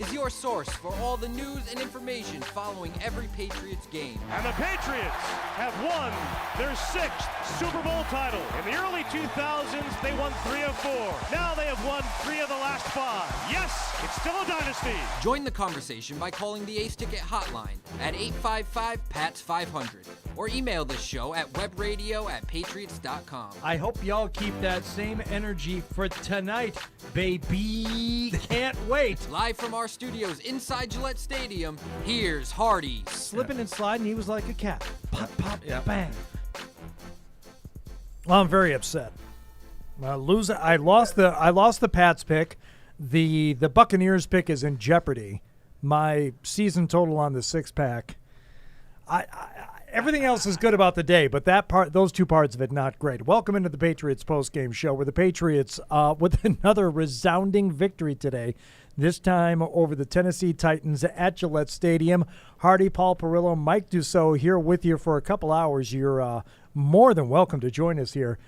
is your source for all the news and information following every Patriots game. And the Patriots have won their 6th Super Bowl title. In the early 2000s, they won 3 of 4. Now they have won 3 of the last 5. Yes, it's still a dynasty. Join the conversation by calling the Ace Ticket hotline at 855-PATS-500 or email the show at webradio@patriots.com. I hope y'all keep that same energy for tonight, baby. Can't wait. Live from our studios inside Gillette Stadium, here's Hardy. Slipping and sliding, he was like a cat. Pop, pop, bang. Well, I'm very upset. I lost the Pats pick. The Buccaneers pick is in jeopardy. My season total on the 6-pack. Everything else is good about the day, but those two parts of it, not great. Welcome into the Patriots Postgame Show, where the Patriots, with another resounding victory today, this time over the Tennessee Titans at Gillette Stadium. Hardy, Paul, Perillo, Mike Dussault here with you for a couple hours. You're more than welcome to join us here.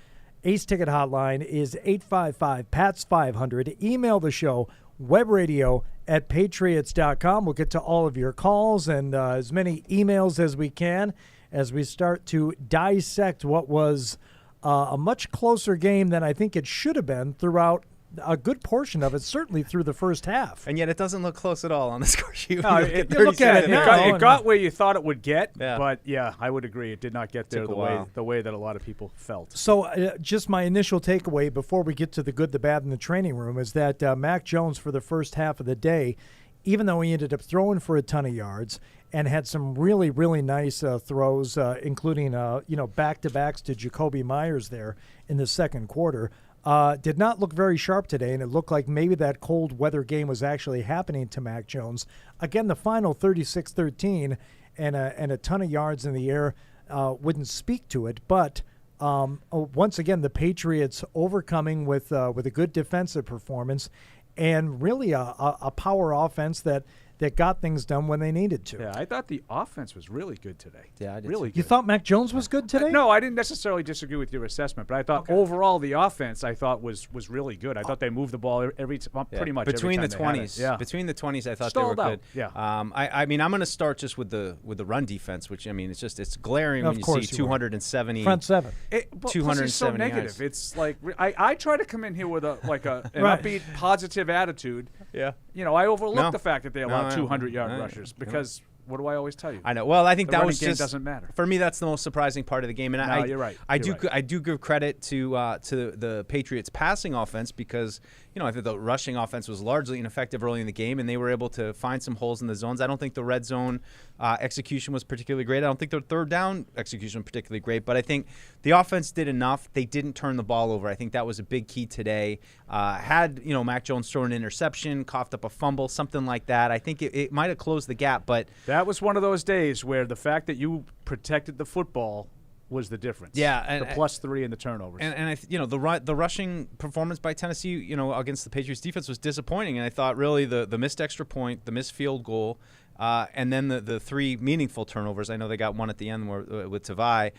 Ace Ticket Hotline is 855-PATS-500. Email the show, webradio@patriots.com. We'll get to all of your calls and as many emails as we can as we start to dissect what was a much closer game than I think it should have been throughout a good portion of it, certainly through the first half. And yet it doesn't look close at all on the score sheet. No, look at it now. It got where you thought it would get, Yeah. but yeah, I would agree. It did not get there Took a the while. way that a lot of people felt. So just my initial takeaway before we get to the good, the bad, and the training room is that Mac Jones for the first half of the day, even though he ended up throwing for a ton of yards and had some really, really nice throws, including back-to-backs to Jakobi Meyers there in the second quarter, did not look very sharp today, and it looked like maybe that cold weather game was actually happening to Mac Jones. Again, the final 36-13 and a ton of yards in the air wouldn't speak to it, but once again, the Patriots overcoming with a good defensive performance and really a power offense that got things done when they needed to. Yeah, I thought the offense was really good today. Yeah, I did really too. good. You thought Mac Jones was good today? No, I didn't necessarily disagree with your assessment, but I thought overall the offense I thought was really good. I thought they moved the ball pretty much between every the time they had 20s. it. Yeah. Between the 20s, I thought Stalled they were out. good. Yeah. I mean, I'm going to start just with the run defense, which it's glaring Of when you course see you are. 270 Front seven. Plus it's so 270 negative. yards. It's like I try to come in here with an Right. upbeat, positive attitude. Yeah. I overlook No. the fact that they allowed No, 200-yard no, rushers because what do I always tell you? I know. Well, I think The that running was game just doesn't matter. For me. That's the most surprising part of the game, and No, you're right. I You're right. do give credit to the Patriots passing offense because I think the rushing offense was largely ineffective early in the game, and they were able to find some holes in the zones. I don't think the red zone execution was particularly great. I don't think their third down execution was particularly great, but I think the offense did enough. They didn't turn the ball over. I think that was a big key today. Had Mac Jones thrown an interception, coughed up a fumble, something like that, I think it might have closed the gap. But That was one of those days where the fact that you protected the football was the difference. Yeah, and the +3 and the turnovers. And the rushing performance by Tennessee, against the Patriots defense was disappointing. And I thought really the missed extra point, the missed field goal, and then the 3 meaningful turnovers. I know they got one at the end with Tavai,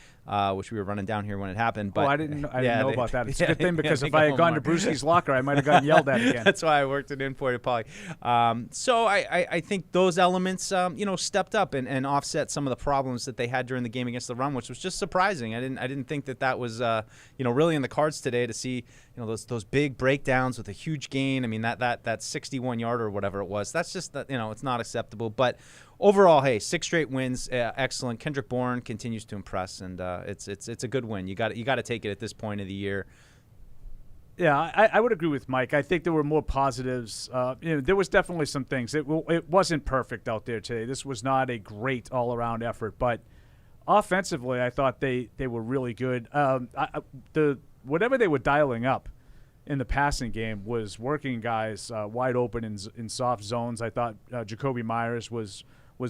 which we were running down here when it happened. But I didn't know about that. It's a good thing because they if I had go gone to home. Brewski's locker, I might have gotten yelled at again. That's why I worked it in for you, Paulie. So I think those elements, stepped up and offset some of the problems that they had during the game against the run, which was just surprising. I didn't think that was really in the cards today to see those big breakdowns with a huge gain. I mean that 61-yarder or whatever it was. That's just it's not acceptable. But overall, hey, 6 straight wins, excellent. Kendrick Bourne continues to impress, and it's a good win. You got to take it at this point of the year. Yeah, I would agree with Mike. I think there were more positives. There was definitely some things. It wasn't perfect out there today. This was not a great all-around effort, but offensively, I thought they were really good. Whatever they were dialing up in the passing game was working guys wide open in soft zones. I thought Jakobi Meyers was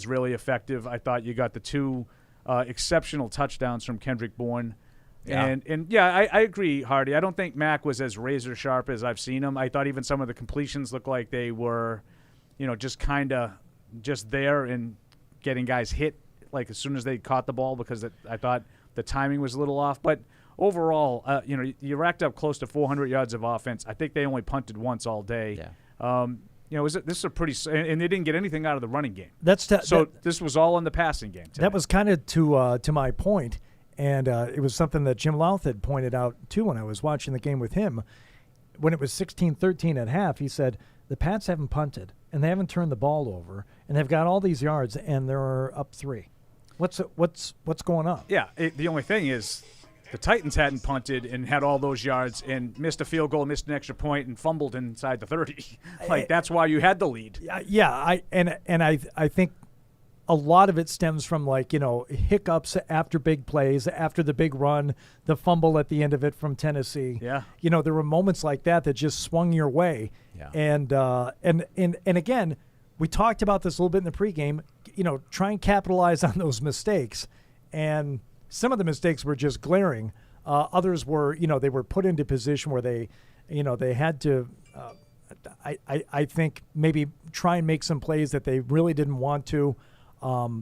really effective. I thought you got the 2 exceptional touchdowns from Kendrick Bourne. Yeah. And I agree, Hardy. I don't think Mac was as razor sharp as I've seen him. I thought even some of the completions looked like they were, just kind of just there and getting guys hit like as soon as they caught the ball because I thought the timing was a little off. But overall, you racked up close to 400 yards of offense. I think they only punted once all day. Yeah. this is a pretty and they didn't get anything out of the running game. This was all in the passing game today. That was kind of to my point, and it was something that Jim Louth had pointed out too when I was watching the game with him. When it was 16-13 at half, he said the Pats haven't punted and they haven't turned the ball over, and they've got all these yards and they're up 3. What's going on? Yeah, the only thing is the Titans hadn't punted and had all those yards and missed a field goal, missed an extra point, and fumbled inside the 30. That's why you had the lead. Yeah, I think a lot of it stems from hiccups after big plays, after the big run, the fumble at the end of it from Tennessee. Yeah, there were moments like that just swung your way. Yeah. And again, we talked about this a little bit in the pregame. Try and capitalize on those mistakes, and some of the mistakes were just glaring. Others were, they were put into position where they had to. I think maybe try and make some plays that they really didn't want to.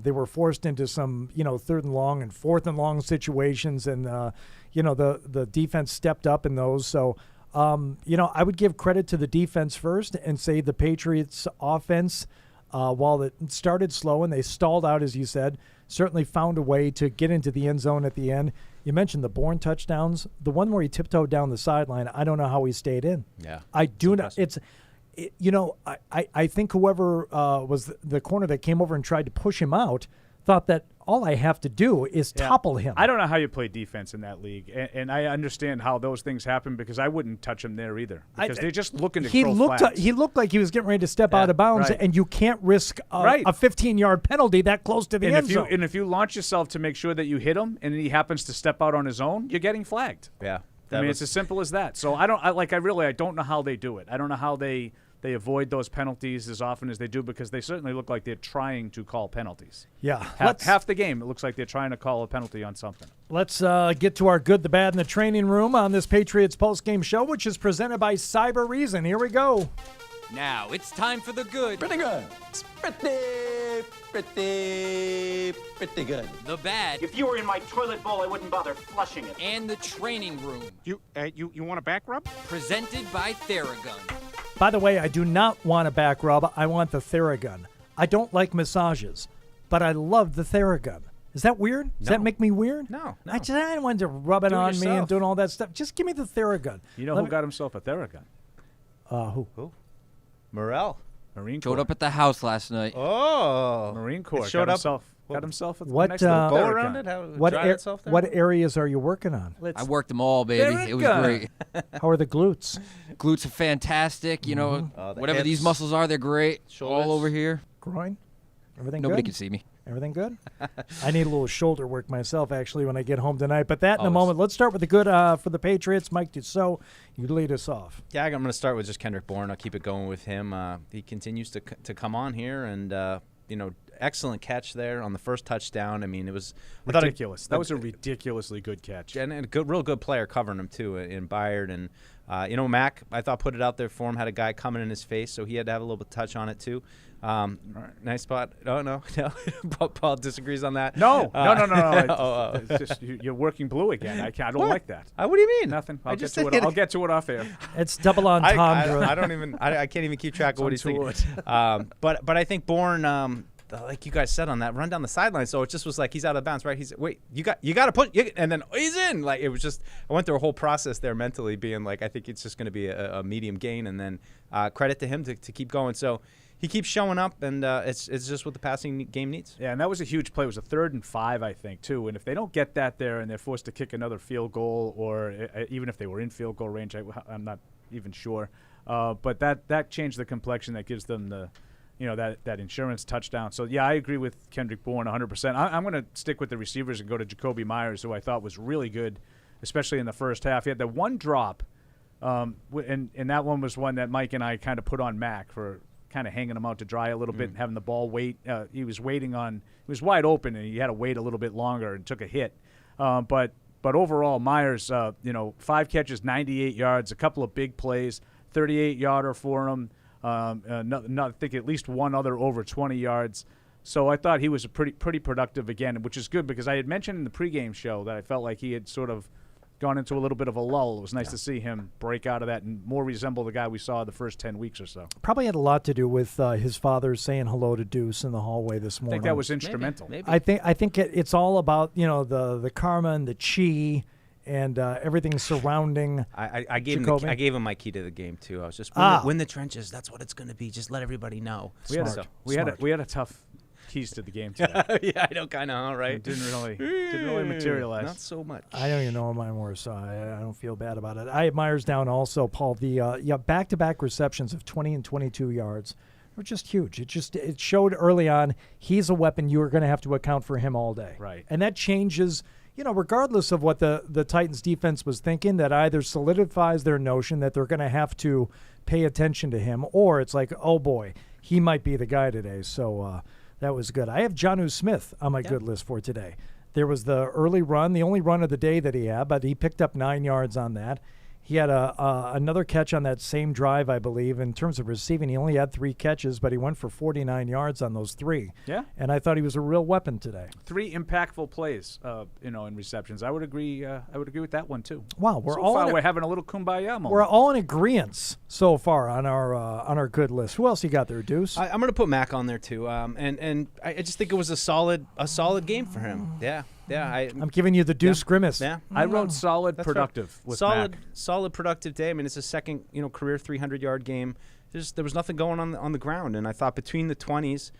They were forced into some, 3rd and long and 4th and long situations, and the defense stepped up in those. So, I would give credit to the defense first and say the Patriots offense, while it started slow and they stalled out, as you said, certainly found a way to get into the end zone at the end. You mentioned the Bourne touchdowns. The one where he tiptoed down the sideline, I don't know how he stayed in. Yeah, I do not. I think whoever was the corner that came over and tried to push him out thought that all I have to do is topple him. I don't know how you play defense in that league, and I understand how those things happen because I wouldn't touch him there either because they're just looking to throw flats. He looked like he was getting ready to step out of bounds, right. and you can't risk a 15-yard penalty that close to the end zone. And if you launch yourself to make sure that you hit him and he happens to step out on his own, you're getting flagged. Yeah. It's as simple as that. So I don't know how they do it. I don't know how they avoid those penalties as often as they do because they certainly look like they're trying to call penalties. Yeah. Half the game, it looks like they're trying to call a penalty on something. Let's get to our good, the bad, and the training room on this Patriots postgame show, which is presented by Cyber Reason. Here we go. Now it's time for the good. Pretty good. It's pretty good. The bad. If you were in my toilet bowl, I wouldn't bother flushing it. And the training room. You want a back rub? Presented by Theragun. By the way, I do not want a back rub. I want the Theragun. I don't like massages, but I love the Theragun. Is that weird? Does that make me weird? No. I don't want to rub it on me and doing all that stuff. Just give me the Theragun. You know who got himself a Theragun? Who? Morel. Marine Corps. Showed up at the house last night. Oh. Marine Corps. Showed got up. himself a What, nice little Bow Theragun. around it? What areas are you working on? I worked them all, baby. It was great. How are the glutes? Glutes are fantastic. the Whatever these hips, muscles are, they're great. shoulders. All over here. Groin? Everything Nobody good? can see me. Everything good? I need a little shoulder work myself, actually, when I get home tonight. But that in a Always. moment. Let's start with the good for the Patriots. Mike Dussault, you lead us off. Yeah, I'm going to start with just Kendrick Bourne. I'll keep it going with him. He continues to come on here, and excellent catch there on the first touchdown. I mean, it was ridiculous. That was a ridiculously good catch. And a real good player covering him too in Byard. And Mac, I thought put it out there for him. Had a guy coming in his face, so he had to have a little bit of touch on it too. Nice spot. No. Paul disagrees on that. No. It's just you're working blue again. I don't like that. What do you mean? Nothing. I I'll just get to said it. I'll get to it off air. It's double on Tom. I don't even. I can't even keep track of what he's thinking. But I think Bourne. Like you guys said on that run down the sideline, so it just was like he's out of bounds, right? He's wait, you got to put, and then he's in. Like it was just, I went through a whole process there mentally, being like, I think it's just going to be a medium gain, and then credit to him to keep going. So he keeps showing up, and it's just what the passing game needs. Yeah, and that was a huge play. It was a 3rd and 5, I think, too. And if they don't get that there, and they're forced to kick another field goal, or even if they were in field goal range, I'm not even sure. But that changed the complexion. That gives them the. That insurance touchdown. So, yeah, I agree with Kendrick Bourne 100%. I'm going to stick with the receivers and go to Jakobi Meyers, who I thought was really good, especially in the first half. He had that one drop, and that one was one that Mike and I kind of put on Mac for kind of hanging him out to dry a little bit and having the ball wait. He was wide open, and he had to wait a little bit longer and took a hit. But overall, Myers, 5 catches, 98 yards, a couple of big plays, 38-yarder for him. I think at least one other over 20 yards. So I thought he was a pretty productive again, which is good because I had mentioned in the pregame show that I felt like he had sort of gone into a little bit of a lull. It was nice to see him break out of that and more resemble the guy we saw the first 10 weeks or so. Probably had a lot to do with his father saying hello to Deuce in the hallway this I morning. think that was instrumental. Maybe. I think it's all about the karma and the chi and everything surrounding. I gave Jakobi. I gave him my key to the game too. I was just win the trenches. That's what it's going to be. Just let everybody know. We had a tough keys to the game today. Yeah, I know, kind of, right? It didn't really materialize. Not so much. I don't even know what mine were, so I don't feel bad about it. I had Meyers down also, Paul. The back-to-back receptions of 20 and 22 yards were just huge. It showed early on he's a weapon. You are going to have to account for him all day. Right. And that changes, regardless of what the Titans defense was thinking, that either solidifies their notion that they're going to have to pay attention to him, or it's like, oh boy, he might be the guy today. So that was good. I have Jonnu Smith on my good list for today. There was the early run, the only run of the day that he had, but he picked up 9 yards on that. He had another catch on that same drive, I believe. In terms of receiving, he only had 3 catches, but he went for 49 yards on those 3. Yeah. And I thought he was a real weapon today. 3 impactful plays, in receptions. I would agree with that one too. Wow, we're having a little kumbaya moment. We're all in agreement so far on our good list. Who else you got there, Deuce? I'm going to put Mac on there too. And I just think it was a solid game for him. Yeah. I'm giving you the Deuce grimace. Yeah. I wrote solid, That's productive right. with Mac. Solid, productive day. I mean, it's a second, career 300-yard game. There was nothing going on the ground, and I thought between the 20s,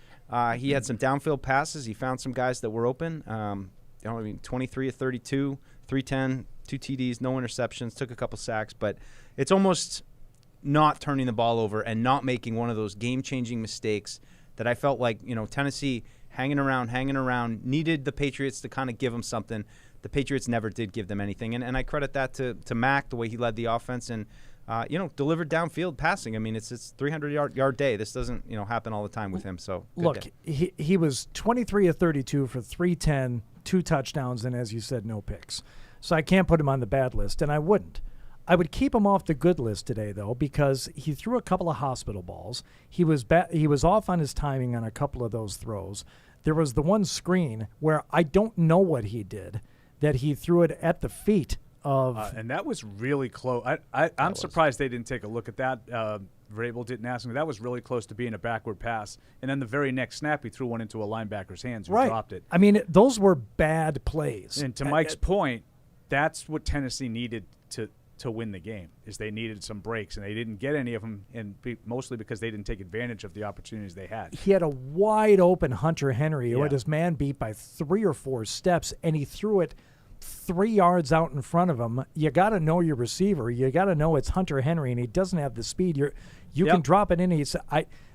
he had some downfield passes. He found some guys that were open. 23 of 32, 310, 2 TDs, no interceptions, took a couple sacks, but it's almost not turning the ball over and not making one of those game-changing mistakes that I felt like, Tennessee hanging around, needed the Patriots to kind of give them something. The Patriots never did give them anything. And I credit that to Mac, the way he led the offense and, delivered downfield passing. I mean, it's 300-yard day. This doesn't, happen all the time with him. So look, he was 23 of 32 for 310, 2 touchdowns, and as you said, no picks. So I can't put him on the bad list, and I wouldn't. I would keep him off the good list today, though, because he threw a couple of hospital balls. He was off on his timing on a couple of those throws. There was the one screen where I don't know what he did, that he threw it at the feet of. And that was really close. I'm surprised they didn't take a look at that. Vrabel didn't ask him. That was really close to being a backward pass. And then the very next snap, he threw one into a linebacker's hands who dropped it. I mean, those were bad plays. And to Mike's point, that's what Tennessee needed to win the game, is they needed some breaks, and they didn't get any of them, and mostly because they didn't take advantage of the opportunities they had. He had a wide-open Hunter Henry who had his man beat by 3 or 4 steps, and he threw it 3 yards out in front of him. You got to know your receiver. You got to know it's Hunter Henry, and he doesn't have the speed. You can drop it in.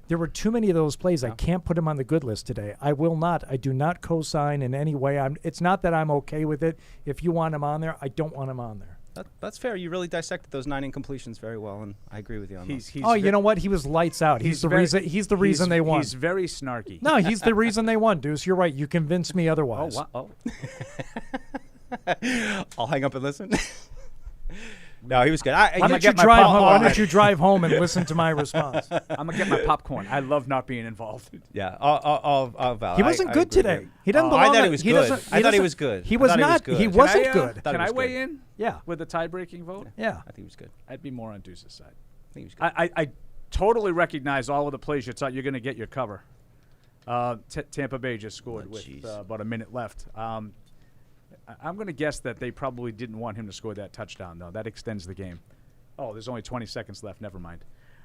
There were too many of those plays. I can't put him on the good list today. I will not. I do not co-sign in any way. It's not that I'm okay with it. If you want him on there, I don't want him on there. That's fair. You really dissected those 9 incompletions very well, and I agree with you on that. You know what? He was lights out. He's the reason they won. He's very snarky. No, he's the reason they won, Deuce. You're right. You convinced me otherwise. Oh. I'll hang up and listen. No, he was good. Why don't you drive home and listen to my response? I'm going to get my popcorn. I love not being involved. Yeah, I'll valid. He wasn't good today. He doesn't belong. I thought he was good. I thought he was good. He was not. He wasn't good. Can I weigh in? Yeah. With a tie-breaking vote? Yeah. I think he was good. I'd be more on Deuce's side. I think he was good. I totally recognize all of the plays you thought you're going to get your cover. Tampa Bay just scored with about a minute left. I'm going to guess that they probably didn't want him to score that touchdown, though. That extends the game. Oh, there's only 20 seconds left. Never mind.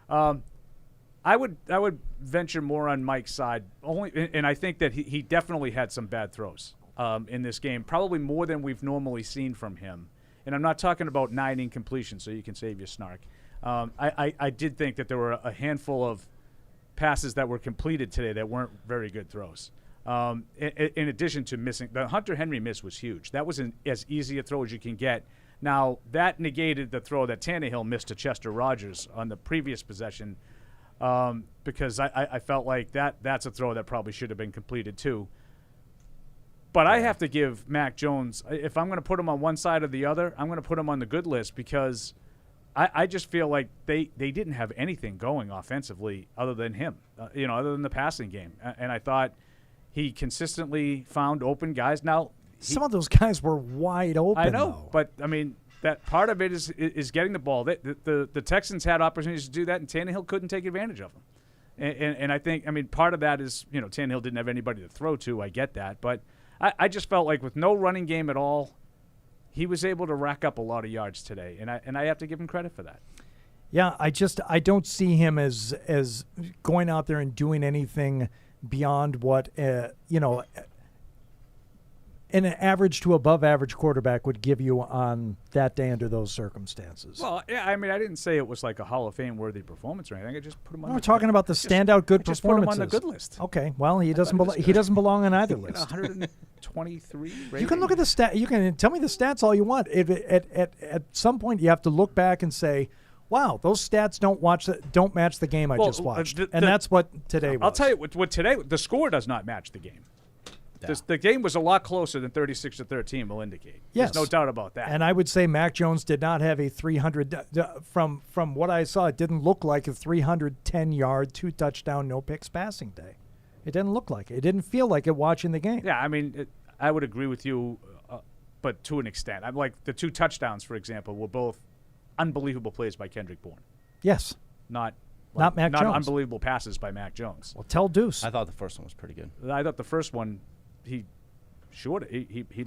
I would venture more on Mike's side, and I think that he definitely had some bad throws in this game, probably more than we've normally seen from him. And I'm not talking about 9 incompletions, so you can save your snark. I did think that there were a handful of passes that were completed today that weren't very good throws. In addition to missing, the Hunter Henry miss was huge. That was as easy a throw as you can get. Now, that negated the throw that Tannehill missed to Chester Rogers on the previous possession, because I felt like that's a throw that probably should have been completed too. But I have to give Mac Jones, if I'm going to put him on one side or the other, I'm going to put him on the good list, because I just feel like they didn't have anything going offensively other than him, other than the passing game. And I thought he consistently found open guys. Now, some of those guys were wide open. I know, though. but I mean, that part of it is getting the ball. The Texans had opportunities to do that, and Tannehill couldn't take advantage of them. And I think, part of that is, Tannehill didn't have anybody to throw to. I get that. But I just felt like with no running game at all, he was able to rack up a lot of yards today. And I have to give him credit for that. Yeah, I don't see him as going out there and doing anything beyond what, an average to above average quarterback would give you on that day under those circumstances. Well, yeah, I didn't say it was like a Hall of Fame worthy performance or anything. I just put him on. We're talking about the standout good performances. Just put him on the good list. Okay, well, he doesn't belong on either list. 123. Rating. You can look at the stat. You can tell me the stats all you want. At some point, you have to look back and say, wow, those stats don't match the game I just watched. And that's what today was. I'll tell you what today, the score does not match the game. Yeah. The game was a lot closer than 36-13 will indicate. Yes. There's no doubt about that. And I would say Mac Jones did not have a 300 from what I saw, it didn't look like a 310-yard, 2-touchdown, no picks passing day. It didn't look like it. It didn't feel like it watching the game. Yeah, I would agree with you, but to an extent. I'm like the 2 touchdowns, for example, were both unbelievable plays by Kendrick Bourne. Yes. Not Mac Jones. Not unbelievable passes by Mac Jones. Well, tell Deuce. I thought the first one was pretty good. I thought the first one, he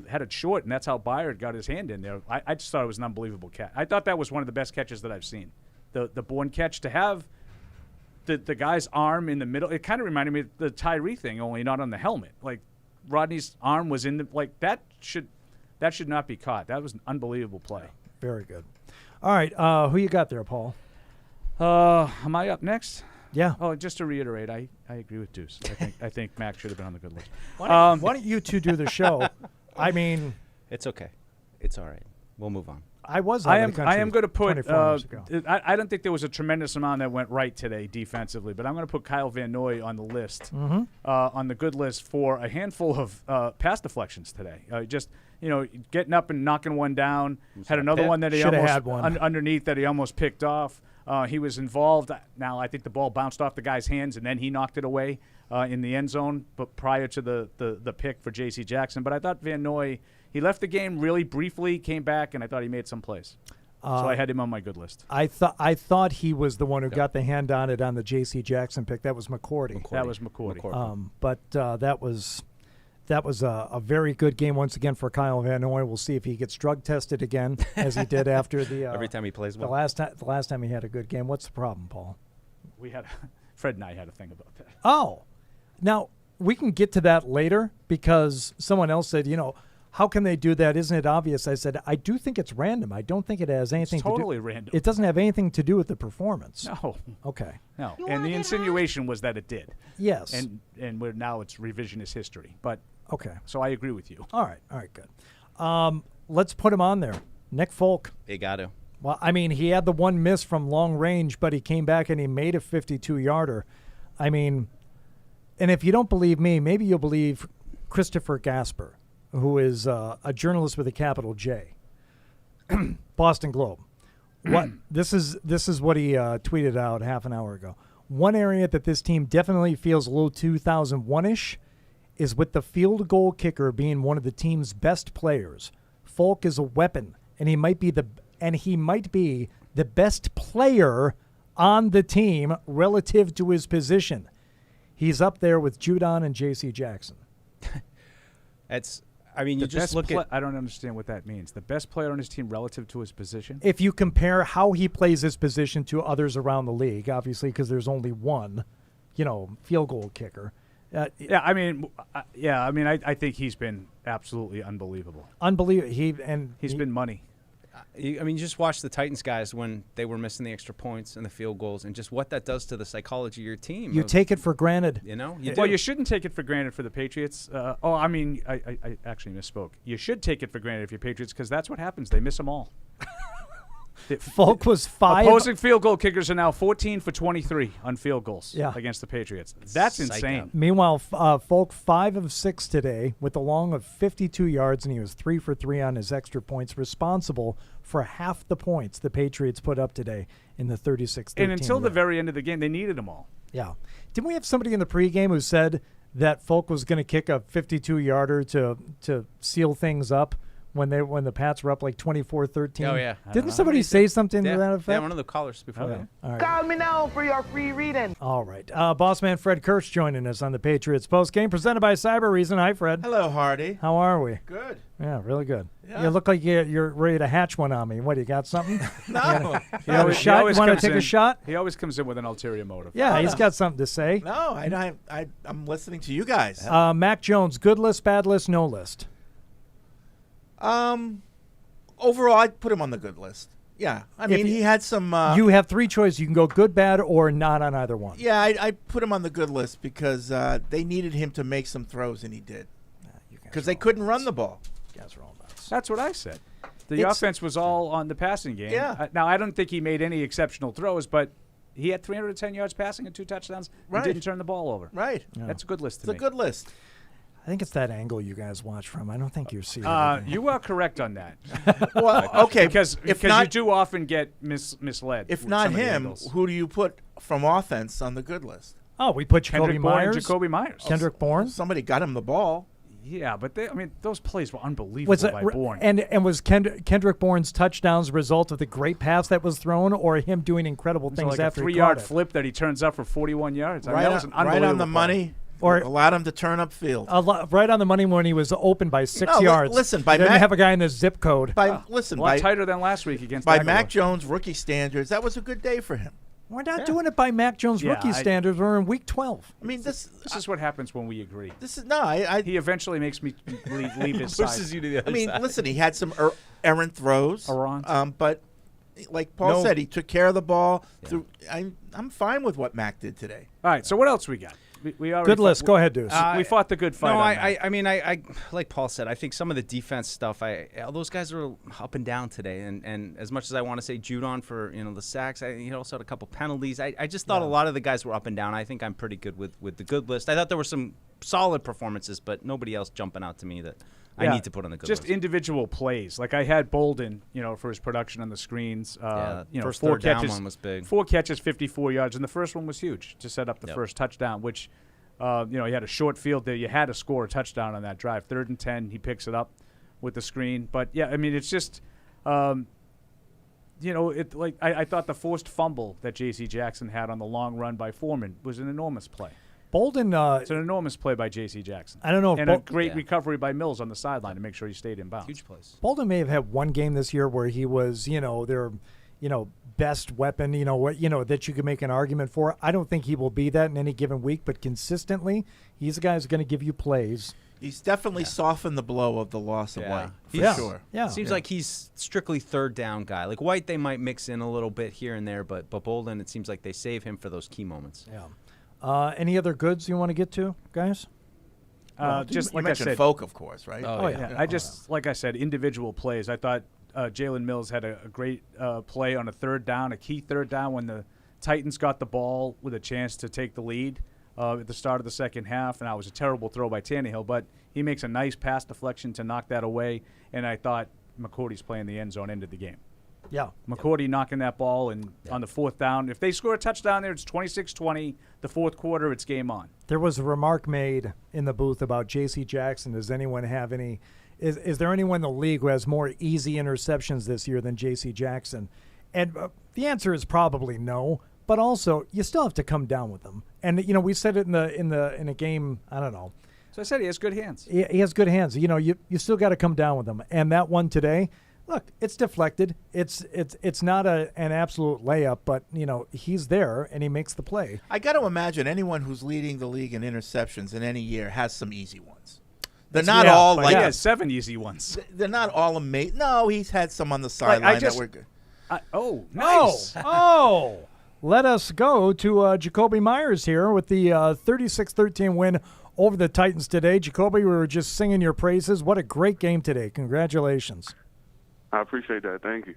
had it short, and that's how Byard got his hand in there. I just thought it was an unbelievable catch. I thought that was one of the best catches that I've seen. The Bourne catch, to have the guy's arm in the middle, it kind of reminded me of the Tyree thing, only not on the helmet. Like Rodney's arm was in the that should not be caught. That was an unbelievable play. Very good. All right, who you got there, Paul? Am I up next? Yeah. Oh, just to reiterate, I agree with Deuce. I think Mac should have been on the good list. Why don't you two do the show? It's okay. It's all right. We'll move on. I am going to put. 24 hours ago. I don't think there was a tremendous amount that went right today defensively, but I'm going to put Kyle Van Noy on the list, on the good list for a handful of pass deflections today. Just getting up and knocking one down. Had another one that he almost had one. Underneath that he almost picked off. He was involved. Now I think the ball bounced off the guy's hands and then he knocked it away in the end zone. But prior to the pick for J.C. Jackson, but I thought Van Noy. He left the game really briefly, came back, and I thought he made some plays. So I had him on my good list. I thought he was the one who got the hand on it on the J.C. Jackson pick. That was McCourty. That was McCourty. But that was a very good game once again for Kyle Van Noy. We'll see if he gets drug tested again, as he did after the every time he plays well. The last time he had a good game. What's the problem, Paul? Fred and I had a thing about that. Oh, now we can get to that later because someone else said, how can they do that? Isn't it obvious? I said, I do think it's random. I don't think it has anything to do. It's totally random. It doesn't have anything to do with the performance. No. Okay. No. And the insinuation was that it did. Yes. And now it's revisionist history. But okay. So I agree with you. All right, good. Let's put him on there. Nick Folk. They got to. Well, he had the one miss from long range, but he came back and he made a 52-yarder. And if you don't believe me, maybe you'll believe Christopher Gasper, who is a journalist with a capital J, Boston Globe. This is what he tweeted out half an hour ago. One area that this team definitely feels a little 2001-ish is with the field goal kicker being one of the team's best players. Folk is a weapon, and he might be the best player on the team relative to his position. He's up there with Judon and J.C. Jackson. You just look at. I don't understand what that means. The best player on his team relative to his position? If you compare how he plays his position to others around the league, obviously because there's only one, field goal kicker. I think he's been absolutely unbelievable. He's been money. You just watch the Titans guys when they were missing the extra points and the field goals, and just what that does to the psychology of your team. You take it for granted. You shouldn't take it for granted for the Patriots. I actually misspoke. You should take it for granted for your Patriots because that's what happens. They miss them all. Folk was 5. Opposing field goal kickers are now 14 for 23 on field goals against the Patriots. That's insane. Meanwhile, Folk 5 of 6 today with a long of 52 yards, and he was 3 for 3 on his extra points, responsible for half the points the Patriots put up today in the 36-13. And until the very end of the game, they needed them all. Yeah. Didn't we have somebody in the pregame who said that Folk was going to kick a 52-yarder to seal things up when the Pats were up like 24-13? Oh, yeah. Didn't somebody say something to that Yeah, effect? one of the callers before that. All right. Call me now for your free reading. All right. Boss man Fred Kirsch joining us on the Patriots Postgame, presented by Cyber Reason. Hi, Fred. Hello, Hardy. How are we? Good. Yeah, really good. Yeah. You look like you're ready to hatch one on me. What, you got something? No. You have a shot? You want to take a shot? He always comes in with an ulterior motive. Yeah, he's got something to say. No, I'm listening to you guys. Mac Jones, good list, bad list, no list. Overall, I'd put him on the good list. Yeah. I mean, he had some... you have three choices. You can go good, bad, or not on either one. Yeah, I put him on the good list because they needed him to make some throws, and he did. Because they couldn't run the ball. You guys are all nuts. That's what I said. The offense was all on the passing game. Yeah. Now, I don't think he made any exceptional throws, but he had 310 yards passing and 2 touchdowns Right. and didn't turn the ball over. Right. Yeah. That's a good list to It's a me. good list. I think it's that angle you guys watch from. I don't think you see everything. You are correct on that. Well, okay. Because if you not, do often get misled. if with not some of the him, angles. who do you put from offense on the good list? Oh, we put Jakobi Kendrick Bourne and Myers. Jakobi Meyers. Kendrick Bourne. Somebody got him the ball. Yeah, but those plays were unbelievable Was it, by Bourne. and was Kendrick Bourne's touchdowns a result of the great pass that was thrown, or him doing incredible It was things like after a he 3-yard caught it? flip that he turns up for 41 yards. I mean, Right, that was an right on unbelievable the play. money. Or- allowed him to turn up field. Right on the money when he was open by 6 No, yards. listen, by he didn't Mac- have a guy in the zip code. Listen, A lot tighter than last week against by Aguilar. Mac Jones rookie standards, that was a good day for him. We're not doing it by Mac Jones Yeah, rookie standards. We're in week 12. I mean, this is what happens when we agree. This is no. He eventually makes me leave his side. Pushes you to the other I mean, side. listen, he had some errant throws. But like Paul said, he took care of the ball. Yeah. I'm fine with what Mac did today. All right, so what else we got? We already Good list. Go ahead, Deuce. We fought the good fight. No, on that. I mean, I like Paul said, I think some of the defense stuff, all those guys are up and down today. And as much as I want to say Judon for the sacks, he also had a couple penalties. I just thought a lot of the guys were up and down. I think I'm pretty good with the good list. I thought there were some solid performances, but nobody else jumping out to me that I need to put on the good list. Just individual plays. Like I had Bolden, for his production on the screens. First 4 third down catches, one was big. 4 catches, 54 yards, and the first one was huge to set up the first touchdown, which, he had a short field there. You had to score a touchdown on that drive. 3rd and 10, he picks it up with the screen. But, yeah, I mean, it's just, I thought the forced fumble that J.C. Jackson had on the long run by Foreman was an enormous play. Bolden. It's an enormous play by J.C. Jackson. I don't know if and a great recovery by Mills on the sideline to make sure he stayed in bounds. Huge plays. Bolden may have had one game this year where he was, their, best weapon, that you could make an argument for. I don't think he will be that in any given week, but consistently, he's a guy who's going to give you plays. He's definitely softened the blow of the loss of White, for sure. Yeah. Seems like he's strictly third down guy. Like White, they might mix in a little bit here and there, but Bolden, it seems like they save him for those key moments. Yeah. Any other goods you want to get to, guys? Just you like I mentioned said, Folk, of course, right? Oh, yeah. I just, like I said, individual plays. I thought Jalen Mills had a great play on a 3rd down, a key 3rd down when the Titans got the ball with a chance to take the lead at the start of the second half. And that was a terrible throw by Tannehill, but he makes a nice pass deflection to knock that away. And I thought McCourty's play in the end zone ended the game. Yeah. McCourty knocking that ball and on the 4th down. If they score a touchdown there, it's 26-20. The 4th quarter, it's game on. There was a remark made in the booth about J.C. Jackson. Does anyone have any – is there anyone in the league who has more easy interceptions this year than J.C. Jackson? And the answer is probably no, but also you still have to come down with them. And, we said it in a game, I don't know. So I said he has good hands. He has good hands. You still got to come down with them. And that one today – look, it's deflected. It's not an absolute layup, but he's there and he makes the play. I got to imagine anyone who's leading the league in interceptions in any year has some easy ones. They're not all like he has 7 easy ones. They're not all amazing. No, he's had some on the sideline that were good. Nice. Let us go to Jakobi Meyers here with the 36-13 win over the Titans today. Jakobi, we were just singing your praises. What a great game today. Congratulations. I appreciate that. Thank you.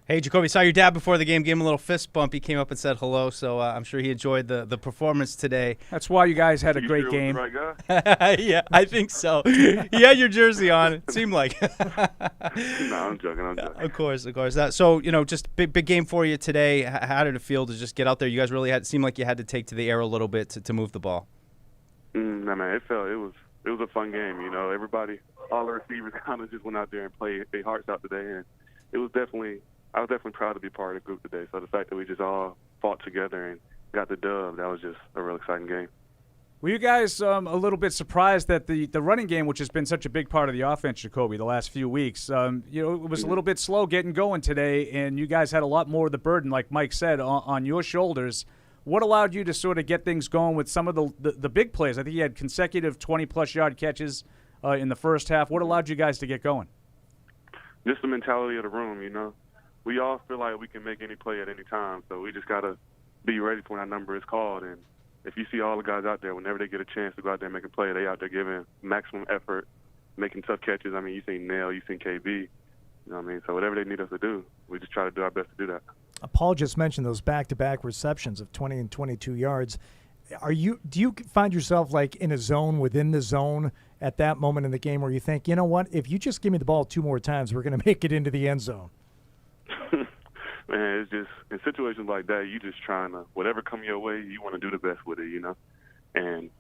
Hey, Jakobi, saw your dad before the game, gave him a little fist bump. He came up and said hello, so I'm sure he enjoyed the performance today. That's why you guys had a great sure game. Was the right guy? Yeah, I think so. He had your jersey on, it seemed like. No, I'm joking. Of course. So, just big game for you today. How did it feel to just get out there? You guys really seemed like you had to take to the air a little bit to move the ball. No, man, it it was a fun game. You know, everybody, all the receivers kind of just went out there and played their hearts out today, and I was definitely proud to be part of the group today. So the fact that we just all fought together and got the dub, that was just a real exciting game. Were you guys a little bit surprised that the running game, which has been such a big part of the offense, Jakobi, the last few weeks, it was a little bit slow getting going today, and you guys had a lot more of the burden, like Mike said, on your shoulders. What allowed you to sort of get things going with some of the big plays? I think you had consecutive 20-plus yard catches in the first half. What allowed you guys to get going? Just the mentality of the room, you know. We all feel like we can make any play at any time, so we just got to be ready for when our number is called. And if you see all the guys out there, whenever they get a chance to go out there and make a play, they out there giving maximum effort, making tough catches. I mean, you've seen Nell, you've seen KB. You know what I mean? So whatever they need us to do, we just try to do our best to do that. Paul just mentioned those back-to-back receptions of 20 and 22 yards. Do you find yourself like in a zone within the zone at that moment in the game where you think, you know what, if you just give me the ball 2 more times, we're going to make it into the end zone? Man, it's just in situations like that, you just trying to, whatever come your way, you want to do the best with it, you know. And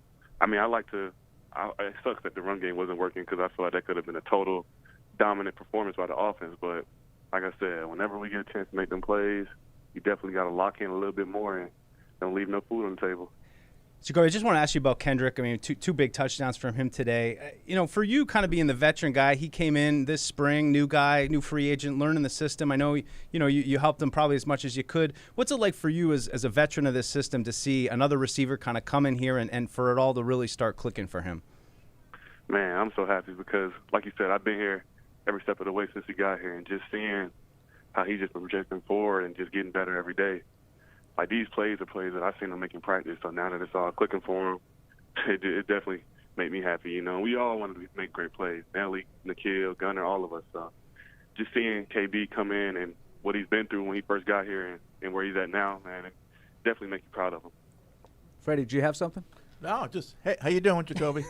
I mean, it sucks that the run game wasn't working because I feel like that could have been a total dominant performance by the offense. But like I said, whenever we get a chance to make them plays, you definitely got to lock in a little bit more and don't leave no food on the table. So, Corey, I just want to ask you about Kendrick. I mean, two big touchdowns from him today. For you kind of being the veteran guy, he came in this spring, new guy, new free agent, learning the system. I know, you helped him probably as much as you could. What's it like for you as a veteran of this system to see another receiver kind of come in here and for it all to really start clicking for him? Man, I'm so happy because, like you said, I've been here every step of the way since he got here, and just seeing how he's just been projecting forward and just getting better every day. Like, these plays are plays that I've seen him make in practice, so now that it's all clicking for him, it definitely made me happy. You know, we all want to make great plays. Nelly, Nikhil, Gunner, all of us. So just seeing KB come in and what he's been through when he first got here and where he's at now, man, it definitely makes you proud of him. Freddie, do you have something? No, just, hey, how you doing, Jakobi?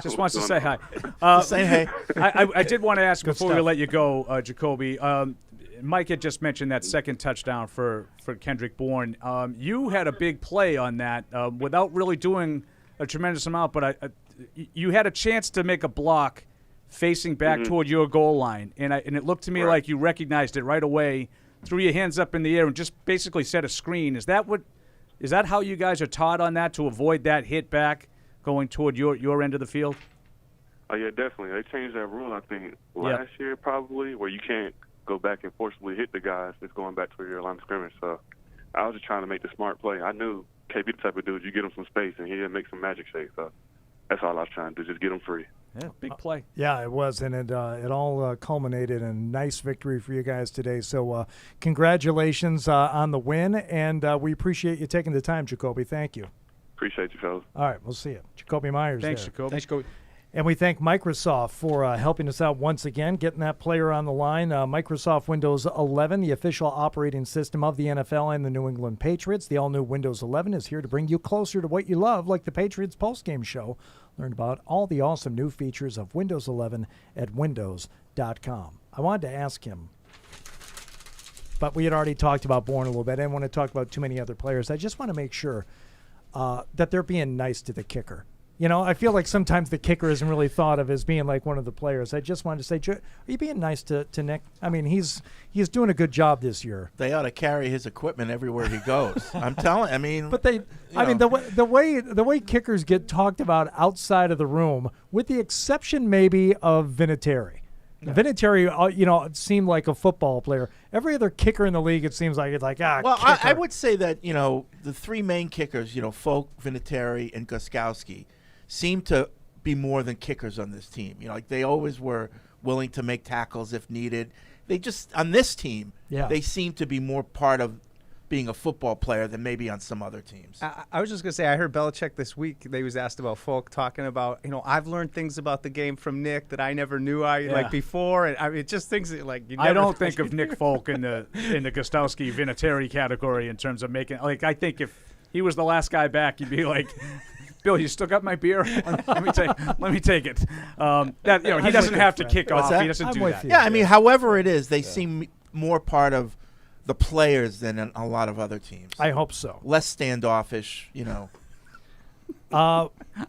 Just wants to say hi. Just saying hey. I did want to ask before we stuff. let you go, Jakobi. Mike had just mentioned that second touchdown for Kendrick Bourne. You had a big play on that without really doing a tremendous amount, but you had a chance to make a block facing back toward your goal line, and it looked to me like you recognized it right away, threw your hands up in the air, and just basically set a screen. Is that how you guys are taught on that, to avoid that hit back going toward your end of the field? Oh, yeah, definitely. They changed that rule, I think, last year probably, where you can't go back and forcibly hit the guys that's going back to your line of scrimmage. So I was just trying to make the smart play. I knew KB the type of dude, you get him some space, and he'll make some magic shakes. So that's all I was trying to do, just get him free. Yeah, big play. Yeah, it was, and it all culminated in a nice victory for you guys today. So congratulations on the win, and we appreciate you taking the time, Jakobi. Thank you. Appreciate you, fellas. All right, we'll see you. Jakobi Meyers. Thanks, there. Jakobi. Thanks, Corey. And we thank Microsoft for helping us out once again, getting that player on the line. Microsoft Windows 11, the official operating system of the NFL and the New England Patriots. The all-new Windows 11 is here to bring you closer to what you love, like the Patriots Postgame show. Learn about all the awesome new features of Windows 11 at windows.com. I wanted to ask him, but we had already talked about Bourne a little bit. I didn't want to talk about too many other players. I just want to make sure that they're being nice to the kicker. You know, I feel like sometimes the kicker isn't really thought of as being like one of the players. I just wanted to say, are you being nice to Nick? I mean, he's doing a good job this year. They ought to carry his equipment everywhere he goes. I'm telling. I mean, but the way kickers get talked about outside of the room, with the exception maybe of Vinatieri. Yeah. Vinatieri, seemed like a football player. Every other kicker in the league, it seems like it's like Well, I would say that the three main kickers, Folk, Vinatieri, and Gostkowski, seem to be more than kickers on this team. Like they always were willing to make tackles if needed. They just, on this team, they seem to be more part of being a football player than maybe on some other teams. I was just going to say, I heard Belichick this week, they was asked about Folk talking about, I've learned things about the game from Nick that I never knew like before. And I mean, just things that I don't think of Nick Folk in the Gostkowski Vinatieri category in terms of making, I think if he was the last guy back, you'd be like, Bill, you still got my beer? let me take it. He doesn't have to kick off. He doesn't do that. Yeah, I mean, however it is, they seem more part of the players than a lot of other teams. I hope so. Less standoffish,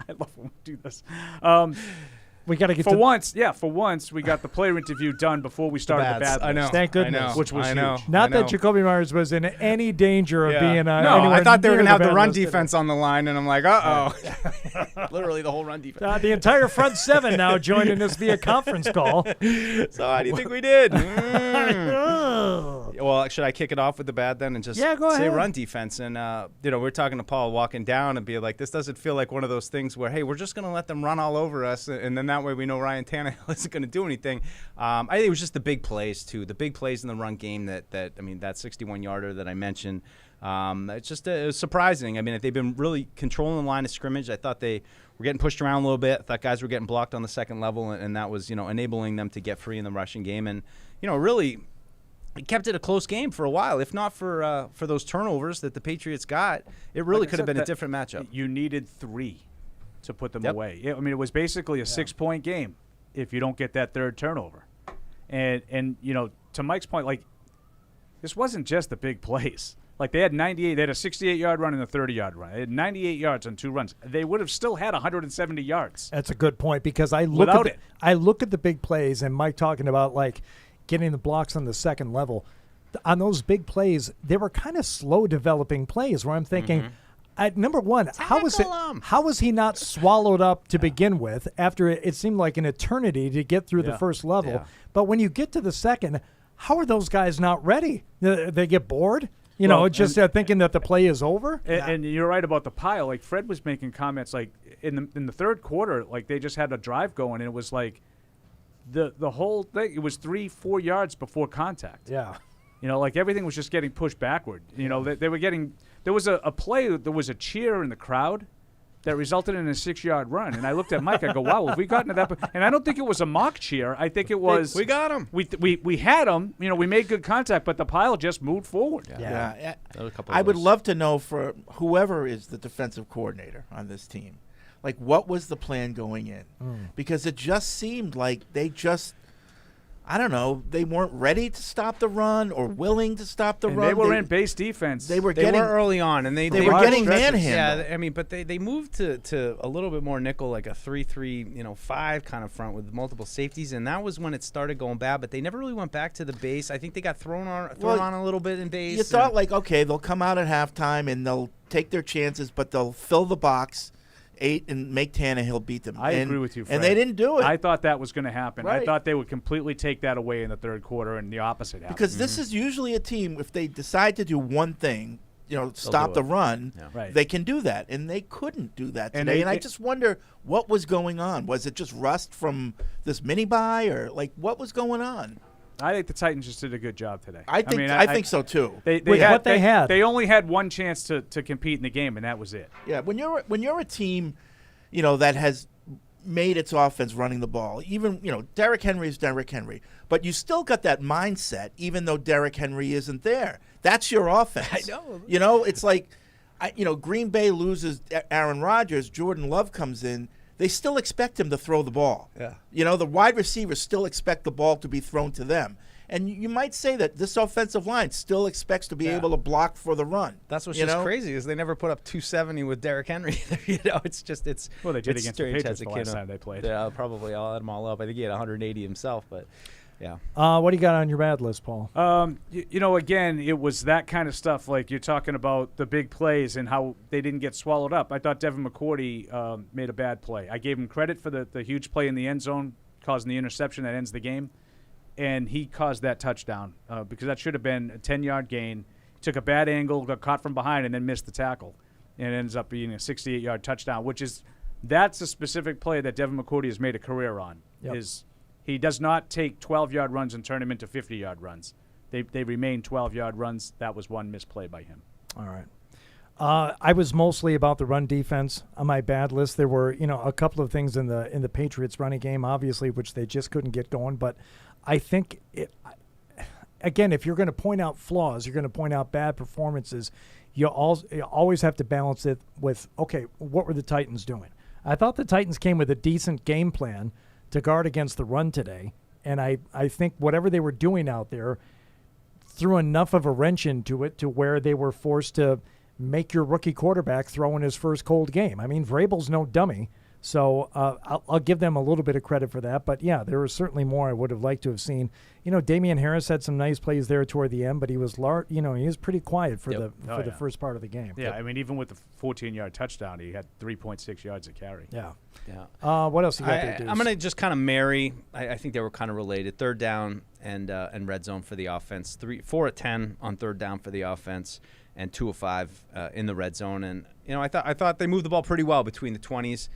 I love when we do this. We got to get for once, we got the player interview done before we started the bad list. I know. Thank goodness. Which was huge. Not that Jakobi Meyers was in any danger of being no, anywhere I thought they were near going to have the bad run list defense on the line, and I'm like, uh-oh. Literally the whole run defense. The entire front seven now joining us via conference call. So how do you think we did? Well, should I kick it off with the bad then and just go say ahead. run defense? And, we're talking to Paul walking down and be like, this doesn't feel like one of those things where, hey, we're just going to let them run all over us, and then that way we know Ryan Tannehill isn't going to do anything. I think it was just the big plays, too. The big plays in the run game that 61-yarder that I mentioned. It's just it was surprising. I mean, if they've been really controlling the line of scrimmage, I thought they were getting pushed around a little bit. I thought guys were getting blocked on the second level, and that was, enabling them to get free in the rushing game. And, really – it kept it a close game for a while. If not for those turnovers that the Patriots got, it really could have been a different matchup. You needed 3 to put them away. I mean, it was basically a 6-point game if you don't get that third turnover. And to Mike's point, like, this wasn't just the big plays. Like, they had a 68-yard run and a 30-yard run. They had 98 yards on 2 runs. They would have still had 170 yards. That's a good point because I look at the big plays and Mike talking about, like, getting the blocks on the second level. On those big plays, they were kind of slow developing plays where I'm thinking, number one, how was he not swallowed up to begin with after it seemed like an eternity to get through the first level? Yeah. But when you get to the second, how are those guys not ready? They get bored? Thinking that the play is over? And you're right about the pile. Like, Fred was making comments, like, in the third quarter, like, they just had a drive going, and it was like, the whole thing, it was 3-4 yards before contact. Yeah. Like everything was just getting pushed backward. They were getting – there was a play, there was a cheer in the crowd that resulted in a 6-yard run. And I looked at Mike, I go, wow, have we gotten to that? And I don't think it was a mock cheer. I think it was – we got him. We had him. We made good contact, but the pile just moved forward. Yeah. I would love to know for whoever is the defensive coordinator on this team, like, what was the plan going in? Because it just seemed like they just, I don't know, they weren't ready to stop the run or willing to stop the run. They were in base defense. They were early on, and they were getting manhandled. Yeah, I mean, but they moved to a little bit more nickel, like a 3-3-5 kind of front with multiple safeties, and that was when it started going bad. But they never really went back to the base. I think they got thrown on a little bit in base. You thought, like, okay, they'll come out at halftime and they'll take their chances, but they'll fill the box 8 and make Tannehill beat them. I agree with you, Fred. And they didn't do it. I thought that was going to happen. Right. I thought they would completely take that away in the third quarter, and the opposite happened. Because this is usually a team, if they decide to do one thing, stop the run, they can do that. And they couldn't do that today. And I just wonder what was going on. Was it just rust from this mini-buy, or, like, what was going on? I think the Titans just did a good job today. I think so too. They only had one chance to compete in the game, and that was it. Yeah, when you're a team, that has made its offense running the ball. Even Derrick Henry is Derrick Henry, but you still got that mindset, even though Derrick Henry isn't there. That's your offense. I know. It's like, Green Bay loses Aaron Rodgers. Jordan Love comes in. They still expect him to throw the ball. Yeah. The wide receivers still expect the ball to be thrown to them. And you might say that this offensive line still expects to be able to block for the run. That's what's just crazy is they never put up 270 with Derrick Henry. It's well, they did against the Patriots the last time they played. Yeah, probably. I'll add them all up. I think he had 180 himself, but yeah. What do you got on your bad list, Paul? Again, it was that kind of stuff. Like you're talking about the big plays and how they didn't get swallowed up. I thought Devin McCourty made a bad play. I gave him credit for the huge play in the end zone, causing the interception that ends the game. And he caused that touchdown because that should have been a 10-yard gain. He took a bad angle, got caught from behind, and then missed the tackle. And it ends up being a 68-yard touchdown, that's a specific play that Devin McCourty has made a career on. Yep. He does not take 12-yard runs and turn them into 50-yard runs. They remain 12-yard runs. That was one misplay by him. All right. I was mostly about the run defense on my bad list. There were, a couple of things in the Patriots running game, obviously, which they just couldn't get going. But I think, again, if you're going to point out flaws, you're going to point out bad performances, you always have to balance it with, okay, what were the Titans doing? I thought the Titans came with a decent game plan to guard against the run today. And I think whatever they were doing out there threw enough of a wrench into it to where they were forced to make your rookie quarterback throw in his first cold game. I mean, Vrabel's no dummy. So I'll give them a little bit of credit for that. But, yeah, there was certainly more I would have liked to have seen. Damian Harris had some nice plays there toward the end, but he was he was pretty quiet for the first part of the game. Yeah, I mean, even with the 14-yard touchdown, he had 3.6 yards a carry. Yeah. Yeah. What else you got there, Deuce? I'm going to just kind of marry. I think they were kind of related. Third down and red zone for the offense. 4 of 10 on third down for the offense, and 2 of 5 in the red zone. And I thought they moved the ball pretty well between the 20s.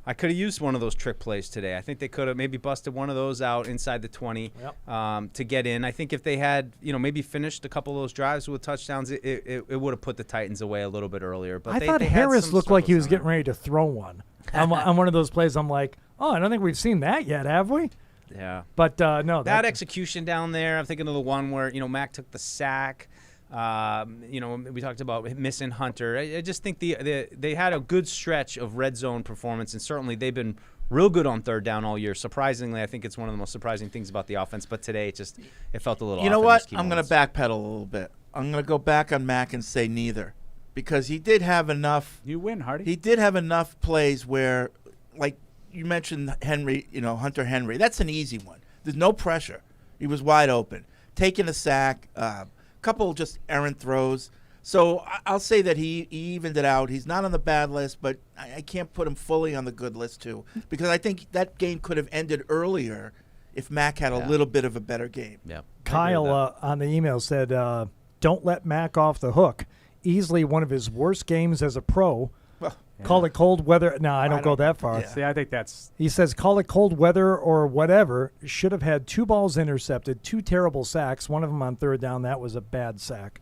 I could have used one of those trick plays today. I think they could have maybe busted one of those out inside the 20 to get in. I think if they had, maybe finished a couple of those drives with touchdowns, it would have put the Titans away a little bit earlier. But I thought Harris looked like he was getting ready to throw one. On one of those plays, I'm like, I don't think we've seen that yet, have we? Yeah. But, no. That execution down there, I'm thinking of the one where, Mac took the sack. We talked about missing Hunter. I just think they had a good stretch of red zone performance, and certainly they've been real good on third down all year. Surprisingly, I think it's one of the most surprising things about the offense. But today, it felt a little. You know what? I'm going to backpedal a little bit. I'm going to go back on Mac and say neither, because he did have enough. You win, Hardy. He did have enough plays where, like you mentioned, Henry. Hunter Henry. That's an easy one. There's no pressure. He was wide open, taking a sack. Couple just errant throws. So I'll say that he evened it out. He's not on the bad list, but I can't put him fully on the good list too, because I think that game could have ended earlier if Mac had a little bit of a better game. Yeah. Kyle on the email said, don't let Mac off the hook. Easily one of his worst games as a pro. Call it cold weather. No, I don't go that far. Yeah. See, I think that's... He says, call it cold weather or whatever. Should have had 2 balls intercepted, 2 terrible sacks, one of them on third down. That was a bad sack.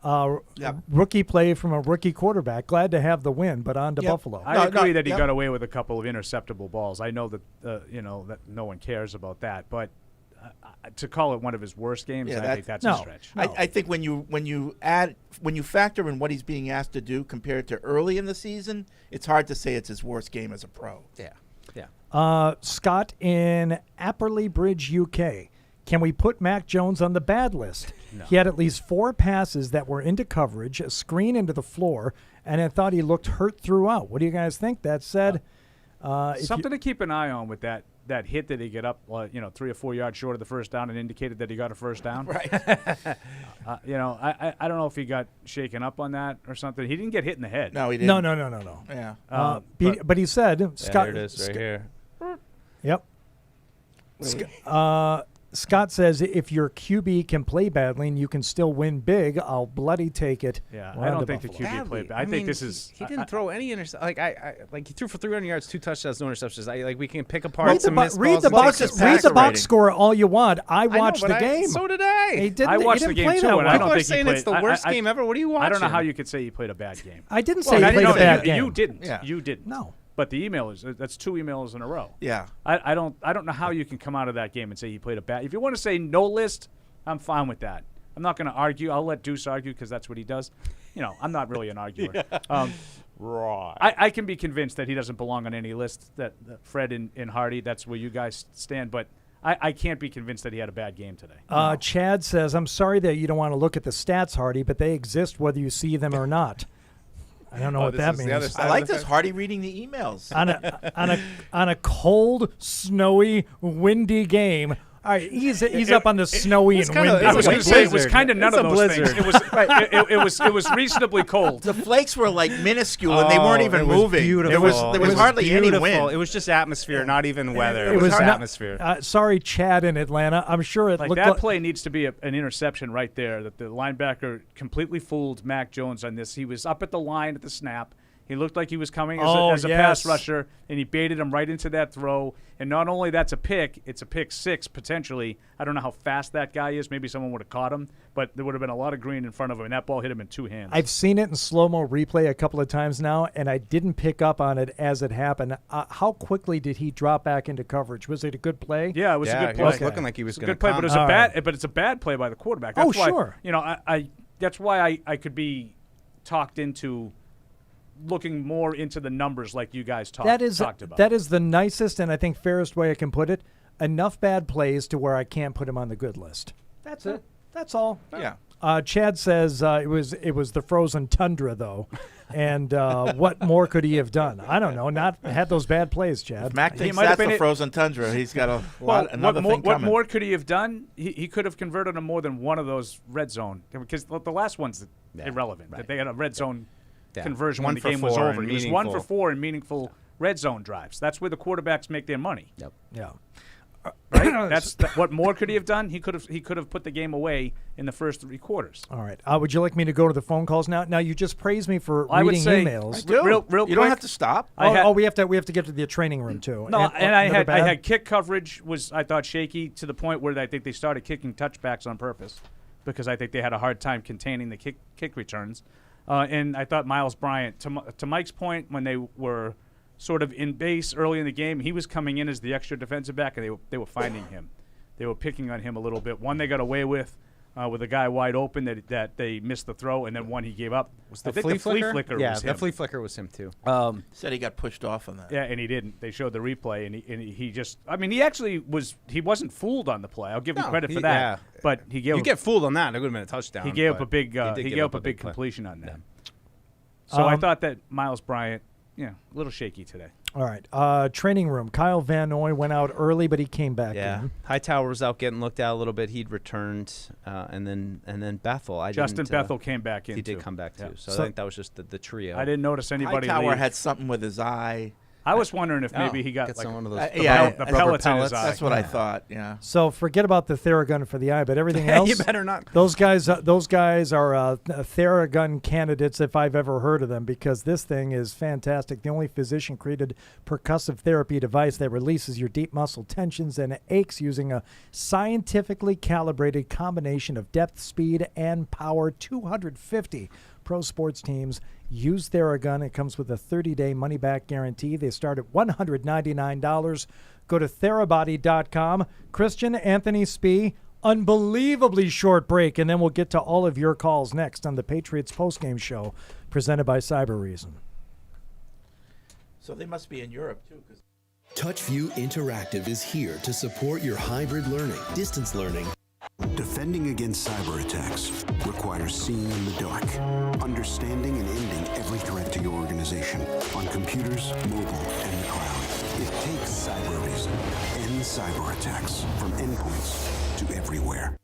Rookie play from a rookie quarterback. Glad to have the win, but on to Buffalo. I agree that he got away with a couple of interceptable balls. I know that, that no one cares about that, but to call it one of his worst games, I think that's a stretch. No. I think when you factor in what he's being asked to do compared to early in the season, it's hard to say it's his worst game as a pro. Yeah. Scott in Apperley Bridge, UK. Can we put Mac Jones on the bad list? No. He had at least 4 passes that were into coverage, a screen into the floor, and I thought he looked hurt throughout. What do you guys think? That said, something to keep an eye on with that hit that he got up, 3 or 4 yards short of the first down and indicated that he got a first down. Right. I don't know if he got shaken up on that or something. He didn't get hit in the head. No, he didn't. No. Yeah. But he said, Scott. Here it is, right here. Yep. Scott says, if your QB can play badly and you can still win big, I'll bloody take it. Yeah, I don't think the QB played bad. I think this is... He didn't throw any interceptions. He threw for 300 yards, 2 touchdowns, no interceptions. We can pick apart some missed balls. Read the box score all you want. I watched the game. So did I. I watched the game too, and I don't think he played. People are saying it's the worst game ever. What are you watching? I don't know how you could say he played a bad game. I didn't say he played a bad game. You didn't. Yeah. You didn't. No. But the that's 2 emails in a row. Yeah. I don't know how you can come out of that game and say he played a bad. If you want to say no list, I'm fine with that. I'm not going to argue. I'll let Deuce argue because that's what he does. I'm not really an arguer. Right. I can be convinced that he doesn't belong on any list. That Fred and Hardy, that's where you guys stand. But I can't be convinced that he had a bad game today. No. Chad says, I'm sorry that you don't want to look at the stats, Hardy, but they exist whether you see them or not. I don't know what that means. I like this Hardy reading the emails. on a cold, snowy, windy game. All right, he's up on the snowy and windy. I was going to say it was kind of none of those things. It was reasonably cold. The flakes were like minuscule and they weren't even moving. Beautiful. There was hardly any wind. It was just atmosphere, not even weather. It was atmosphere. Sorry, Chad in Atlanta. I'm sure it looked that play needs to be an interception right there. That the linebacker completely fooled Mac Jones on this. He was up at the line at the snap. He looked like he was coming as a pass rusher, and he baited him right into that throw. And not only that's a pick, it's a pick 6 potentially. I don't know how fast that guy is. Maybe someone would have caught him, but there would have been a lot of green in front of him, and that ball hit him in 2 hands. I've seen it in slow-mo replay a couple of times now, and I didn't pick up on it as it happened. How quickly did he drop back into coverage? Was it a good play? Yeah, it was a good play. He was looking like he was going to good play, but it's a bad play by the quarterback. That's why, sure. That's why I could be talked into looking more into the numbers like you guys talked about. That is the nicest and I think fairest way I can put it. Enough bad plays to where I can't put him on the good list. That's it. That's all. Yeah. Chad says it was the frozen tundra, though. And what more could he have done? I don't know. Not had those bad plays, Chad. If Mac thinks that's the frozen tundra, he's got another thing coming. What more could he have done? He could have converted on more than one of those red zone, because the last one's irrelevant. Right. They had a red zone conversion One when the for game was four over. and He was 1 for 4 in meaningful red zone drives. That's where the quarterbacks make their money. Yep. Yeah. Right? What more could he have done? He could have put the game away in the first 3 quarters. All right. Would you like me to go to the phone calls now? Now, you just praised me for I would reading say, emails. Real you quick, don't have to stop. We have to get to the training room too. No, and I another had kick coverage was, I thought, shaky to the point where I think they started kicking touchbacks on purpose, because I think they had a hard time containing the kick returns. And I thought Miles Bryant, to Mike's point, when they were sort of in base early in the game, he was coming in as the extra defensive back, and they were finding him. They were picking on him a little bit. One they got away with a guy wide open that they missed the throw, and then one he gave up. Was I think the flea flicker yeah, was him. the flea flicker was him too. Said he got pushed off on that. Yeah, and he didn't. They showed the replay, and he just, I mean, he actually wasn't fooled on the play. I'll give him credit for that. Yeah. But he gave You get fooled on that, it would have been a touchdown. he gave up but a big he gave a big play. completion on that. Yeah. So I thought that Miles Bryant, a little shaky today. All right. Training room. Kyle Van Noy went out early, but he came back Yeah, in. Hightower was out getting looked at a little bit. He'd returned, and then Bethel. Justin Bethel came back in. He did too. come back too. Yeah. So I think that was just the trio. I didn't notice anybody Hightower leave. had something with his eye. I was wondering if maybe he got Get like some one of those the rubber pellets in his eye. That's what I thought. Yeah. So forget about the Theragun for the eye, but everything else. You better not. Those guys are Theragun candidates if I've ever heard of them, because this thing is fantastic. The only physician-created percussive therapy device that releases your deep muscle tensions and aches using a scientifically calibrated combination of depth, speed, and power. 250 pro sports teams use Theragun. It comes with a 30-day money-back guarantee. They start at $199. Go to therabody.com. Christian, Anthony, Spee, unbelievably short break, and then we'll get to all of your calls next on the Patriots Postgame Show, presented by Cyber Reason. So they must be in Europe, too. TouchView Interactive is here to support your hybrid learning, distance learning. Defending against cyber attacks requires seeing in the dark, understanding and ending every threat to your organization on computers, mobile, and the cloud. It takes Cyber Reason. End cyber attacks from endpoints to everywhere.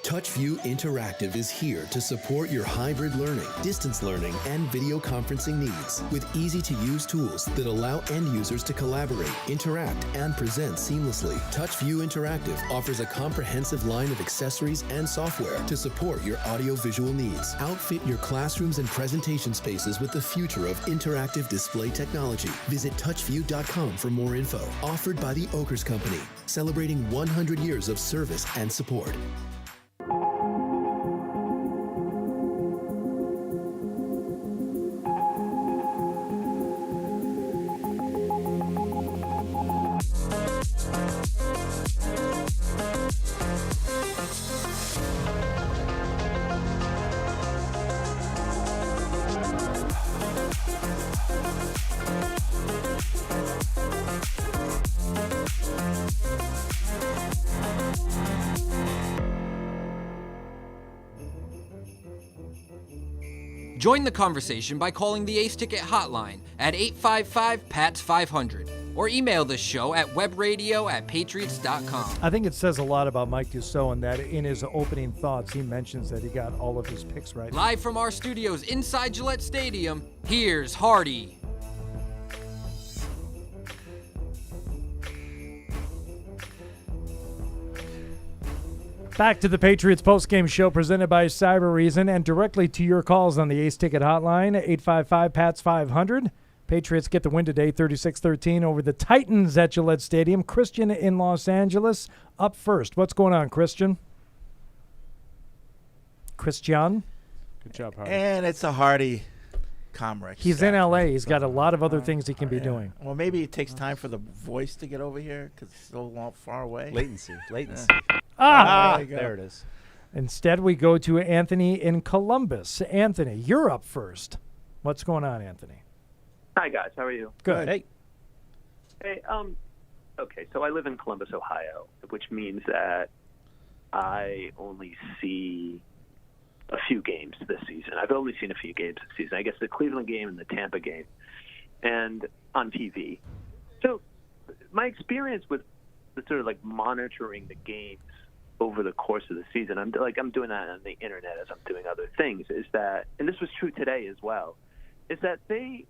TouchView Interactive is here to support your hybrid learning, distance learning, and video conferencing needs with easy-to-use tools that allow end users to collaborate, interact, and present seamlessly. TouchView Interactive offers a comprehensive line of accessories and software to support your audio-visual needs. Outfit your classrooms and presentation spaces with the future of interactive display technology. Visit touchview.com for more info. Offered by the Oakers Company, celebrating 100 years of service and support. Join the conversation by calling the Ace Ticket hotline at 855-PATS-500 or email the show at webradio@patriots.com. I think it says a lot about Mike Dussault in that in his opening thoughts, he mentions that he got all of his picks right. Live from our studios inside Gillette Stadium, here's Hardy. Back to the Patriots Postgame Show presented by Cyber Reason and directly to your calls on the Ace Ticket hotline, 855-PATS-500. Patriots get the win today, 36-13 over the Titans at Gillette Stadium. Christian in Los Angeles up first. What's going on, Christian? Christian? Good job, Hardy. And it's a Hardy Comrex. He's in L.A. He's got a lot of other things he can be doing. Well, maybe it takes time for the voice to get over here because it's so far away. Latency. Ah, there it is. Instead, we go to Anthony in Columbus. Anthony, you're up first. What's going on, Anthony? Hi, guys. How are you? Good. Hey. Hey, okay, so I live in Columbus, Ohio, which means that I only see a few games this season. I've only seen a few games this season. I guess the Cleveland game and the Tampa game, and on TV. So my experience with the sort of like monitoring the games over the course of the season, I'm doing that on the internet as I'm doing other things, is that, and this was true today as well, is that they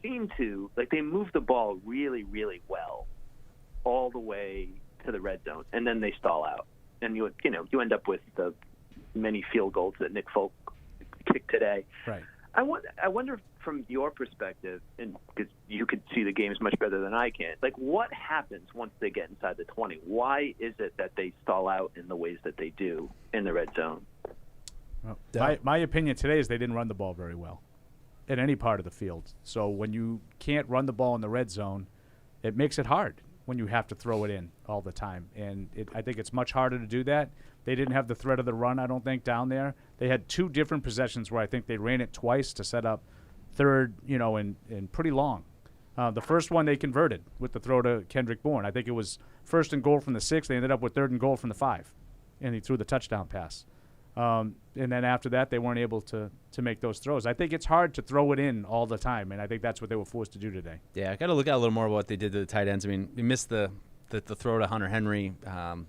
seem to, like, they move the ball really, really well all the way to the red zone, and then they stall out. And you end up with the many field goals that Nick Folk kicked today. Right. I wonder from your perspective, and because you could see the games much better than I can, like, what happens once they get inside the 20? Why is it that they stall out in the ways that they do in the red zone? Well, my opinion today is they didn't run the ball very well in any part of the field. So when you can't run the ball in the red zone, it makes it hard when you have to throw it in all the time. And I think it's much harder to do that. They didn't have the threat of the run, I don't think, down there. They had two different possessions where I think they ran it twice to set up third, and pretty long. The first one they converted with the throw to Kendrick Bourne. I think it was 1st and goal from the 6. They ended up with 3rd and goal from the 5, and he threw the touchdown pass. And then after that, they weren't able to make those throws. I think it's hard to throw it in all the time, and I think that's what they were forced to do today. Yeah, I got to look at a little more what they did to the tight ends. I mean, we missed the throw to Hunter Henry.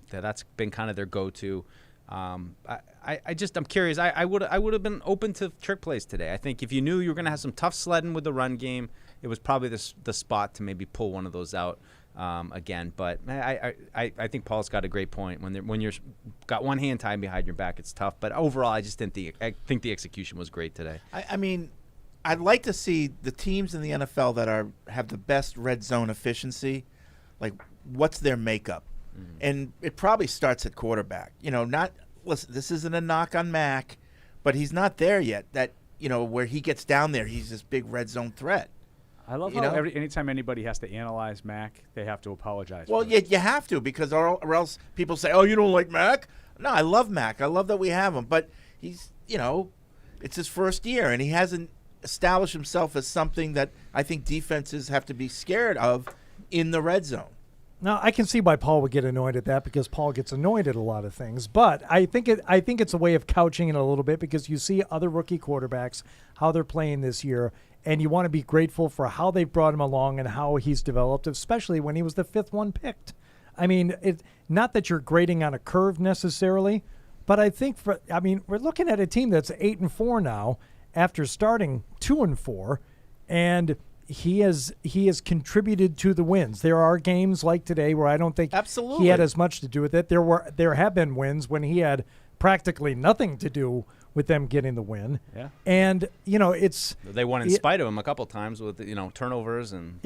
That's been kind of their go-to. I'm curious. I would have been open to trick plays today. I think if you knew you were going to have some tough sledding with the run game, it was probably the spot to maybe pull one of those out again. But I think Paul's got a great point. When you're got one hand tied behind your back, it's tough. But overall, I think the execution was great today. I mean, I'd like to see the teams in the NFL that have the best red zone efficiency, like what's their makeup. And it probably starts at quarterback. Listen, this isn't a knock on Mac, but he's not there yet. That, where he gets down there, he's this big red zone threat. I love how anytime anybody has to analyze Mac, they have to apologize. Well, you have to, because or else people say, oh, you don't like Mac? No, I love Mac. I love that we have him. But he's, it's his first year, and he hasn't established himself as something that I think defenses have to be scared of in the red zone. Now, I can see why Paul would get annoyed at that, because Paul gets annoyed at a lot of things. But I think it's a way of couching it a little bit, because you see other rookie quarterbacks, how they're playing this year, and you want to be grateful for how they've brought him along and how he's developed, especially when he was the 5th one picked. I mean, not that you're grading on a curve necessarily, but I think we're looking at a team that's 8-4 now after starting 2-4, and he has contributed to the wins. There are games like today where I don't think he had as much to do with it. There have been wins when he had practically nothing to do with them getting the win. Yeah. And they won in spite of him a couple times with turnovers and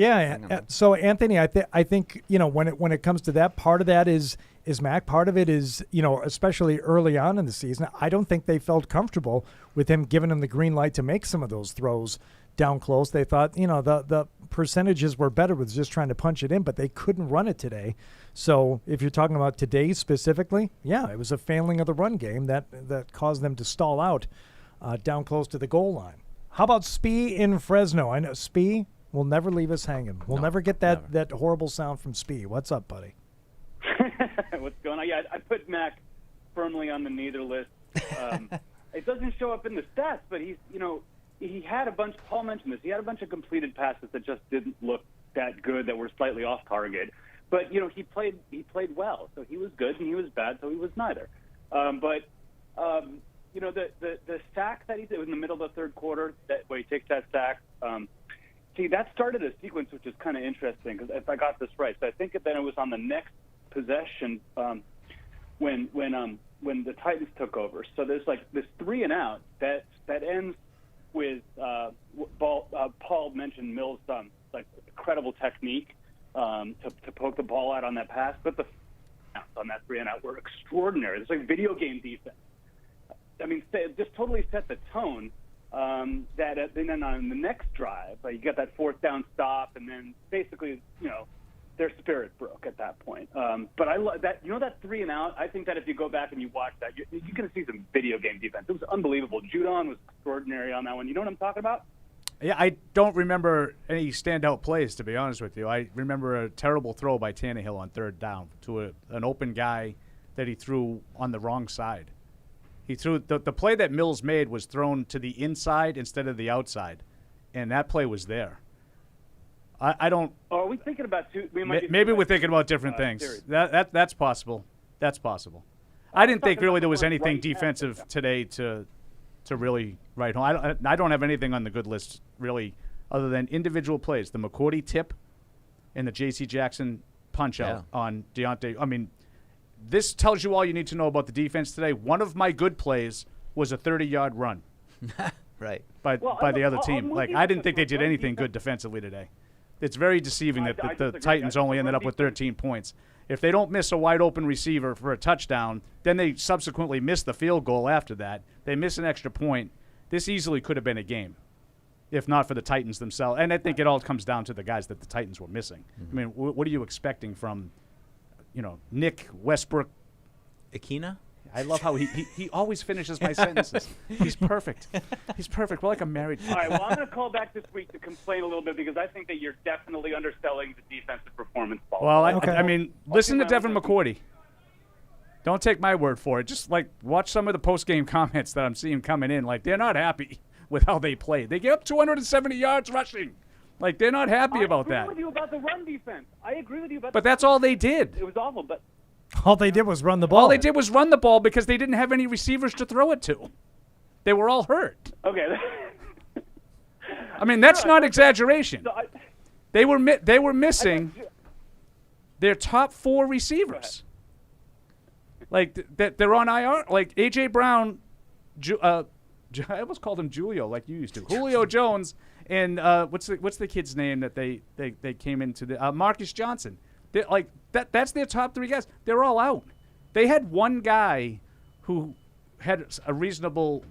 So Anthony, I think when it comes to that, part of that is Mac. Part of it is especially early on in the season, I don't think they felt comfortable with him giving him the green light to make some of those throws down close. They thought, the percentages were better with just trying to punch it in, but they couldn't run it today. So if you're talking about today specifically, it was a failing of the run game that caused them to stall out down close to the goal line. How about Spee in Fresno? I know Spee will never leave us hanging. We'll never get that horrible sound from Spee. What's up, buddy? What's going on? Yeah, I put Mac firmly on the neither list. It doesn't show up in the stats, but he's, he had a bunch, Paul mentioned this, he had a bunch of completed passes that just didn't look that good, that were slightly off target. But, he played well. So he was good and he was bad, so he was neither. The sack that he did in the middle of the third quarter, where he takes that sack, that started a sequence which is kind of interesting, because if I got this right. So I think then it was on the next possession when the Titans took over. So there's like this 3 and out that ends with Paul mentioned Mills' incredible technique to poke the ball out on that pass, but the on that 3 and out were extraordinary. It's like video game defense. I mean, it just totally set the tone. And then on the next drive, you got that 4th down stop, and then basically, their spirit broke at that point. But I that that 3 and out. I think that if you go back and you watch that, you're going to see some video game defense. It was unbelievable. Judon was extraordinary on that one. You know what I'm talking about? Yeah, I don't remember any standout plays, to be honest with you. I remember a terrible throw by Tannehill on 3rd down to an open guy that he threw on the wrong side. He threw the play that Mills made was thrown to the inside instead of the outside, and that play was there. I don't. Oh, are we thinking about two? Maybe we're thinking about different things. That's possible. That's possible. I didn't think really there was anything defensive today to really write home. I don't have anything on the good list really other than individual plays. The McCourty tip and the J.C. Jackson punch-out on Deontay. I mean, this tells you all you need to know about the defense today. One of my good plays was a 30-yard run. Right. By the other team. Like, I didn't think they did anything good defensively today. It's very deceiving that the Titans only ended up with 13 points. If they don't miss a wide-open receiver for a touchdown, then they subsequently miss the field goal after that. They miss an extra point. This easily could have been a game, if not for the Titans themselves. And I think it all comes down to the guys that the Titans were missing. I mean, what are you expecting from, Nick Westbrook? Akina? I love how he always finishes my sentences. He's perfect. He's perfect. We're like a married couple. All right, well, I'm going to call back this week to complain a little bit because I think that you're definitely underselling the defensive performance. Well, I mean, listen to Devin McCourty. Don't take my word for it. Just, watch some of the post-game comments that I'm seeing coming in. They're not happy with how they played. They gave up 270 yards rushing. They're not happy about that. I agree with you about the run defense. I agree with you about But that's all they did. It was awful, but... All they did was run the ball. All they did was run the ball because they didn't have any receivers to throw it to. They were all hurt. Okay. I mean, that's not exaggeration. So they were missing their top 4 receivers. They're on IR. A.J. Brown, I almost called him Julio like you used to. Julio Jones and what's the kid's name that they came into the Marcus Johnson. That's their top 3 guys. They're all out. They had one guy who had a reasonable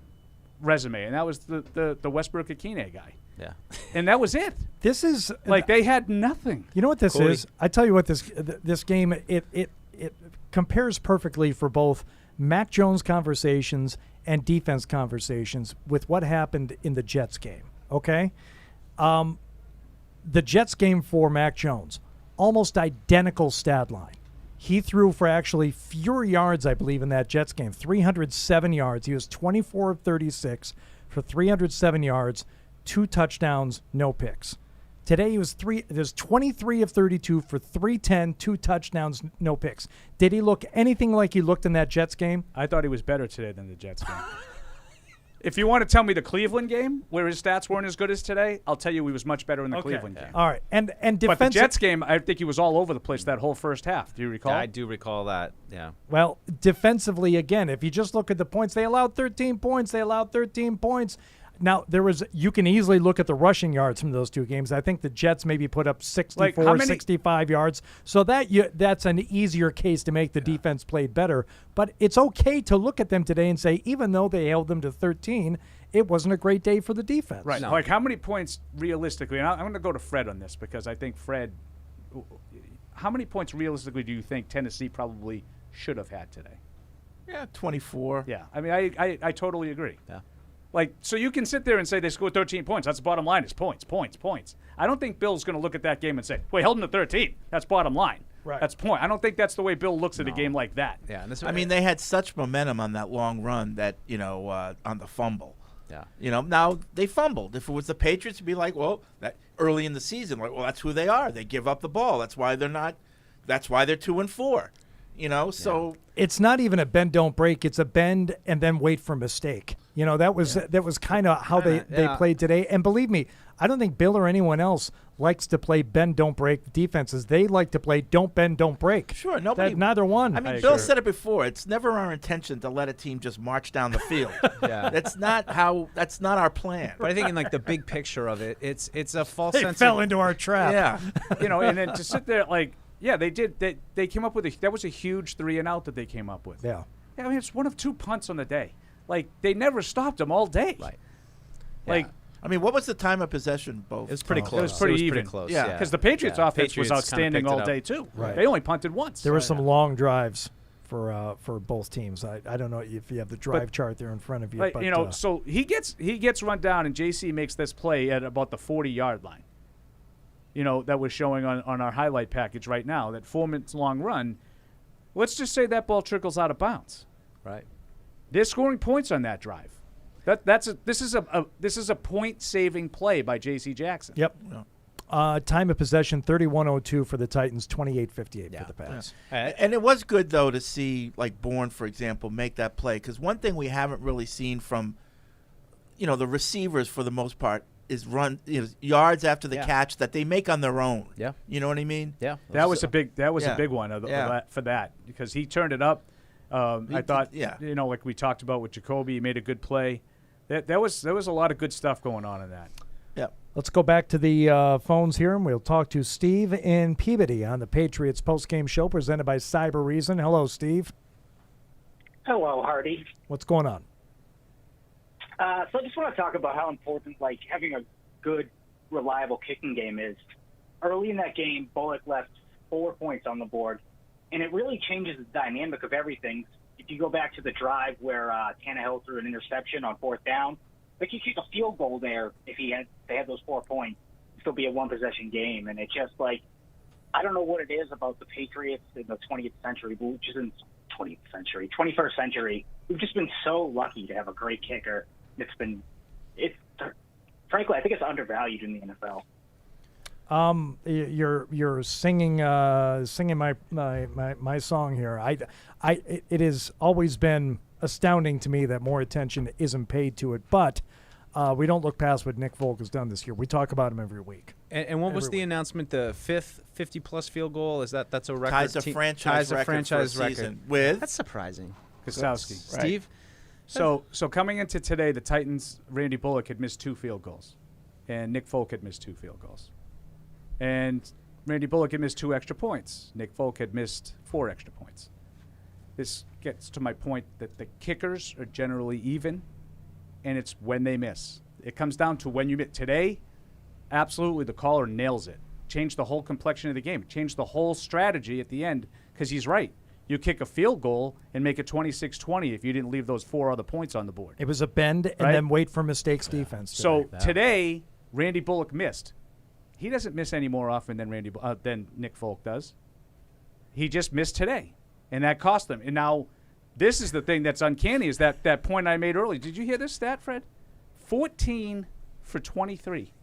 resume, and that was the Westbrook-Akine guy. Yeah. And that was it. This is they had nothing. You know what this is? I tell you what, this game it compares perfectly for both Mac Jones conversations and defense conversations with what happened in the Jets game. Okay, the Jets game for Mac Jones. Almost identical stat line. He threw for actually fewer yards, I believe, in that Jets game. 307 yards. He was 24 of 36 for 307 yards, 2 touchdowns, no picks. Today he was 23 of 32 for 310, 2 touchdowns, no picks. Did he look anything like he looked in that Jets game? I thought he was better today than the Jets game. If you want to tell me the Cleveland game, where his stats weren't as good as today, I'll tell you he was much better in the Cleveland game. All right, and But the Jets game, I think he was all over the place that whole first half. Do you recall? Yeah, I do recall that, yeah. Well, defensively, again, if you just look at the points, they allowed 13 points. Now, you can easily look at the rushing yards from those 2 games. I think the Jets maybe put up 64, 65 yards. So that's an easier case to make the defense played better. But it's okay to look at them today and say, even though they held them to 13, it wasn't a great day for the defense. Right. No. How many points realistically, and I'm going to go to Fred on this because I think Fred, how many points realistically do you think Tennessee probably should have had today? Yeah, 24. Yeah. I mean, I totally agree. Yeah. So you can sit there and say they scored 13 points. That's the bottom line is points. I don't think Bill's going to look at that game and say, well, held them to 13. That's bottom line. Right. That's point. I don't think that's the way Bill looks at a game like that. Yeah. And they had such momentum on that long run that, on the fumble. Yeah. Now they fumbled. If it was the Patriots, it'd be like, well, that early in the season, that's who they are. They give up the ball. That's why they're 2-4. So it's not even a bend don't break. It's a bend and then wait for mistake. That was kind of how they played today. And believe me, I don't think Bill or anyone else likes to play bend don't break defenses. They like to play don't bend don't break. Sure, neither one. I mean, Bill said it before. It's never our intention to let a team just march down the field. Yeah, that's not our plan. But I think in the big picture of it, it's a false they sense. Fell into our trap. Yeah, and then to sit there yeah, they did. They came up with that was a huge 3-and-out that they came up with. Yeah. I mean, it's one of 2 punts on the day. They never stopped them all day. Right. I mean, what was the time of possession? Both. It was pretty close. It was pretty even. Pretty close. Yeah. Because the Patriots' offense was Patriots kinda outstanding picked it all up. day too. Right. They only punted once. There were some long drives for both teams. I don't know if you have the drive chart there in front of you. Like, but, so he gets run down, and JC makes this play at about the 40-yard line. That we're showing on our highlight package right now. That 4 minutes long run. Let's just say that ball trickles out of bounds. Right. They're scoring points on that drive. This is a point-saving play by J.C. Jackson. Yep. Time of possession 31:02 for the Titans, 28:58 for the Pats. Yeah. And it was good though to see like Bourne, for example, make that play, because one thing we haven't really seen from the receivers for the most part is run yards after the catch that they make on their own. Yeah. You know what I mean? Yeah. That was a big one for that, because he turned it up. I thought, like we talked about with Jakobi, he made a good play. There was a lot of good stuff going on in that. Yeah. Let's go back to the phones here, and we'll talk to Steve in Peabody on the Patriots postgame show presented by Cyber Reason. Hello, Steve. Hello, Hardy. What's going on? So I just want to talk about how important having a good, reliable kicking game is. Early in that game, Bullock left 4 points on the board, and it really changes the dynamic of everything. If you go back to the drive where Tannehill threw an interception on 4th down, you kick a field goal there if they had those 4 points. It'd still be a one-possession game, and it's just I don't know what it is about the Patriots in the 20th century, which isn't 20th century, 21st century. We've just been so lucky to have a great kicker. Frankly, I think it's undervalued in the NFL. You're singing my song here. It has always been astounding to me that more attention isn't paid to it, but we don't look past what Nick Folk has done this year. We talk about him every week. And what was the announcement? The 5th 50-plus field goal? That's a record? Ties a franchise record. With that's surprising. Gostowski. Right. Steve. So coming into today, the Titans, Randy Bullock had missed 2 field goals, and Nick Folk had missed 2 field goals. And Randy Bullock had missed 2 extra points. Nick Folk had missed 4 extra points. This gets to my point that the kickers are generally even, and it's when they miss. It comes down to when you miss. Today, absolutely, the caller nails it. Changed the whole complexion of the game. Changed the whole strategy at the end, because he's right. You kick a field goal and make it 26-20 if you didn't leave those 4 other points on the board. It was a bend and then wait for mistakes defense. So today, Randy Bullock missed. He doesn't miss any more often than than Nick Folk does. He just missed today, and that cost them. And now, this is the thing that's uncanny, is that point I made earlier. Did you hear this stat, Fred? 14 for 23.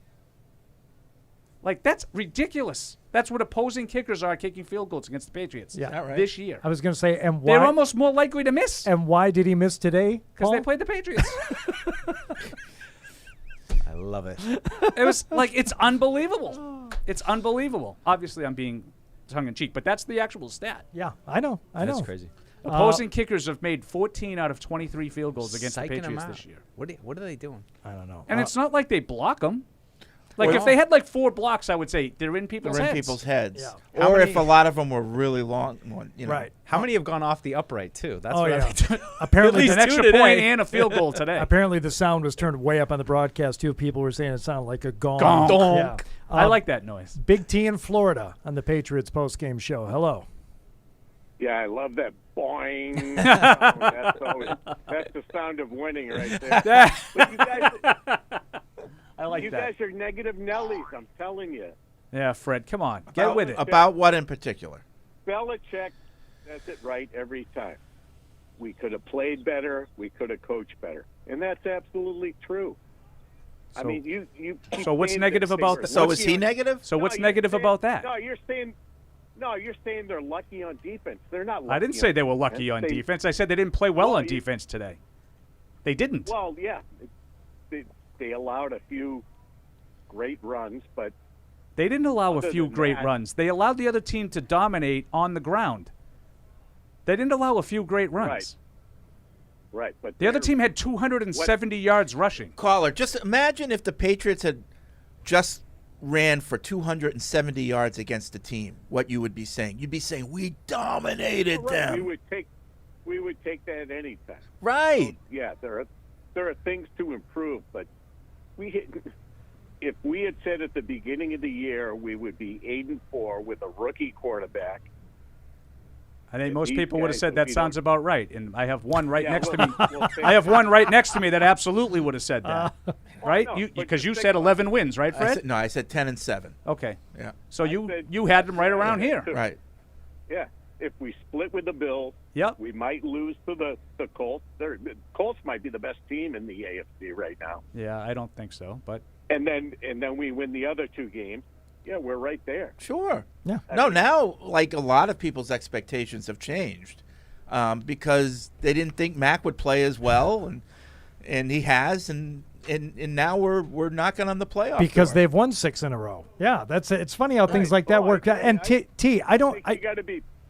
That's ridiculous. That's what opposing kickers are kicking field goals against the Patriots this year. I was going to say, and why? They're almost more likely to miss. And why did he miss today? Because they played the Patriots. I love it. It was it's unbelievable. It's unbelievable. Obviously, I'm being tongue-in-cheek, but that's the actual stat. Yeah, I know. That's crazy. Opposing kickers have made 14 out of 23 field goals against the Patriots this year. What are they doing? I don't know. And it's not like they block them. If they had 4 blocks, I would say they're in people's heads. Yeah. Or if a lot of them were really long. Right. How many have gone off the upright, too? That's apparently an extra point and a field goal today. Apparently the sound was turned way up on the broadcast, too. People were saying it sounded like a gong. Gong. Yeah. I like that noise. Big T in Florida on the Patriots postgame show. Hello. Yeah, I love that boing. That's the sound of winning right there. But you guys, I like you that. guys are negative Nellies, I'm telling you. Yeah, Fred, come on. Get with it. About what in particular? Belichick does it right every time. We could have played better. We could have coached better. And that's absolutely true. I mean, you keep so what's negative about that? So is he negative? So what's negative about that? No, you're saying they're lucky on defense. They're not lucky. I didn't say they were lucky on defense. I said they didn't play well on defense today. They didn't. Well, yeah. They allowed a few great runs, but they didn't allow a few great runs. They allowed the other team to dominate on the ground. They didn't allow a few great runs. Right. But the other team had 270 yards rushing. Caller, just imagine if the Patriots had just ran for 270 yards against the team, what you would be saying. You'd be saying, we dominated them. We would take that anytime. Right. So, yeah, there are things to improve, but if we had said at the beginning of the year we would be 8-4 with a rookie quarterback, I think most people would have said that sounds about right, and I have one right next to me. Well, I have one right next to me that absolutely would have said that, right? no, Because you said 11 wins, right, Fred? I said 10-7. Okay. Yeah. So you had them right around here. Right. Yeah. If we split with the Bills, we might lose to the Colts. The Colts might be the best team in the AFC right now. Yeah, I don't think so, but and then we win the other 2 games. Yeah, we're right there. Sure. Yeah. No, now, like, a lot of people's expectations have changed because they didn't think Mac would play as well, and he has, and now we're knocking on the playoff because door. they've won 6 in a row. Yeah, it's funny how things like that work. And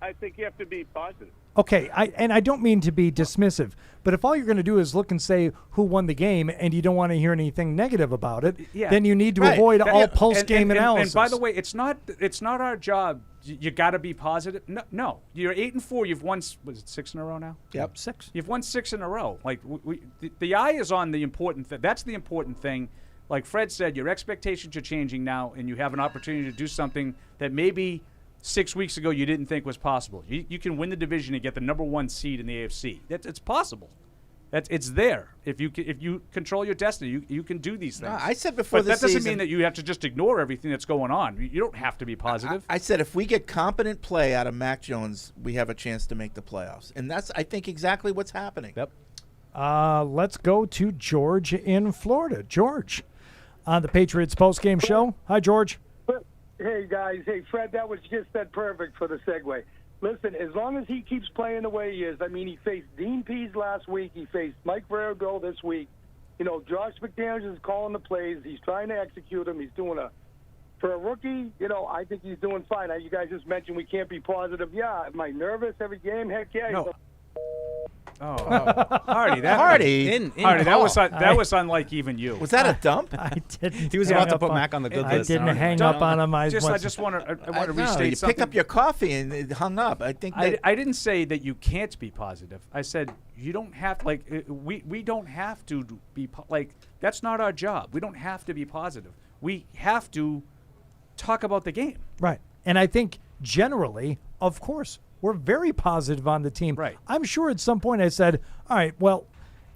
I think you have to be positive. Okay, I don't mean to be dismissive, but if all you're going to do is look and say who won the game and you don't want to hear anything negative about it, then you need to avoid all post-game analysis. And by the way, it's not our job. You got to be positive. No, you're 8-4. You've won. Was it 6 in a row now? Yep, 6. You've won 6 in a row. Like the eye is on the important thing. That's the important thing. Like Fred said, your expectations are changing now, and you have an opportunity to do something that maybe 6 weeks ago you didn't think was possible. You can win the division and get the number 1 seed in the AFC. It's possible. It's there. If you control your destiny, you can do these things. No, I said before but that doesn't mean that you have to just ignore everything that's going on. You don't have to be positive. I said if we get competent play out of Mac Jones, we have a chance to make the playoffs. And that's, I think, exactly what's happening. Yep. Let's go to George in Florida. George, on the Patriots Postgame Show. Hi, George. Hey, guys. Hey, Fred, that was just that perfect for the segue. Listen, as long as he keeps playing the way he is, I mean, he faced Dean Pease last week. He faced Mike Perillo this week. You know, Josh McDaniels is calling the plays. He's trying to execute them. He's doing for a rookie, you know, I think he's doing fine. You guys just mentioned we can't be positive. Yeah, am I nervous every game? Heck yeah. No. Hardy, that was unlike even you. Was that a dump? I didn't. He was about to put Mac on the good list. I didn't hang up on him. I just want to restate you something. picked up your coffee and it hung up. I think I didn't say that you can't be positive. I said you don't have we don't have to be that's not our job. We don't have to be positive. We have to talk about the game. Right. And I think generally, of course, we're very positive on the team. Right. I'm sure at some point I said, all right, well,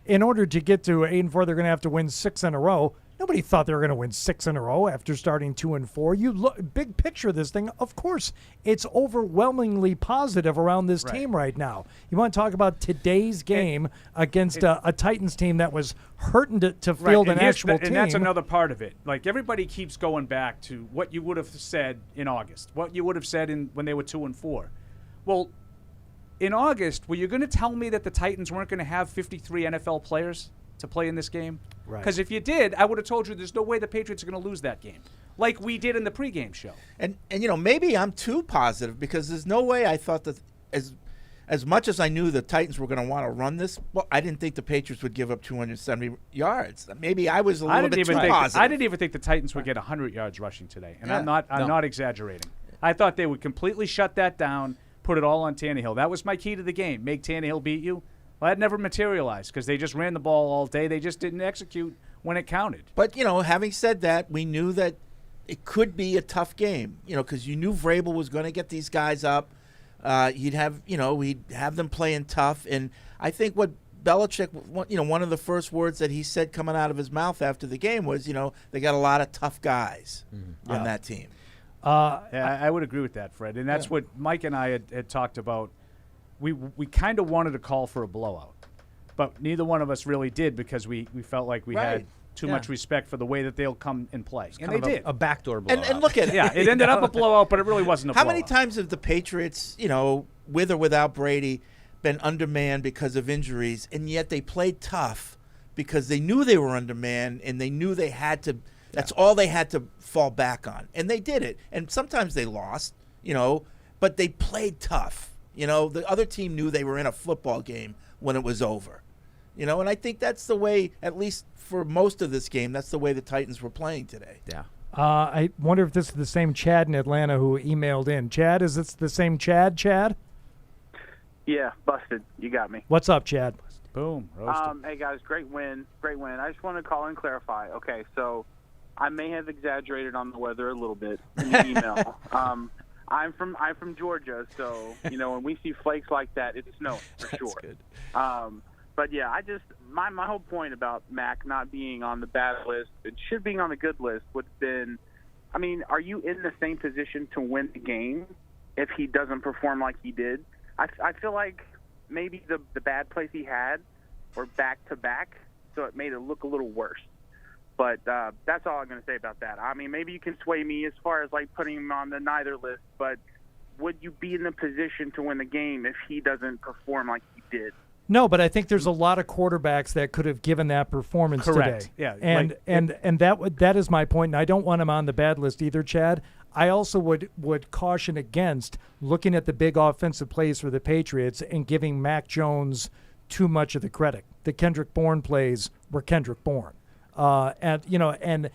in order to get to 8-4, they're going to have to win 6 in a row. Nobody thought they were going to win 6 in a row after starting 2-4. You look big picture of this thing. Of course, it's overwhelmingly positive around this team right now. You want to talk about today's game against a Titans team that was hurting to field an actual team. And that's another part of it. Like, everybody keeps going back to what you would have said in August, what you would have said when they were 2-4. Well, in August, were you going to tell me that the Titans weren't going to have 53 NFL players to play in this game? Right. Because if you did, I would have told you there's no way the Patriots are going to lose that game, like we did in the pregame show. And you know, maybe I'm too positive because there's no way I thought that as much as I knew the Titans were going to want to run this, well, I didn't think the Patriots would give up 270 yards. Maybe I was a little bit too positive. I didn't even think the Titans would get 100 yards rushing today, and I'm not exaggerating. I thought they would completely shut that down. Put it all on Tannehill. That was my key to the game. Make Tannehill beat you. Well, that never materialized because they just ran the ball all day. They just didn't execute when it counted. But, you know, having said that, we knew that it could be a tough game, you know, because you knew Vrabel was going to get these guys up. He'd have them playing tough. And I think what Belichick, you know, one of the first words that he said coming out of his mouth after the game was, you know, they got a lot of tough guys on that team. I would agree with that, Fred. And that's what Mike and I had talked about. We kind of wanted to call for a blowout, but neither one of us really did because we felt like we had too much respect for the way that they'll come and play. And they did. A backdoor blowout. And look at it. Yeah, it ended up a blowout, but it really wasn't a blowout. How many times have the Patriots, you know, with or without Brady, been undermanned because of injuries, and yet they played tough because they knew they were undermanned and they knew they had to – that's all they had to fall back on. And they did it. And sometimes they lost, you know, but they played tough. You know, the other team knew they were in a football game when it was over. You know, and I think that's the way, at least for most of this game, that's the way the Titans were playing today. Yeah. I wonder if this is the same Chad in Atlanta who emailed in. Chad, is this the same Chad? Yeah, busted. You got me. What's up, Chad? Boom. Roasted. Hey, guys, great win. I just want to call and clarify. Okay, so I may have exaggerated on the weather a little bit in the email. I'm from Georgia, so when we see flakes like that, it's snowing for sure. Good. But yeah, I just my whole point about Mac not being on the bad list and should being on the good list would have been, I mean, are you in the same position to win the game if he doesn't perform like he did? I feel like maybe the bad plays he had were back to back, so it made it look a little worse. But that's all I'm going to say about that. I mean, maybe you can sway me as far as like putting him on the neither list, but would you be in the position to win the game if he doesn't perform like he did? No, but I think there's a lot of quarterbacks that could have given that performance Correct. today. Yeah, and that is my point. And I don't want him on the bad list either, Chad. I also would caution against looking at the big offensive plays for the Patriots and giving Mac Jones too much of the credit. The Kendrick Bourne plays were Kendrick Bourne, and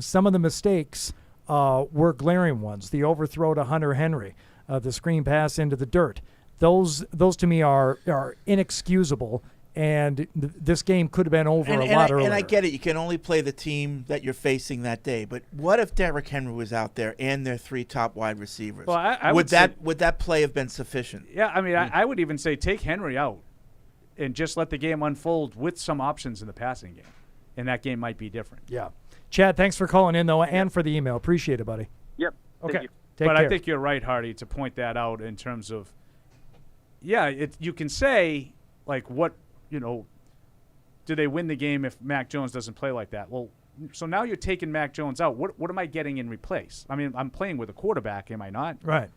some of the mistakes were glaring ones. The overthrow to Hunter Henry, the screen pass into the dirt. Those to me are inexcusable, and this game could have been over a lot earlier. And I get it. You can only play the team that you're facing that day. But what if Derrick Henry was out there and their 3 top wide receivers? Well, would that play have been sufficient? Yeah, I mean, I would even say take Henry out and just let the game unfold with some options in the passing game, and that game might be different. Yeah. Chad, thanks for calling in, though, and for the email. Appreciate it, buddy. Yep. Okay. Thank you. Take but care. I think you're right, Hardy, to point that out in terms of, you can say, like, what, do they win the game if Mac Jones doesn't play like that? Well, so now you're taking Mac Jones out. What am I getting in replace? I mean, I'm playing with a quarterback, am I not? Right.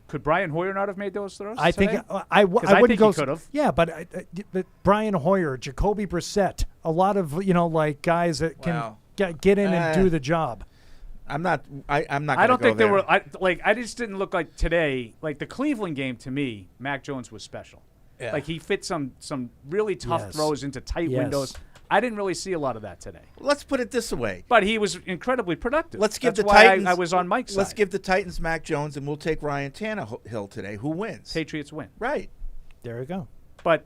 Could Brian Hoyer not have made those throws? I today? think I wouldn't think go. he could have. Yeah, but Brian Hoyer, Jakobi Brissett, a lot of guys that can get in and do the job. I'm not. I'm not. I don't think there were. I just didn't look like today. Like the Cleveland game to me, Mac Jones was special. Yeah. Like he fit some really tough throws into tight windows. I didn't really see a lot of that today. Let's put it this way. But he was incredibly productive. Let's give That's the why Titans. I was on Mike's side. Let's give the Titans Mac Jones, and we'll take Ryan Tannehill today. Who wins? Patriots win. Right. There you go. But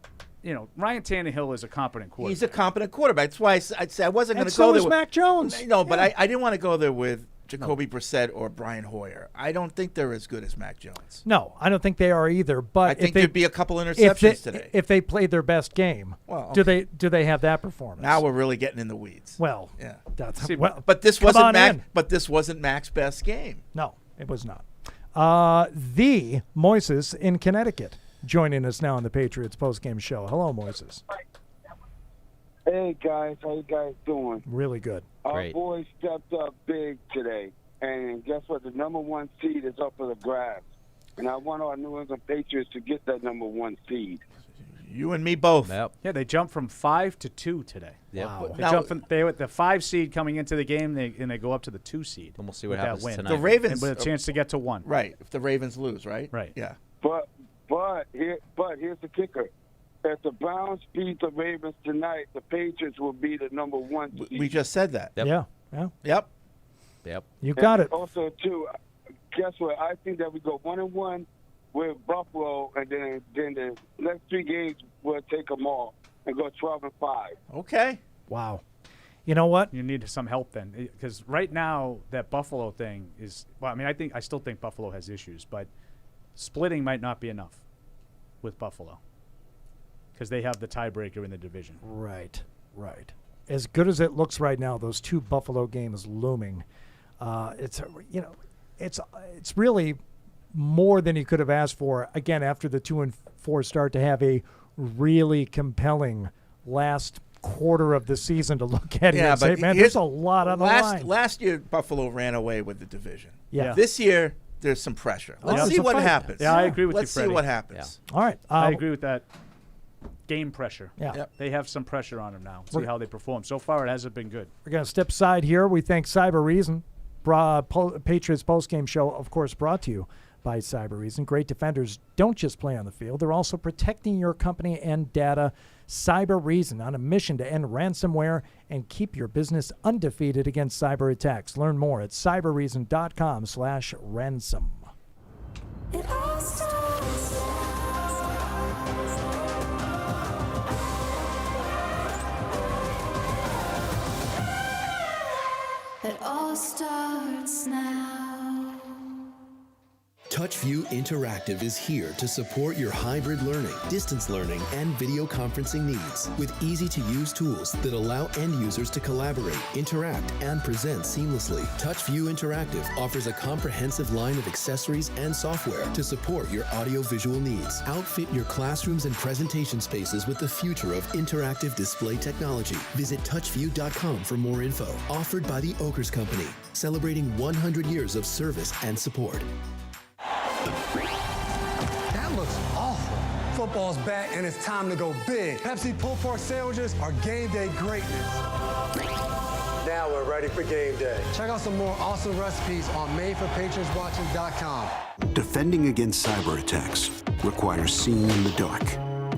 Ryan Tannehill is a competent quarterback. He's a competent quarterback. That's why I'd say I wasn't going to so go there. is with Mac Jones. No, but I didn't want to go there with Jakobi Brissett or Brian Hoyer. I don't think they're as good as Mac Jones. No, I don't think they are either. But I think there'd be a couple interceptions today. If they played their best game, well, okay. do they have that performance? Now we're really getting in the weeds. Well, yeah. But this wasn't Mac. But this wasn't Mac's best game. No, it was not. The Moises in Connecticut joining us now on the Patriots postgame show. Hello, Moises. Hey guys, how you guys doing? Really good. Our boys stepped up big today, and guess what? The number 1 seed is up for the grabs, and I want our New England Patriots to get that number 1 seed. You and me both. Yep. Yeah, they jumped from 5 to 2 today. Yep. Wow. They jumped from they were the 5 seed coming into the game, and they go up to the 2 seed. And we'll see what happens tonight. The Ravens with a chance to get to 1. Right. If the Ravens lose, right? Right. Yeah. But here's the kicker. If the Browns beat the Ravens tonight, the Patriots will be the number 1 seed. We just said that. Yep. Yeah. Yep. You got it. Also, too, guess what? I think that we go 1-1 with Buffalo, and then the next 3 games we'll take them all and go 12-5. Okay. Wow. You know what? You need some help then, because right now that Buffalo thing is. Well, I mean, I still think Buffalo has issues, but splitting might not be enough with Buffalo, because they have the tiebreaker in the division. Right. As good as it looks right now, those 2 Buffalo games looming. It's really more than you could have asked for. Again, after the 2-4 start, to have a really compelling last quarter of the season to look at. Yeah, and say, man, there's a lot on the line. Last year, Buffalo ran away with the division. Yeah. This year, there's some pressure. Let's see what happens. Yeah, I agree with you, Let's see Freddie. what happens. All right. I agree with that. Game pressure. Yeah. Yep. They have some pressure on them now. See how they perform. So far, it hasn't been good. We're going to step aside here. We thank Cyber Reason. Patriots postgame show, of course, brought to you by Cyber Reason. Great defenders don't just play on the field. They're also protecting your company and data. Cyber Reason, on a mission to end ransomware and keep your business undefeated against cyber attacks. Learn more at cyberreason.com/ransom. It all starts now. TouchView Interactive is here to support your hybrid learning, distance learning, and video conferencing needs with easy-to-use tools that allow end users to collaborate, interact, and present seamlessly. TouchView Interactive offers a comprehensive line of accessories and software to support your audio-visual needs. Outfit your classrooms and presentation spaces with the future of interactive display technology. Visit touchview.com for more info. Offered by the Oakers Company, celebrating 100 years of service and support. That looks awful. Football's back and it's time to go big. Pepsi pulled pork sandwiches are game day greatness. Now we're ready for game day. Check out some more awesome recipes on madeforpatriotswatching.com. Defending against cyber attacks requires seeing in the dark,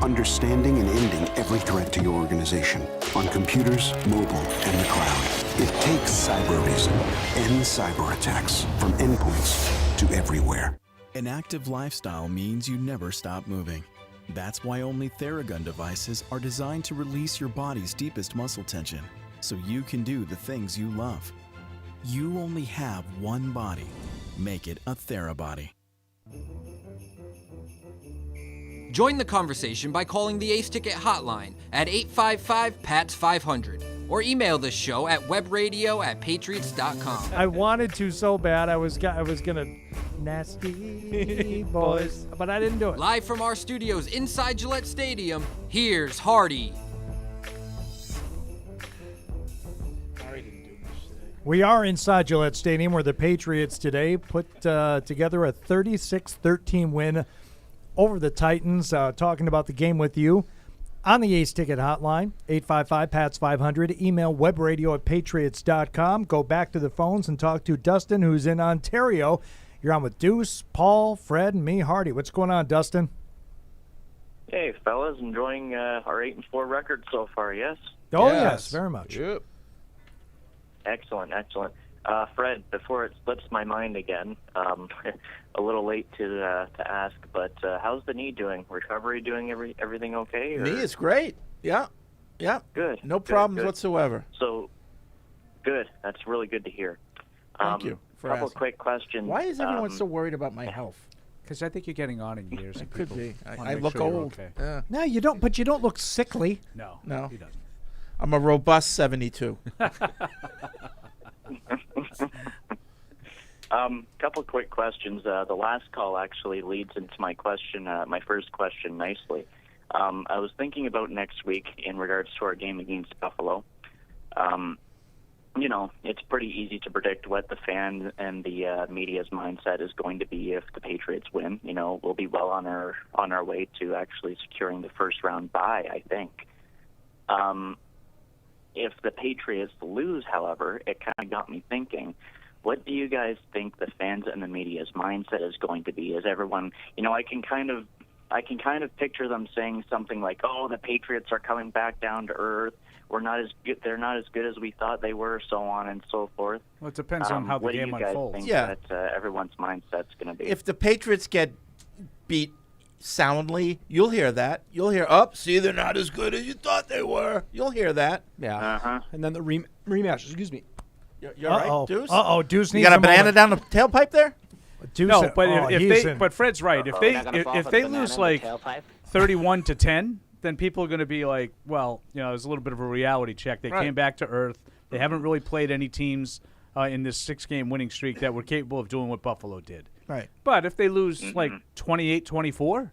understanding and ending every threat to your organization on computers, mobile, and the cloud. It takes cyber reason. End cyber attacks from endpoints to everywhere. An active lifestyle means you never stop moving. That's why only Theragun devices are designed to release your body's deepest muscle tension, so you can do the things you love. You only have one body. Make it a TheraBody. Join the conversation by calling the Ace Ticket hotline at 855-PATS-500 or email the show at webradio@patriots.com. I wanted to so bad. I was gonna nasty boys, but I didn't do it. Live from our studios inside Gillette Stadium, here's Hardy. We are inside Gillette Stadium where the Patriots today put together a 36-13 win over the Titans. Talking about the game with you on the Ace Ticket hotline, 855-PATS-500. Email webradio@patriots.com. Go back to the phones and talk to Dustin, who's in Ontario. You're on with Deuce, Paul, Fred, and me, Hardy. What's going on, Dustin? Hey, fellas, enjoying our 8-4 record so far, yes? Oh, yes, very much. Yep. Excellent. Fred, before it slips my mind again, a little late to ask, but how's the knee doing? Recovery doing everything okay? Or? Knee is great. Yeah. Good. No problems good. whatsoever. So, good. That's really good to hear. Thank you for couple asking. Quick questions. Why is everyone so worried about my health? Because I think you're getting on in years. It could be. I look sure old. Okay. Yeah. No, you don't. But you don't look sickly. No, No. he doesn't. I'm a robust 72. Couple quick questions. The last call actually leads into my question, my first question nicely. I was thinking about next week in regards to our game against Buffalo. It's pretty easy to predict what the fan and the media's mindset is going to be if the Patriots win. We'll be well on our way to actually securing the first round bye, I think. If the Patriots lose, however, it kind of got me thinking, what do you guys think the fans and the media's mindset is going to be? Is everyone, I can kind of picture them saying something like, "Oh, the Patriots are coming back down to earth. We're not as good. They're not as good as we thought they were," so on and so forth. Well, it depends on how the game unfolds. What do you guys think that everyone's mindset's going to be? If the Patriots get beat soundly, you'll hear that. You'll hear, see, they're not as good as you thought they were. You'll hear that. Yeah. And then the rematch. Excuse me. You're right, Deuce? Deuce You needs got a a banana moment. down the tailpipe there? Deuce, No, but he's in. but Fred's right. If they lose like 31-10, then people are going to be like, well, there's a little bit of a reality check. They came back to earth. They haven't really played any teams in this 6-game winning streak that were capable of doing what Buffalo did. Right. But if they lose like 28-24,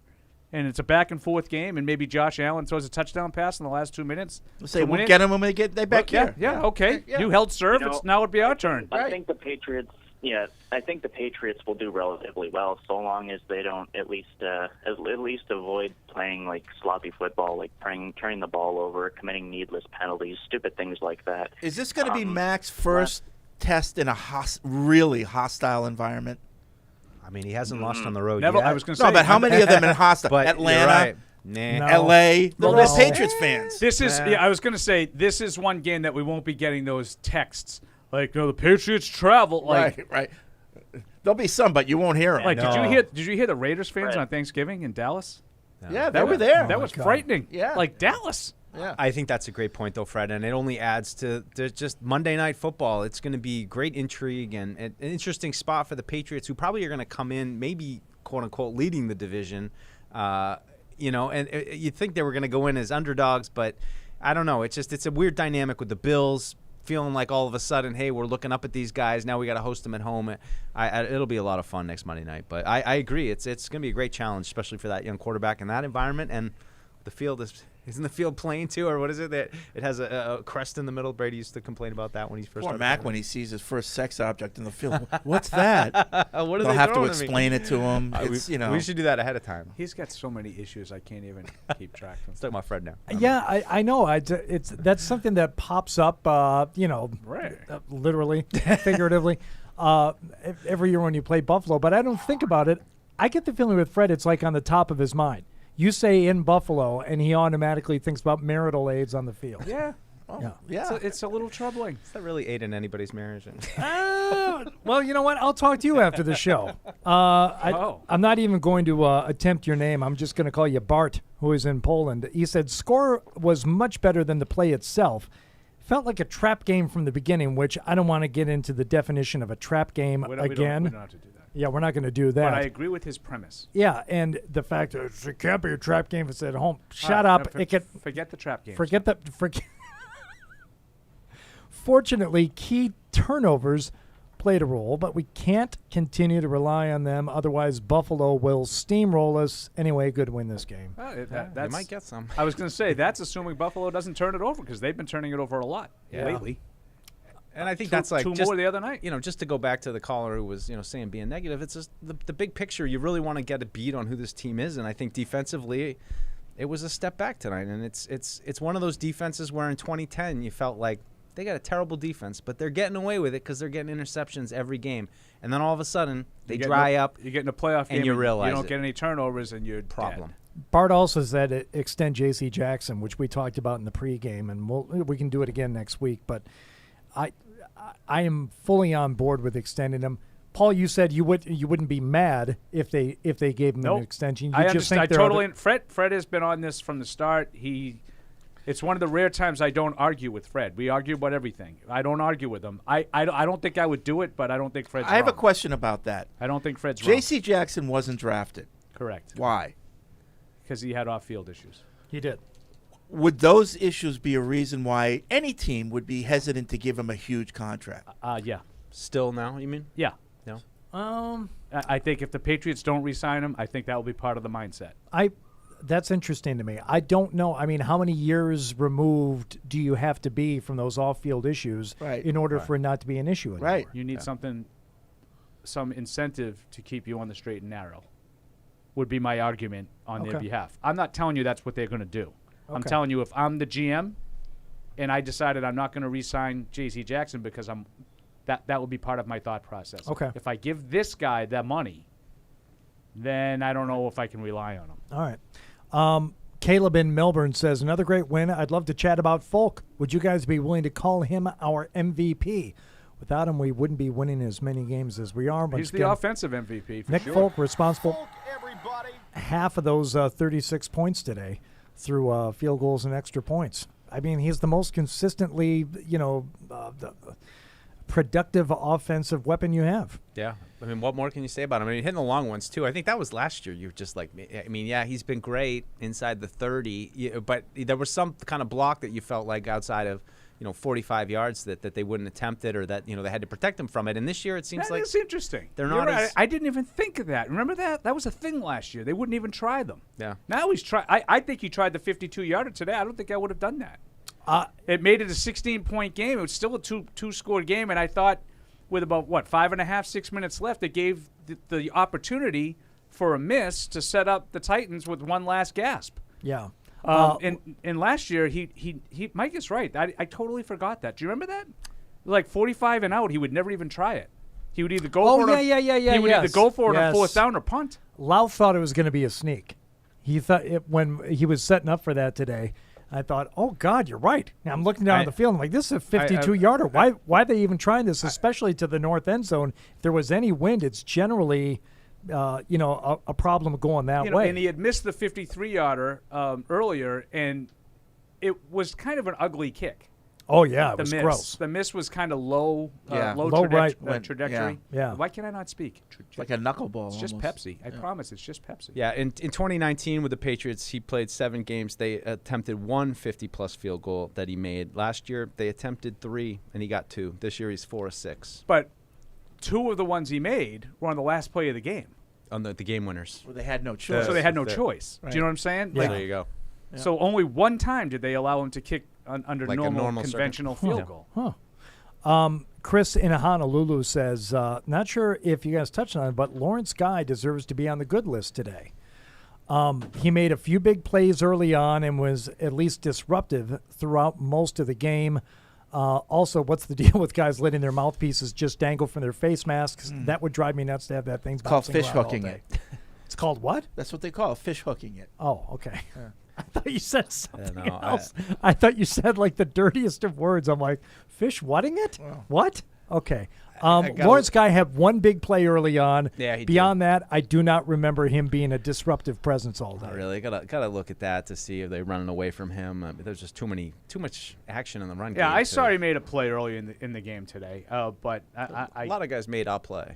and it's a back-and-forth game, and maybe Josh Allen throws a touchdown pass in the last 2 minutes. Say we'll get them when they get back here. Yeah, okay. Yeah. You held serve. Now it'd be our turn. I think the Patriots. Yeah, I think the Patriots will do relatively well, so long as they don't at least avoid playing like sloppy football, like turning the ball over, committing needless penalties, stupid things like that. Is this going to be Mac's first test in a really hostile environment? I mean, he hasn't lost on the road Never, yet. I was going to say. No, but how many of them in hostile? But Atlanta, you're right. L.A. No. They're all Patriots fans. This is. Yeah, I was going to say this is one game that we won't be getting those texts like, the Patriots travel. Like, right. There'll be some, but you won't hear them. Like, did you hear the Raiders fans on Thanksgiving in Dallas? No. Yeah, they were there. That was frightening. Yeah. Like Dallas. Yeah. I think that's a great point, though, Fred, and it only adds to just Monday Night Football. It's going to be great intrigue and an interesting spot for the Patriots, who probably are going to come in maybe, quote-unquote, leading the division. And you'd think they were going to go in as underdogs, but I don't know. It's a weird dynamic with the Bills feeling like all of a sudden, hey, we're looking up at these guys. Now we got to host them at home. It'll be a lot of fun next Monday night. But I agree. It's going to be a great challenge, especially for that young quarterback in that environment. And the field isn't the field plain too, or what is it? That it has a crest in the middle. Brady used to complain about that when he first started. Mac, when he sees his first sex object in the field, what's that? What are They'll they have to throwing explain it to him. We should do that ahead of time. He's got so many issues I can't even keep track of. Let's talk about Fred now. Yeah, I know. That's something that pops up. Literally, figuratively, every year when you play Buffalo. But I don't think about it. I get the feeling with Fred, it's like on the top of his mind. You say in Buffalo, and he automatically thinks about marital aids on the field. Yeah. Oh, yeah. It's a little troubling. Does that really aid in anybody's marriage? Well, you know what? I'll talk to you after the show. I'm not even going to attempt your name. I'm just going to call you Bart, who is in Poland. He said, score was much better than the play itself. Felt like a trap game from the beginning, which I don't want to get into the definition of a trap game again. We don't have to do that. Yeah, we're not going to do that. But I agree with his premise. Yeah, and the fact that it can't be a trap game if it's at home. Shut up. Forget the trap game. Forget. Fortunately, key turnovers played a role, but we can't continue to rely on them. Otherwise, Buffalo will steamroll us. Anyway, good win this game. They might get some. I was going to say, that's assuming Buffalo doesn't turn it over, because they've been turning it over a lot lately. And I think that's like two just, more the other night. Just to go back to the caller who was saying being negative, it's just the big picture. You really want to get a beat on who this team is, and I think defensively, it was a step back tonight. And it's one of those defenses where in 2010 you felt like they got a terrible defense, but they're getting away with it because they're getting interceptions every game. And then all of a sudden they dry up. You get in a playoff game and you realize you don't get any turnovers, and you're problem. Dead. Bart also said extend J.C. Jackson, which we talked about in the pregame, and we can do it again next week. But I am fully on board with extending him. Paul, you said you wouldn't be mad if they gave him an extension. I understand. Fred has been on this from the start. It's one of the rare times I don't argue with Fred. We argue about everything. I don't argue with him. I don't think I would do it, but I don't think Fred's wrong. I have a question about that. I don't think Fred's wrong. J.C. Jackson wasn't drafted. Correct. Why? Because he had off-field issues. He did. Would those issues be a reason why any team would be hesitant to give him a huge contract? Yeah. Still now, you mean? Yeah. No. I think if the Patriots don't re-sign him, I think that will be part of the mindset. That's interesting to me. I don't know. I mean, how many years removed do you have to be from those off-field issues in order for it not to be an issue anymore? Right. You need some incentive to keep you on the straight and narrow, would be my argument on their behalf. I'm not telling you that's what they're going to do. I'm telling you, if I'm the GM and I decided I'm not going to re-sign J.C. Jackson because that would be part of my thought process. Okay. If I give this guy that money, then I don't know if I can rely on him. All right. Caleb in Melbourne says, another great win. I'd love to chat about Folk. Would you guys be willing to call him our MVP? Without him, we wouldn't be winning as many games as we are. He's the offensive MVP for Nick sure. Folk responsible half of those 36 points today through field goals and extra points. I mean, he's the most consistently, productive offensive weapon you have. Yeah. I mean, what more can you say about him? I mean, hitting the long ones, too. I think that was last year. You were just like, I mean, yeah, he's been great inside the 30, but there was some kind of block that you felt like outside of, 45 yards that they wouldn't attempt it, or that, they had to protect him from it. And this year it seems like it's interesting. They're not right. I didn't even think of that. Remember that? That was a thing last year. They wouldn't even try them. Yeah. Now he's trying. I think he tried the 52-yarder today. I don't think I would have done that. It made it a 16-point game. It was still a two-score game, and I thought with about, 5.5, 6 minutes left, it gave the opportunity for a miss to set up the Titans with one last gasp. Yeah. And last year, he Mike is right. I totally forgot that. Do you remember that? Like 45 and out, he would never even try it. He would either go for it. He would either go for it on fourth down or punt. Lau thought it was going to be a sneak. He thought when he was setting up for that today. I thought, oh God, you're right. Now I'm looking down the field. I'm like, this is a 52-yarder. Why are they even trying this? Especially to the north end zone. If there was any wind, it's generally, a problem going that way. And he had missed the 53-yarder earlier, and it was kind of an ugly kick. Oh, yeah, it The was miss. gross. The miss was kind of low, low Low right. trajectory. Yeah. Why can I not speak? Like a knuckleball. It's just almost. Pepsi. I promise, it's just Pepsi. Yeah, in 2019 with the Patriots, he played 7 games. They attempted one 50-plus field goal that he made. Last year, they attempted 3, and he got 2. This year, he's 4 of 6. But 2 of the ones he made were on the last play of the game. On the game winners. Well, they had no choice. So they had no choice. Right. Do you know what I'm saying? Yeah. There you go. Yeah. So only one time did they allow him to kick under Like a normal normal conventional circuit. field Huh. goal. Chris in Honolulu says, not sure if you guys touched on it, but Lawrence Guy deserves to be on the good list today. He made a few big plays early on and was at least disruptive throughout most of the game. Also, what's the deal with guys letting their mouthpieces just dangle from their face masks? That would drive me nuts to have that thing. It's called bouncing fish around all hooking day. it. It's called what? That's what they call it, fish hooking it. Oh, okay. Yeah. I thought you said something no, else. I thought you said like the dirtiest of words. I'm like, fish whatting it? What? Okay. Lawrence Guy had one big play early on. Yeah, he Beyond that, I do not remember him being a disruptive presence all day. Not really. Gotta look at that to see if they're running away from him. There's just too much action in the run game. Yeah, I saw he made a play early in the game today. But a lot of guys made a play.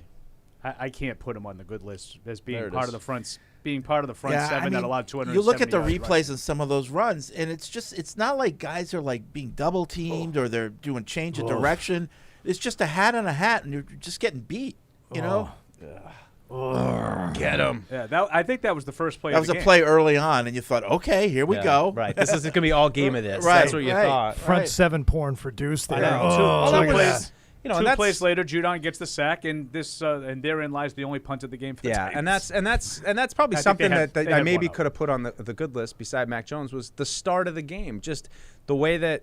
I can't put him on the good list as being There it part is. of the front. Being part of the front Yeah, seven I mean, that allowed 270 you look at the yards replays rushing. and some of those runs, and it's not like guys are like being double teamed or they're doing change of direction. It's just a hat on a hat, and you're just getting beat. You know. Get him. Yeah, I think that was the first play. That of was the a game. play early on, and you thought, okay, here we go. Right. This is going to be all game of this. Right, That's what you thought. Front seven porn for Deuce there. Two Look at plays. that. Two plays later, Judon gets the sack, and therein lies the only punt of the game for the Titans. and that's probably I think something they had- that they I had maybe one of could have put on the good list beside Mac Jones was the start of the game. Just the way that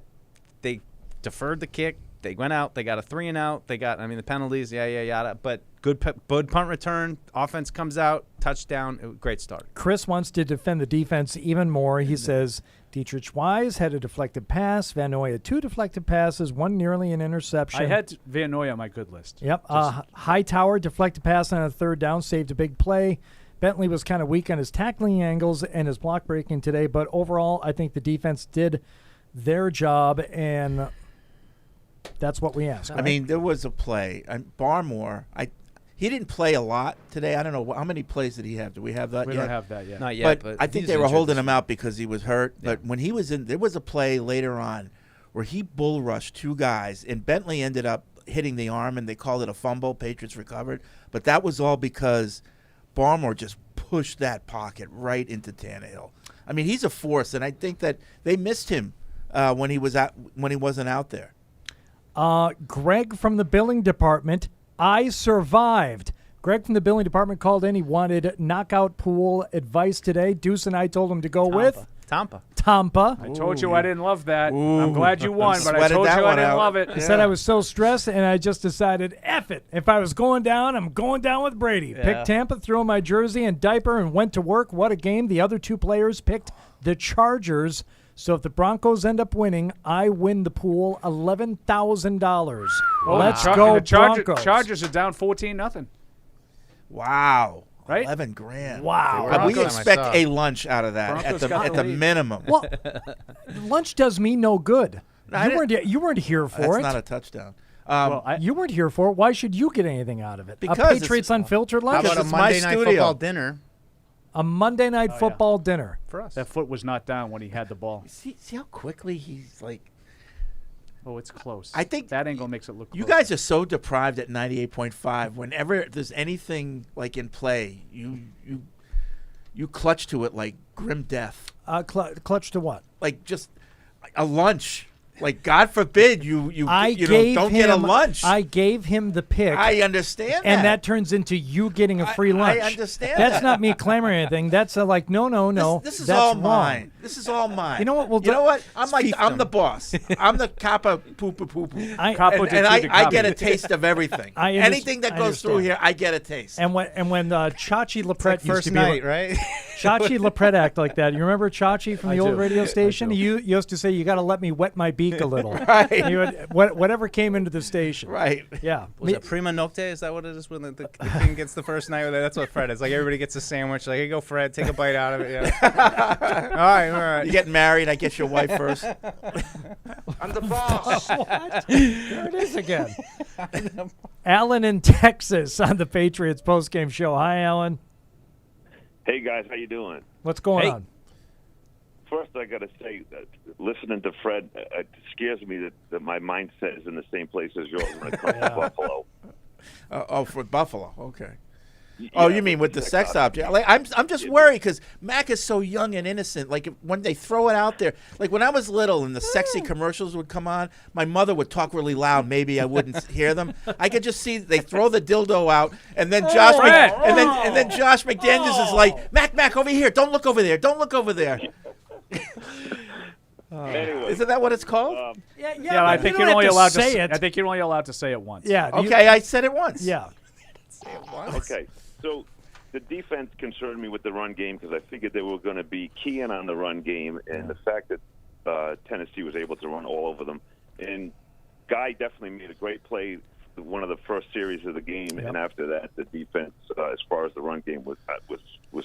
they deferred the kick. They went out. They got a 3-and-out. They got, the penalties, yada. But good punt return. Offense comes out. Touchdown. Great start. Chris wants to defend the defense even more. He says Dietrich Wise had a deflected pass. Van Noy had 2 deflected passes, 1 nearly an interception. I had Van Noy on my good list. Yep. Hightower deflected pass on a 3rd down, saved a big play. Bentley was kind of weak on his tackling angles and his block breaking today, but overall, I think the defense did their job, and that's what we asked. I mean, there was a play. Barmore, he didn't play a lot today. I don't know how many plays did he have. Do we have that We yet? don't have that yet. Not yet. But I think they were holding him out because he was hurt. But when he was in, there was a play later on where he bull rushed 2 guys, and Bentley ended up hitting the arm, and they called it a fumble. Patriots recovered. But that was all because Barmore just pushed that pocket right into Tannehill. I mean, he's a force, and I think that they missed him when he wasn't out there. Greg from the billing department, I survived. Greg from the billing department called in. He wanted knockout pool advice today. Deuce and I told him to go with Tampa. Tampa. I told you I didn't love that. Ooh. I'm glad you won, but I Sweated told you that I one didn't out. love it. He said I was so stressed, and I just decided, F it. If I was going down, I'm going down with Brady. Yeah. Picked Tampa, threw on my jersey and diaper, and went to work. What a game. The other 2 players picked the Chargers. So if the Broncos end up winning, I win the pool $11,000. Let's go, the Broncos. Chargers are down 14-0. Wow. Right? $11,000. Wow. We Broncos- expect a lunch out of that Broncos at got the the lead. minimum. Well, lunch does me no good. I You weren't here for That's it. not a touchdown. You weren't here for it. Why should you get anything out of it? Because a it's- Patriots Unfiltered How lunch? about a it's my Monday night studio. football dinner A Monday night football dinner. for us? That foot was not down when he had the ball. See how quickly he's like. Oh, it's close. I think that angle makes it look You close. guys are so deprived at 98.5. Whenever there's anything like in play, you clutch to it like grim death. Clutch to what? Like just a lunch. Like God forbid you don't get a lunch. I gave him the pick. I understand and that. that turns into you getting a free lunch. I understand That's that. not me clamoring anything. That's like no. This is that's all wrong. mine. This is all mine. You know what? You know what? I'm the boss. I'm the kappa poo poo poo poo. I- And I get a taste of everything. I Anything that I goes through understand. here, I get a taste. And when Chachi Lepret used First to be night, right? Chachi Lepret act like that. You remember Chachi from the old radio station? He used to say, "You got to let me wet my beak a little." Right. He would, whatever came into the station. Right. Yeah. Was it prima nocte? Is that what it is when the king gets the first night? That's what Fred is. Like everybody gets a sandwich. Like, here you go, Fred. Take a bite out of it. Yeah. All right. right. You getting married? I guess your wife first. I'm the boss. What? There it is again. Alan in Texas on the Patriots postgame show. Hi, Alan. Hey guys, how you doing? What's going on? First, I got to say that listening to Fred, it scares me that my mindset is in the same place as yours when it comes to Buffalo. For Buffalo, okay. Yeah, You mean with the sex object? Like I'm just worried because Mac is so young and innocent. Like when they throw it out there, like when I was little and the sexy commercials would come on, my mother would talk really loud. Maybe I wouldn't hear them. I could just see they throw the dildo out, and then Josh and then Josh McDaniels is like, Mac, over here. Don't look over there. Don't look over there. Anyway, isn't that what it's called? Yeah, I think you're only allowed to say it. I think you're only allowed to say it once. Yeah. Okay, I said it once. Yeah. Okay, so the defense concerned me with the run game because I figured they were going to be keying on the run game, and the fact that Tennessee was able to run all over them. And Guy definitely made a great play one of the first series of the game, and after that, the defense, as far as the run game was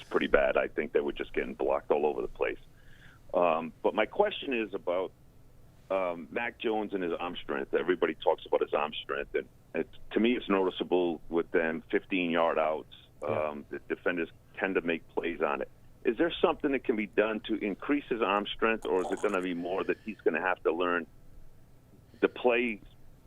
pretty bad. I think they were just getting blocked all over the place. But my question is about Mac Jones and his arm strength. Everybody talks about his arm strength, and to me, it's noticeable with them 15-yard outs. The defenders tend to make plays on it. Is there something that can be done to increase his arm strength, or is it going to be more that he's going to have to learn to play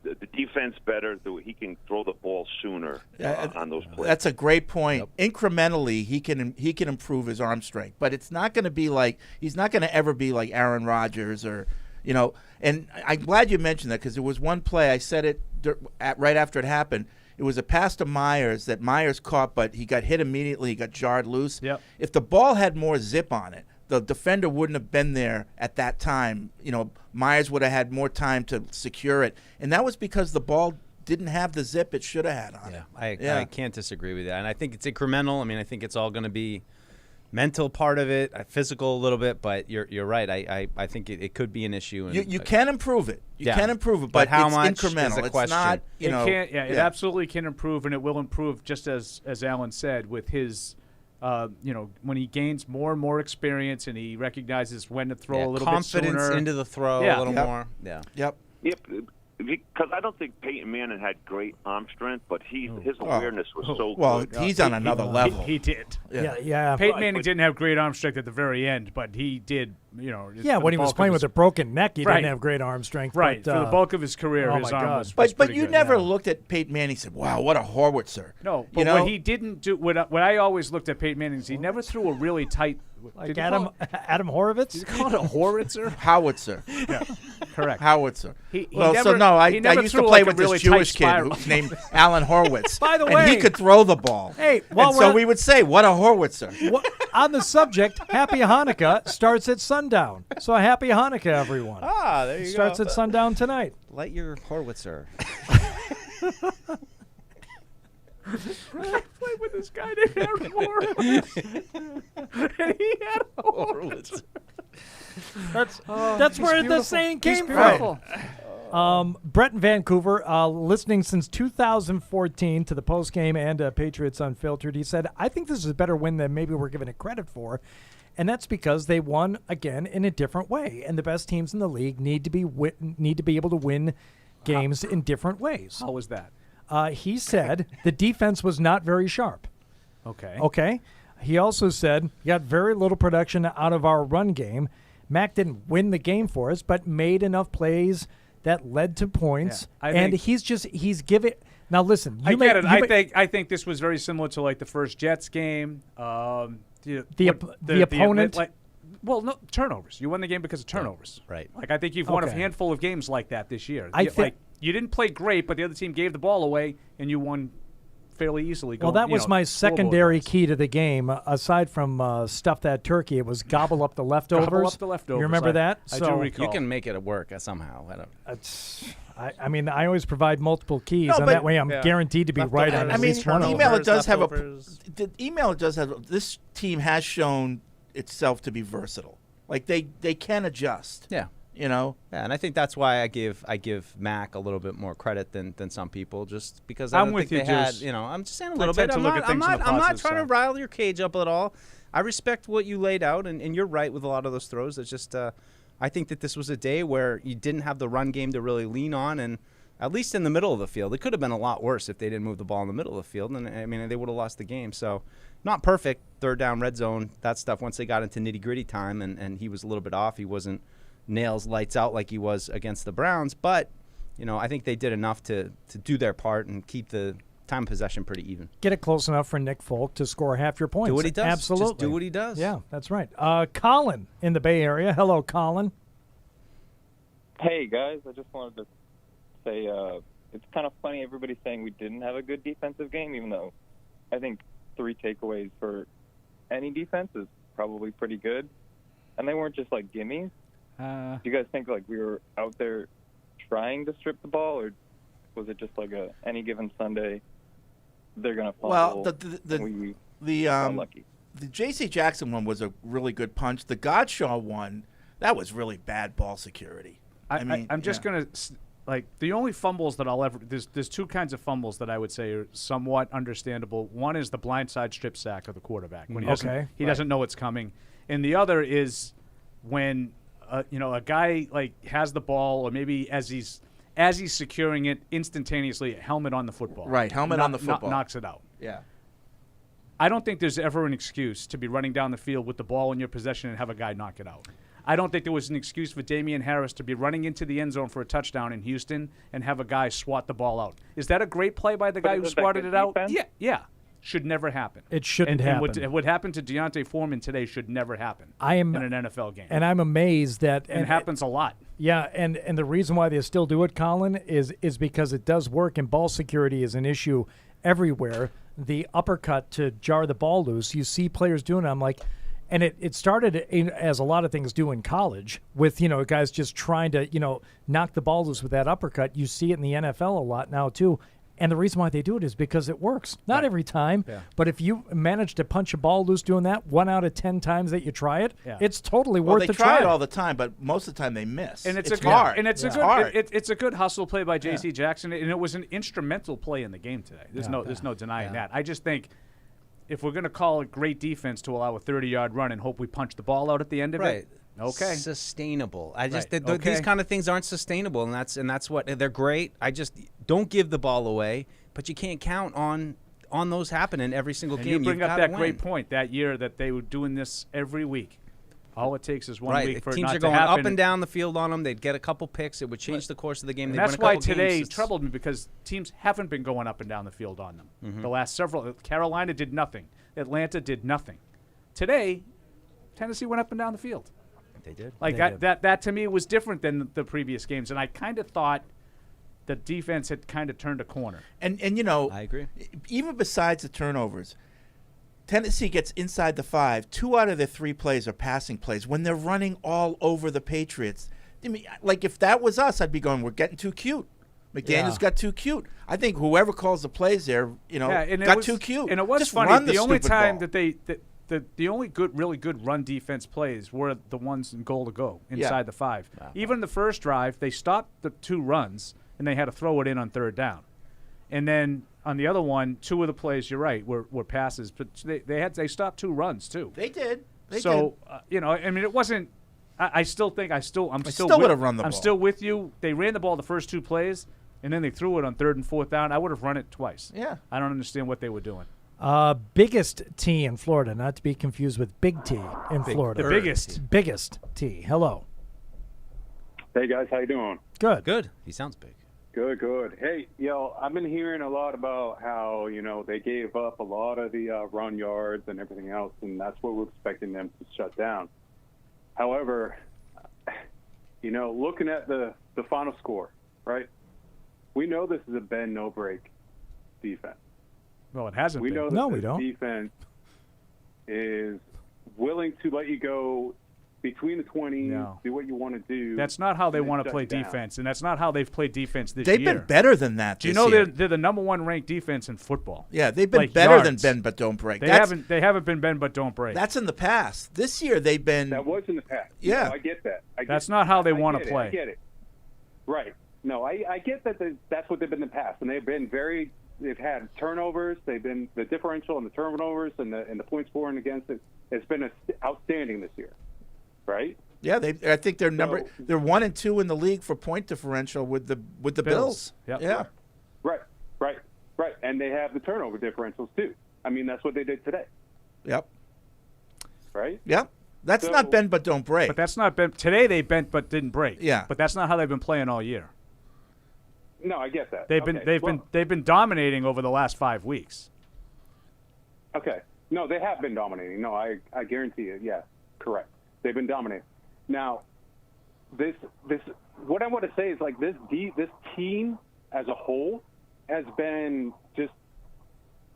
the defense better, so he can throw the ball sooner on those plays? That's a great point. Incrementally, he can improve his arm strength, but it's not going to be like he's not going to ever be like Aaron Rodgers or, you know. And I'm glad you mentioned that because there was one play I said it right after it happened. It was a pass to Meyers that Meyers caught, but he got hit immediately. He got jarred loose. Yep. If the ball had more zip on it, the defender wouldn't have been there at that time. You know, Myers would have had more time to secure it, and that was because the ball didn't have the zip it should have had on it. I can't disagree with that, and I think it's incremental. I mean, I think it's all going to be mental part of it, physical a little bit, but you're right. I think it could be an issue. And you can improve it. You can improve it, but how it's much incremental. is a question. It's not, you know. It absolutely can improve, and it will improve, just as Alan said, with his. When he gains more and more experience and he recognizes when to throw a little bit sooner. Confidence into the throw a little more. Yeah. Yep. Because I don't think Peyton Manning had great arm strength, but his awareness was so good. Well, he's on another level. He did. Yeah. Peyton Manning didn't have great arm strength at the very end, but he did, when he was playing with a broken neck, he didn't have great arm strength. Right. But, for the bulk of his career, his arm was But pretty you good. never looked at Peyton Manning and said, wow, what a Howitzer. No, but what he didn't do, what I always looked at Peyton Manning is he never threw a really tight. Like Adam Horowitz? Did you call it a Howitzer? Howitzer. Yeah, correct. Howitzer. I used to play with this Jewish kid who's named Alan Horowitz. By the way, and he could throw the ball. Hey, so we would say, what a Horowitzer. On the subject, Happy Hanukkah starts at sundown. So happy Hanukkah, everyone. There you go. Starts at sundown tonight. Light your Horwitzer. I played with this guy named Aaron Horowitz, and he had a Horowitz. That's where the saying came from. Brett in Vancouver, listening since 2014 to the postgame and Patriots Unfiltered. He said, I think this is a better win than maybe we're giving it credit for. And that's because they won again in a different way. And the best teams in the league need to be able to win games in different ways. How was that? He said the defense was not very sharp. Okay. He also said we got very little production out of our run game. Mac didn't win the game for us, but made enough plays that led to points. Yeah, he's giving. Now listen, I think this was very similar to like the first Jets game. The opponent. No turnovers. You won the game because of turnovers. Right. Like I think you've won a handful of games like that this year. You didn't play great, but the other team gave the ball away, and you won fairly easily. Well, that was my secondary key to the game. Aside from stuff that turkey, it was gobble up the leftovers. Gobble up the leftovers. You remember that? I do recall. You can make it work somehow. I always provide multiple keys, and that way I'm guaranteed to be right on at least one. The email does have the email does have. This team has shown itself to be versatile. Like they can adjust. Yeah. You know. Yeah, and I think that's why I give Mac a little bit more credit than some people, just because I I'm don't with think you, they had. Juice. You know, I'm just saying a I little tend bit. to look at things on the I'm not positive trying to side. rile your cage up at all. I respect what you laid out, and you're right with a lot of those throws. It's just I think that this was a day where you didn't have the run game to really lean on, and at least in the middle of the field. It could have been a lot worse if they didn't move the ball in the middle of the field, and I mean, they would have lost the game. So not perfect, third down, red zone, that stuff once they got into nitty-gritty time, and he was a little bit off. He wasn't nails lights out like he was against the Browns, but, you know, I think they did enough to do their part and keep the time of possession pretty even. Get it close enough for Nick Folk to score half your points. Do what he does. Absolutely. Just do what he does. Yeah, that's right. Colin in the Bay Area. Hello, Colin. Hey, guys. I just wanted to say it's kind of funny everybody's saying we didn't have a good defensive game, even though I think 3 takeaways for any defense is probably pretty good. And they weren't just like gimmies. Do you guys think like we were out there trying to strip the ball, or was it just like any given Sunday they're going to fumble? Well, got lucky. The J.C. Jackson one was a really good punch. The Godshaw one, that was really bad ball security. I'm just going to like the only fumbles that I'll ever there's 2 kinds of fumbles that I would say are somewhat understandable. One is the blindside strip sack of the quarterback when he doesn't know it's coming, and the other is when a guy like has the ball, or maybe as he's securing it instantaneously, a helmet on the football. Right, helmet on the football. Knocks it out. Yeah. I don't think there's ever an excuse to be running down the field with the ball in your possession and have a guy knock it out. I don't think there was an excuse for Damian Harris to be running into the end zone for a touchdown in Houston and have a guy swat the ball out. Is that a great play by the guy who swatted it out? Yeah. Should never happen. It shouldn't happen. And what happened to Deontay Foreman today should never happen in an NFL game. And I'm amazed that... And it happens a lot. Yeah, and the reason why they still do it, Colin, is because it does work, and ball security is an issue everywhere. The uppercut to jar the ball loose, you see players doing it. I'm like... And it started as a lot of things do in college with, guys just trying to, knock the ball loose with that uppercut. You see it in the NFL a lot now, too. And the reason why they do it is because it works. Not every time, but if you manage to punch a ball loose doing that 1 out of 10 times that you try it, it's totally worth the try. They try it all the time, but most of the time they miss. And it's hard. And it's a good hustle play by J.C. Jackson, and it was an instrumental play in the game today. There's no denying that. I just think if we're going to call it great defense to allow a 30-yard run and hope we punch the ball out at the end of it, okay, sustainable. I just these kind of things aren't sustainable, and that's what they're great. I just don't give the ball away, but you can't count on those happening every single game. You bring You've up gotta that great win. point that year that they were doing this every week. All it takes is 1 week for it teams not are going to happen. up and down the field on them. They'd get a couple picks. It would change the course of the game. And They'd that's win a why couple today games. troubled me, because teams haven't been going up and down the field on them. Mhm. The last several, Carolina did nothing. Atlanta did nothing. Today, Tennessee went up and down the field. They did. Like that to me was different than the previous games, and I kind of thought the defense had kind of turned a corner. And I agree. Even besides the turnovers, Tennessee gets inside the 5. 2 out of their 3 plays are passing plays when they're running all over the Patriots. I mean, like if that was us, I'd be going, we're getting too cute. McDaniel's got too cute. I think whoever calls the plays there, got too cute. And it was Just funny. run The only stupid time ball. that the only really good run defense plays were the ones in goal to go inside the 5. Even the first drive, they stopped the 2 runs and they had to throw it in on 3rd down. And then on the other one, 2 of the plays, you're right, were passes, but they stopped 2 runs too. They did. I mean, it wasn't. I still think I'm still would have run the ball. I'm still with you. They ran the ball the first 2 plays, and then they threw it on 3rd and 4th down. I would have run it twice. Yeah. I don't understand what they were doing. Biggest T in Florida, not to be confused with Big T in Florida. The biggest. Biggest T. Hello. Hey, guys. How you doing? Good. Good. He sounds big. Good. Hey, I've been hearing a lot about how, they gave up a lot of the run yards and everything else, and that's what we're expecting them to shut down. However, looking at the final score, right, we know this is a bend, no-break defense. Well, it hasn't been. We know that this defense is willing to let you go between the 20s, do what you want to do. That's not how they and want to shut play you down. defense, and that's not how they've played defense this They've year. been better than that. Do you this know year. they're the number 1 ranked defense in football? Yeah, they've been Like better than yards. bend but don't break. They That's- haven't been bend but don't break. That's in the past. This year they've been. That was in the past. Yeah. No, I get that. That's not how they I wanna get it. play. I get it. Right. No, I get that. That's what they've been in the past, and they've been very. They've had turnovers. They've been the differential and the turnovers and the point scoring against it. It's been outstanding this year, right? Yeah, I think they're they're 1 and 2 in the league for point differential with the Bills. Yep. Yeah. Right. And they have the turnover differentials too. I mean, that's what they did today, Yep. right? Yep. That's not bend but don't break. But that's not bent. Today they bent but didn't break. Yeah. But that's not how they've been playing all year. No, I get that. They've been dominating over the last 5 weeks. Okay. No, they have been dominating. No, I guarantee it. Yeah, correct. They've been dominating. Now, this what I want to say is like this team as a whole has been just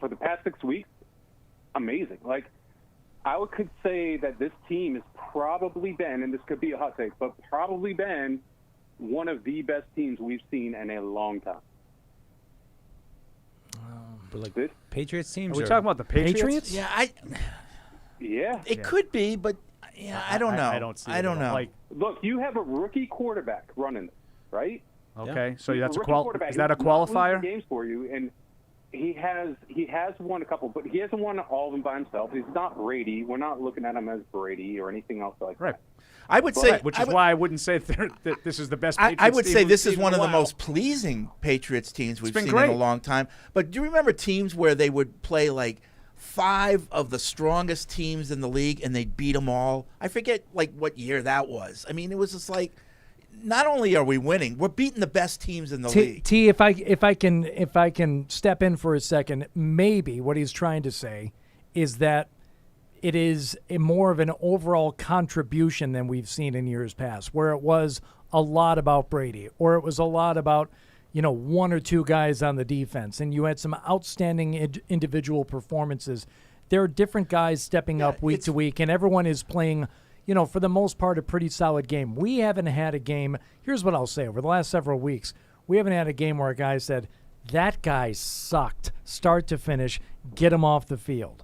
for the past 6 weeks amazing. Like I could say that this team has probably been, and this could be a hot take, but probably been one of the best teams we've seen in a long time. But like Patriots teams. Are we talking about the Patriots? Yeah, It could be, but I don't know. I don't see. I don't know. Like, look, you have a rookie quarterback running this, right? Okay, so He's that's a rookie quarterback. Is that a He's not losing qualifier? games for you, and he has won a couple, but he hasn't won all of them by himself. He's not Brady. We're not looking at him as Brady or anything else like that. I would say, which is why I wouldn't say that this is the best. I Patriots would team say we've this is seen in one a of the while. most pleasing Patriots teams we've been seen in great. a long time. But do you remember teams where they would play like 5 of the strongest teams in the league and they'd beat them all? I forget like what year that was. I mean, it was just like, not only are we winning, we're beating the best teams in the league. T, if I can step in for a second, maybe what he's trying to say is that it is more of an overall contribution than we've seen in years past, where it was a lot about Brady, or it was a lot about 1 or 2 guys on the defense, and you had some outstanding individual performances. There are different guys stepping up week to week, and everyone is playing, for the most part, a pretty solid game. We haven't had a game. Here's what I'll say. Over the last several weeks, we haven't had a game where a guy said, that guy sucked, start to finish, get him off the field.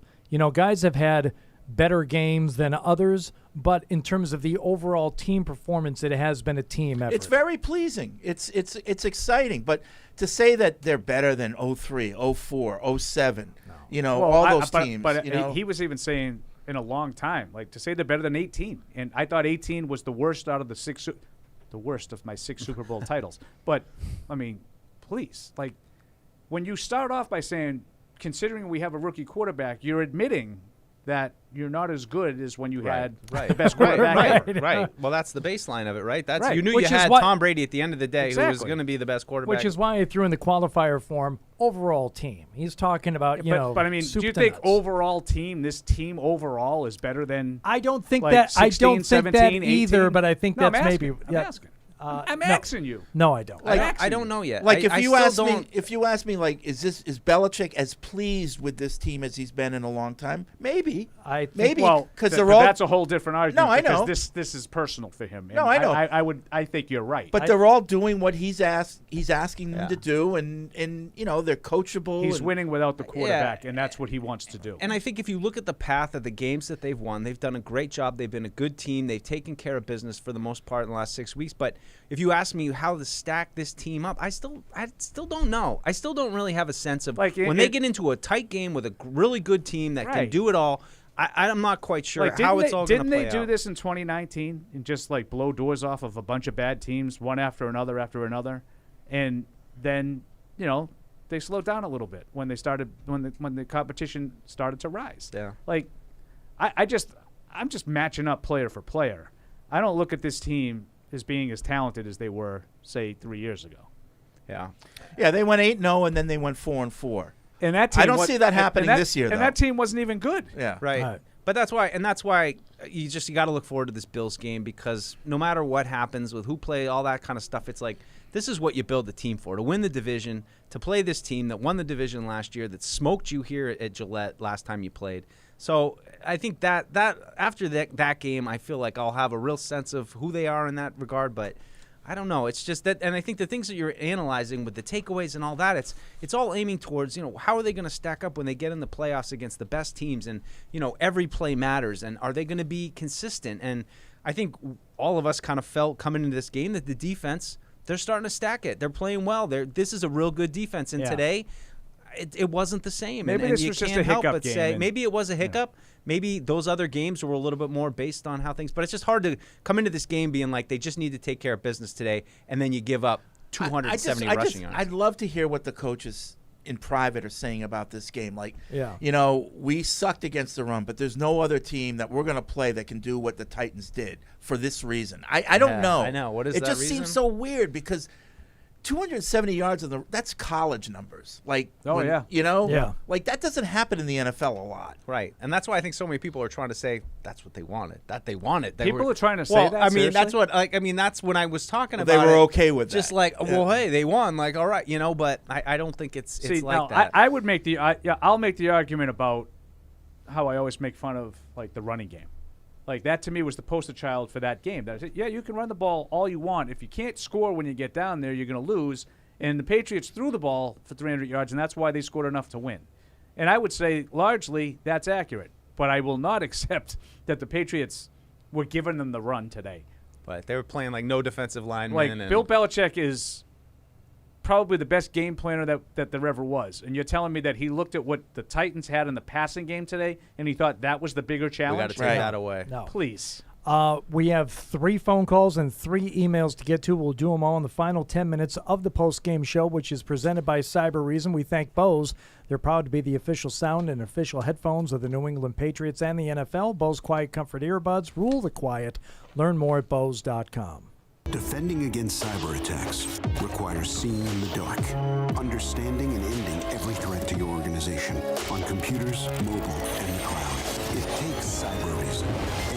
Guys have had better games than others, but in terms of the overall team performance, it has been a team effort. It's very pleasing. It's exciting. But to say that they're better than 03, 04, 07, all those teams. But he was even saying in a long time, like to say they're better than 18. And I thought 18 was the worst out of the worst of my 6 Super Bowl titles. But, I mean, please, like when you start off by saying, considering we have a rookie quarterback, you're admitting that you're not as good as when you had the best quarterback ever. Right. Well, that's the baseline of it, right? That's Right. you knew Which you is had what- Tom Brady at the end of the day, who was Exactly. going to be the best quarterback. Which is why I threw in the qualifier form overall team. He's talking about, But I mean, do you think overall team, this team overall is better than? I don't think like that. 16, I don't think 17, that either. 18? But I think No, I'm that's asking. maybe. I'm asking. I'm no. asking you. No, I don't. I don't know yet. Like I if still you ask me, like, is Belichick as pleased with this team as he's been in a long time? Maybe. I think, maybe Well, because but they're all. that's a whole different argument. No, I because know. This is personal for him. No, And I know. I think you're right. But they're all doing what he's asking them to do, and they're coachable. He's and, winning without the quarterback, and that's what he wants to do. And I think if you look at the path of the games that they've won, they've done a great job. They've been a good team. They've taken care of business for the most part in the last 6 weeks. But if you ask me how to stack this team up, I still don't know. I still don't really have a sense of when they get into a tight game with a really good team that can do it all. I'm not quite sure how it's all going to play out. Didn't they do this in 2019 and just like blow doors off of a bunch of bad teams, one after another, and then they slowed down a little bit when they started when the competition started to rise. Yeah, like I'm just matching up player for player. I don't look at this team as being as talented as they were, say, 3 years ago. Yeah, they went 8-0 and then they went 4-4. And that team I don't see that happening this year, though. And that team wasn't even good. Yeah, right. But that's why you got to look forward to this Bills game, because no matter what happens with who play, all that kind of stuff, it's like this is what you build the team for, to win the division, to play this team that won the division last year, that smoked you here at Gillette last time you played. So I think that after that game, I feel like I'll have a real sense of who they are in that regard. But I don't know. It's just that, and I think the things that you're analyzing with the takeaways and all that, it's all aiming towards, how are they going to stack up when they get in the playoffs against the best teams, and every play matters, and are they going to be consistent? And I think all of us kind of felt coming into this game that the defense, they're starting to stack it. They're playing well. This is a real good defense, and today it wasn't the same. Maybe and this you was just can't a help hiccup but game, say and- maybe it was a hiccup. Maybe those other games were a little bit more based on how things. But it's just hard to come into this game being like they just need to take care of business today, and then you give up 270 rushing yards. I'd love to hear what the coaches in private are saying about this game. Like, we sucked against the run, but there's no other team that we're going to play that can do what the Titans did for this reason. I don't know. I know. What is it? That Just reason? seems so weird because 270 yards that's college numbers. Like, like that doesn't happen in the NFL a lot. Right, and that's why I think so many people are trying to say that's what they wanted. That they wanted. People are trying to say that. I mean, that's seriously? what. That's when I was talking They about. were it, okay with just that. like, hey, they won. Like, all right, But I don't think it's like that. I would make I'll make the argument about how I always make fun of like the running game. Like that to me was the poster child for that game. That you can run the ball all you want. If you can't score when you get down there, you're going to lose. And the Patriots threw the ball for 300 yards, and that's why they scored enough to win. And I would say largely that's accurate. But I will not accept that the Patriots were giving them the run today. But they were playing like no defensive linemen. Like and Bill Belichick is probably the best game planner that there ever was. And you're telling me that he looked at what the Titans had in the passing game today, and he thought that was the bigger challenge? We got to take that away. No. Please. We have 3 phone calls and 3 emails to get to. We'll do them all in the final 10 minutes of the post-game show, which is presented by Cyber Reason. We thank Bose. They're proud to be the official sound and official headphones of the New England Patriots and the NFL. Bose Quiet Comfort Earbuds. Rule the quiet. Learn more at Bose.com. Defending against cyber attacks requires seeing in the dark, understanding and ending every threat to your organization on computers, mobile, and the cloud. It takes Cyber Reason.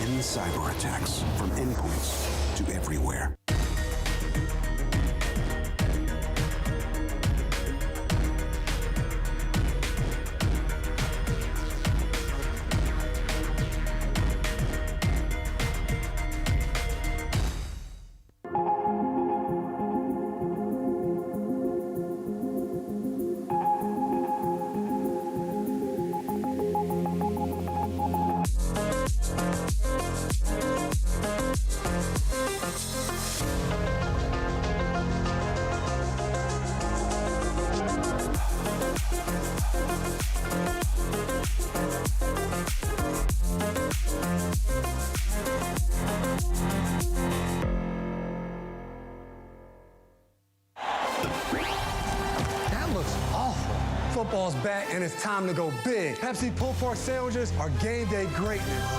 End cyber attacks from endpoints to everywhere. Football's back and it's time to go big. Pepsi pulled pork sandwiches are game day greatness.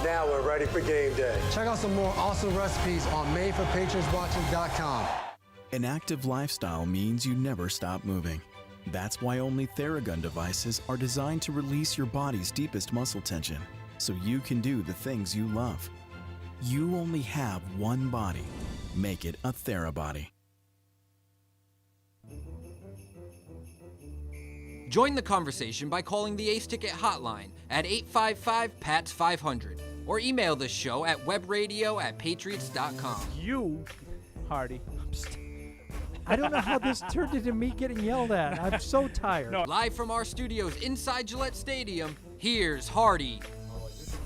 Now we're ready for game day. Check out some more awesome recipes on madeforpatriotswatching.com. An active lifestyle means you never stop moving. That's why only Theragun devices are designed to release your body's deepest muscle tension, so you can do the things you love. You only have one body. Make it a TheraBody. Join the conversation by calling the Ace Ticket hotline at 855-PATS-500 or email the show at webradio@patriots.com. You, Hardy. I don't know how this turned into me getting yelled at. I'm so tired. Live from our studios inside Gillette Stadium, here's Hardy.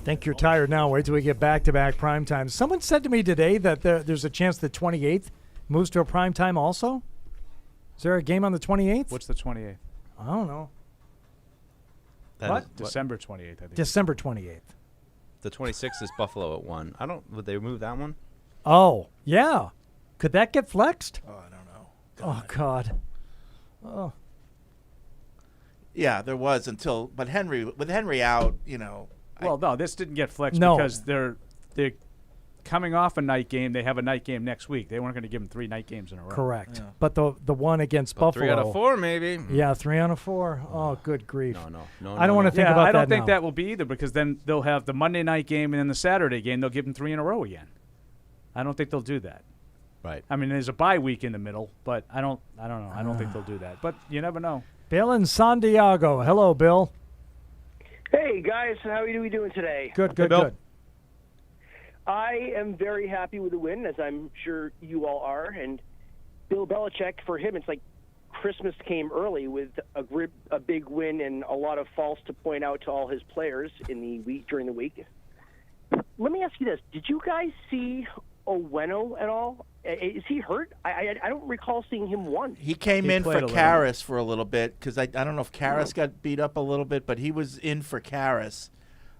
Think you're tired now. Wait till we get back-to-back primetime. Someone said to me today that there's a chance the 28th moves to a primetime also. Is there a game on the 28th? What's the 28th? I don't know. December 28th, I think. December 28th. The 26th is Buffalo at 1. Would they move that one? Oh, yeah. Could that get flexed? Oh, I don't know. Oh, God. Oh. Yeah, there was until, but with Henry out, Well, no, this didn't get flexed No. because they're coming off a night game. They have a night game next week. They weren't going to give them 3 night games in a row. Correct. Yeah. But the one against Buffalo. 3 out of 4, maybe. Yeah, 3 out of 4. Oh, good grief. No. I don't want to think about that I don't think now. that will be either because then they'll have the Monday night game and then the Saturday game. They'll give them 3 in a row again. I don't think they'll do that. Right. I mean, there's a bye week in the middle, but I don't know. I don't think they'll do that. But you never know. Bill in San Diego. Hello, Bill. Hey, guys. How are we doing today? Good. I am very happy with the win, as I'm sure you all are. And Bill Belichick, for him, it's like Christmas came early with a big win and a lot of faults to point out to all his players during the week. Let me ask you this. Did you guys see Oweno at all? Is he hurt? I don't recall seeing him once. He came in for Karras for a little bit because I don't know if Karras got beat up a little bit, but he was in for Karras.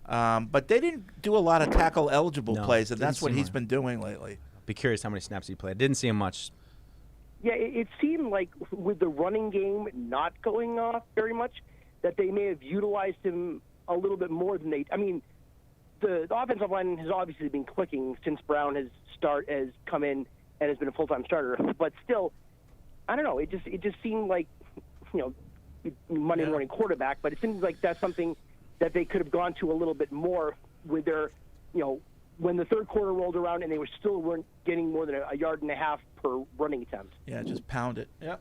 But they didn't do a lot of tackle-eligible plays, and that's what he's been doing lately. Be curious how many snaps he played. Didn't see him much. Yeah, it seemed like with the running game not going off very much, that they may have utilized him a little bit more than they. I mean, the offensive line has obviously been clicking since Brown has come in and has been a full-time starter. But still, I don't know. It just seemed like, Monday morning quarterback. But it seems like that's something that they could have gone to a little bit more with their, when the third quarter rolled around and they weren't getting more than a yard and a half per running attempt. Yeah, just pound it. Yeah.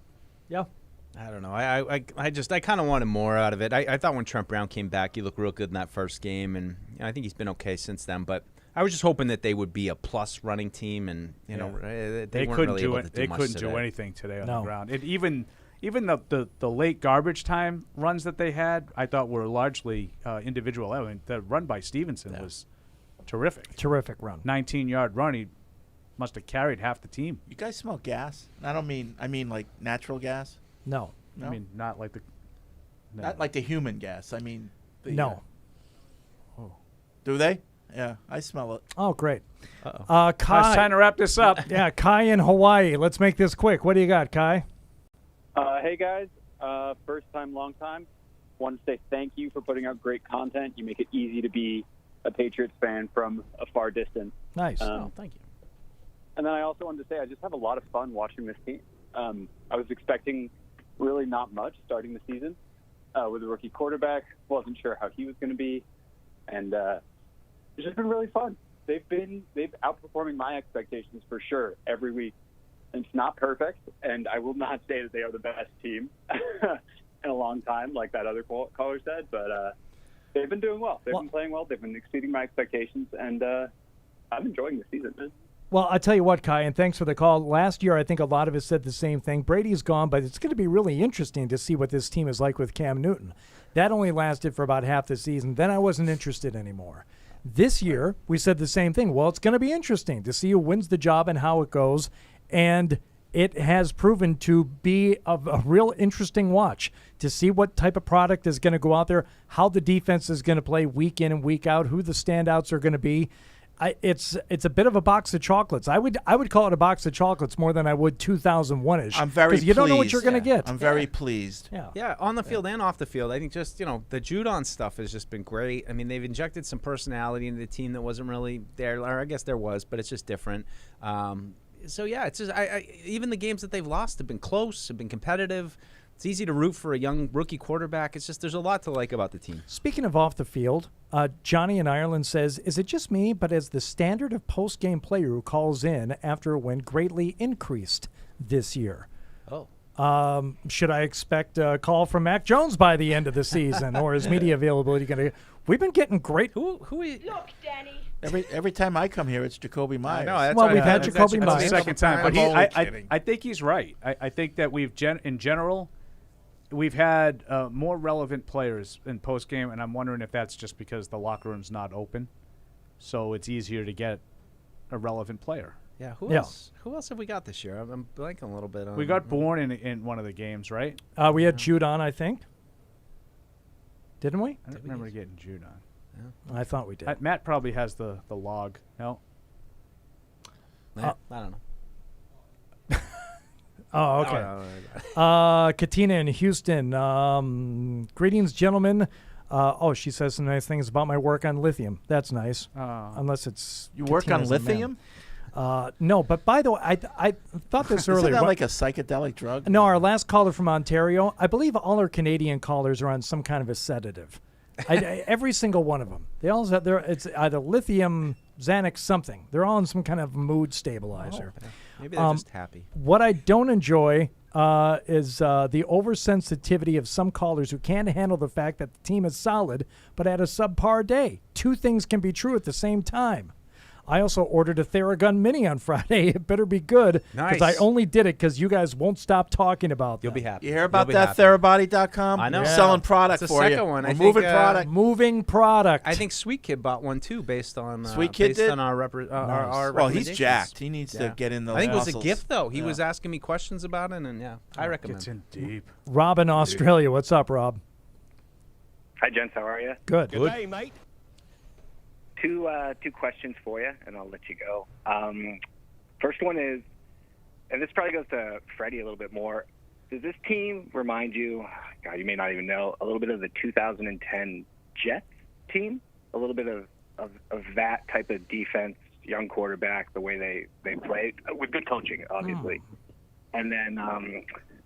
I don't know. I kind of wanted more out of it. I thought when Trent Brown came back, he looked real good in that first game, and I think he's been okay since then. But I was just hoping that they would be a plus running team, and they weren't really able to do much today. They couldn't do anything today on the ground. Even the late garbage time runs that they had, I thought were largely individual. I mean, the run by Stevenson was terrific. Terrific run. 19-yard run. He must have carried half the team. You guys smell gas? I mean like natural gas. No. I mean not like the. No. Not like the human gas. I mean. No. Do they? Yeah, I smell it. Oh, great. Kai. It's time to wrap this up. Yeah, Kai in Hawaii. Let's make this quick. What do you got, Kai? Hey, guys. First time, long time. Want to say thank you for putting out great content. You make it easy to be a Patriots fan from a far distance. Nice. Thank you. And then I also wanted to say I just have a lot of fun watching this team. I was expecting really not much starting the season with a rookie quarterback. Wasn't sure how he was going to be. And it's just been really fun. They've outperforming my expectations for sure every week. It's not perfect, and I will not say that they are the best team in a long time, like that other caller said, but they've been doing well. They've been playing well. They've been exceeding my expectations, and I'm enjoying the season, man. Well, I'll tell you what, Kai, and thanks for the call. Last year, I think a lot of us said the same thing. Brady's gone, but it's going to be really interesting to see what this team is like with Cam Newton. That only lasted for about half the season. Then I wasn't interested anymore. This year, we said the same thing. Well, it's going to be interesting to see who wins the job and how it goes. And it has proven to be a real interesting watch to see what type of product is going to go out there, how the defense is going to play week in and week out, who the standouts are going to be. It's a bit of a box of chocolates. I would call it a box of chocolates more than I would 2001-ish. I'm very pleased. You don't know what you're going to get. I'm very pleased. Yeah, on the field and off the field. I think just, the Judon stuff has just been great. I mean, they've injected some personality into the team that wasn't really there. Or I guess there was, but it's just different. So, yeah, it's just even the games that they've lost have been close, have been competitive. It's easy to root for a young rookie quarterback. It's just there's a lot to like about the team. Speaking of off the field, Johnny in Ireland says, is it just me, but has the standard of post-game player who calls in after a win greatly increased this year? Oh. Should I expect a call from Mac Jones by the end of the season, or is media availability going to? We've been getting great. Who is? Look, Danny. Every time I come here, it's Jakobi Meyers. Well, we've had Jakobi Meyers. That's the second time, but I think he's right. I think that in general, we've had more relevant players in postgame, and I'm wondering if that's just because the locker room's not open, so it's easier to get a relevant player. Yeah, who else? Who else have we got this year? I'm blanking a little bit on. We got Bourne in one of the games, right? We had Judon, I think. Didn't we? I don't remember getting Judon. I thought we did. Matt probably has the log. No? I don't know. Oh, okay. Katina in Houston. Greetings, gentlemen. She says some nice things about my work on lithium. That's nice. Unless it's you work on lithium? No, but by the way, I thought this earlier. Isn't that like a psychedelic drug? No, our last caller from Ontario, I believe all our Canadian callers are on some kind of a sedative. Every single one of them. They all have it's either lithium, Xanax, something. They're all on some kind of mood stabilizer. Maybe they're just happy. What I don't enjoy is the oversensitivity of some callers who can't handle the fact that the team is solid but had a subpar day. Two things can be true at the same time. I also ordered a Theragun Mini on Friday. It better be good because I only did it because you guys won't stop talking about them. You'll be happy. You hear about that Therabody.com? I know. We're selling product It's the for you. second one. We're I moving think, product. Moving product. I think Sweet Kid bought one too, based on Sweet Kid based did? on our Well, he's recommendations. jacked. He needs to get in those I think it was a muscles. gift though. He Yeah. was asking me questions about it, and I recommend. Gets in deep. Rob in Australia. What's up, Rob? Hi, gents. How are you? Good. Good day, mate. Two questions for you, and I'll let you go. First one is, and this probably goes to Freddie a little bit more. Does this team remind you, God, you may not even know, a little bit of the 2010 Jets team? A little bit of that type of defense, young quarterback, the way they played, with good coaching, obviously. And then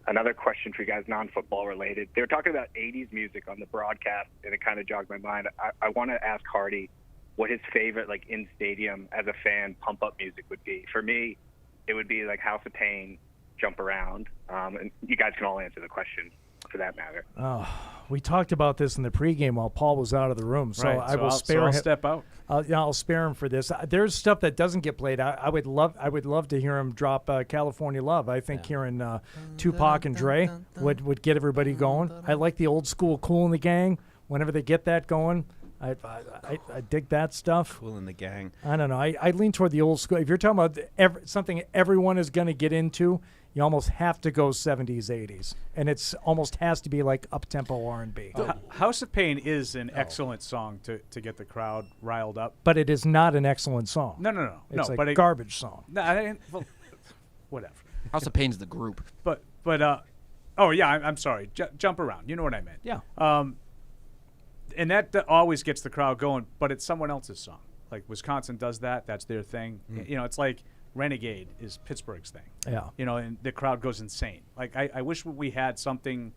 another question for you guys, non-football related. They were talking about 80s music on the broadcast, and it kind of jogged my mind. I want to ask Hardy what his favorite, like, in-stadium, as a fan, pump-up music would be. For me, it would be, like, House of Pain, Jump Around. And you guys can all answer the question for that matter. Oh, we talked about this in the pregame while Paul was out of the room, so Right, I so will I'll- spare so I'll him. step out. I'll spare him for this. There's stuff that doesn't get played. I would love to hear him drop California Love. I think hearing Tupac and Dre would get everybody going. I like the old school Kool and the Gang. Whenever they get that going, I dig that stuff. Kool and the Gang. I don't know. I lean toward the old school. If you're talking about something everyone is going to get into, you almost have to go 70s, 80s, and it's almost has to be like up-tempo R&B. House of Pain is an excellent song to get the crowd riled up. But it is not an excellent song. No. It's a but garbage song. No, well, whatever. House of Pain's the group. But oh yeah, I'm sorry. Jump Around. You know what I meant. Yeah. And that always gets the crowd going, but it's someone else's song. Like Wisconsin does that. That's their thing. You know, it's like Renegade is Pittsburgh's thing. Yeah. You know, and the crowd goes insane. Like I wish we had something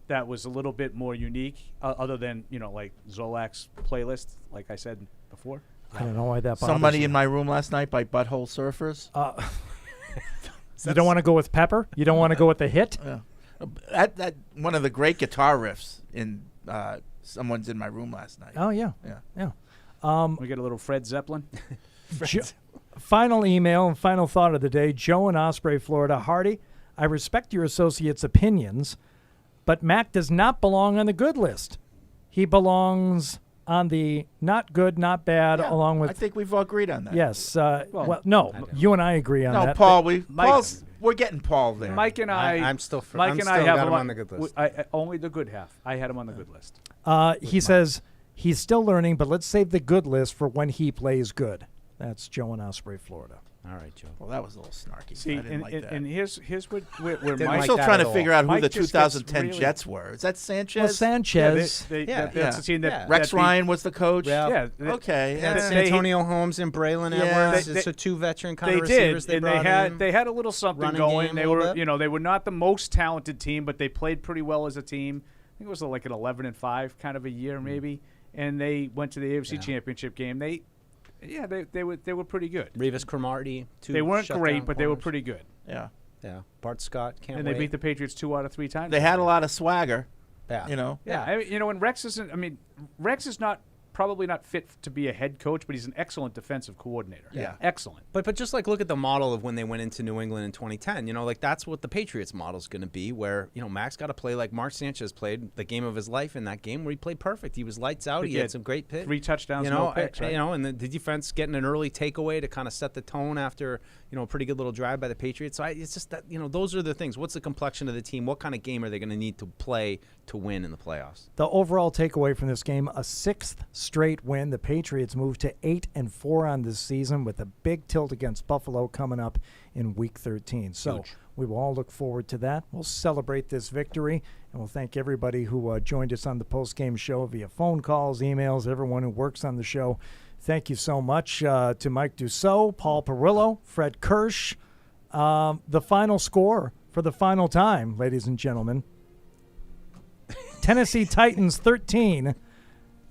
that was a little bit more unique, other than, you know, like Zolak's playlist, like I said before. I don't know why that bothers Somebody you. in my room last night by Butthole Surfers. You don't want to go with Pepper? You don't want to go with the hit? Yeah. That one of the great guitar riffs in Someone's in My Room last night. Oh, yeah. Yeah. We get a little Fred Zeppelin. Final email and final thought of the day. Joe in Osprey, Florida. Hardy, I respect your associates' opinions, but Mac does not belong on the good list. He belongs on the not good, not bad, along with... I think we've all agreed on that. Yes. Well, no, you and I agree on No, that. Paul, we're getting Paul there. Mike and I, I'm still Mike I'm and still I have got him him on the good list. Only the good half. I had him on the good list. He says he's still learning, but let's save the good list for when he plays good. That's Joe in Osprey, Florida. All right, Joe. Well, that was a little snarky. See, I didn't like that. and here's where I'm Mike... still trying to figure out who Mike the just gets 2010 really- Jets were. Is that Sanchez? Well, Sanchez. That's the team that... Rex that beat- Ryan was the coach? Yeah. Okay. That's They- Antonio Holmes and Braylon Edwards. It's a two veteran kind they of receivers did, and brought in. they had a little something Running going. game They a little were, bit. you know, they were not the most talented team, but they played pretty well as a team. I think it was like an 11-5 kind of a year, maybe. And they went to the AFC Championship game. They were pretty good. Revis Cromartie. They weren't great, but they were pretty good. Yeah. Yeah. Bart Scott. Can't And wait. they beat the Patriots 2 out of 3 times. They had a lot of swagger. Yeah. You know? Yeah, I mean, you know, and Rex isn't. I mean, Rex is probably not fit to be a head coach, but he's an excellent defensive coordinator. Yeah. Excellent. But just like look at the model of when they went into New England in 2010. You know, like that's what the Patriots model is going to be, where, you know, Mac's got to play like Mark Sanchez played the game of his life in that game, where he played perfect. He was lights out. He had some great picks. 3 touchdowns, you know, no picks. Right? You know, and the defense getting an early takeaway to kind of set the tone after, you know, a pretty good little drive by the Patriots. So it's just that, you know, those are the things. What's the complexion of the team? What kind of game are they going to need to play to win in the playoffs? The overall takeaway from this game, a 6th straight win. The Patriots moved to 8-4 on this season with a big tilt against Buffalo coming up in Week 13. So Huge. we will all look forward to that. We'll celebrate this victory, and we'll thank everybody who joined us on the post-game show via phone calls, emails, everyone who works on the show. Thank you so much to Mike Dussault, Paul Perillo, Fred Kirsch. The final score for the final time, ladies and gentlemen. Tennessee Titans 13.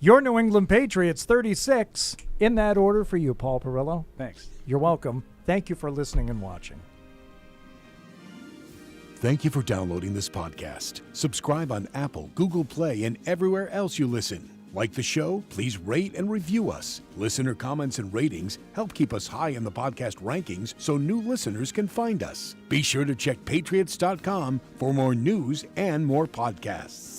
Your New England Patriots 36. In that order for you, Paul Perillo. Thanks. You're welcome. Thank you for listening and watching. Thank you for downloading this podcast. Subscribe on Apple, Google Play, and everywhere else you listen. Like the show? Please rate and review us. Listener comments and ratings help keep us high in the podcast rankings so new listeners can find us. Be sure to check Patriots.com for more news and more podcasts.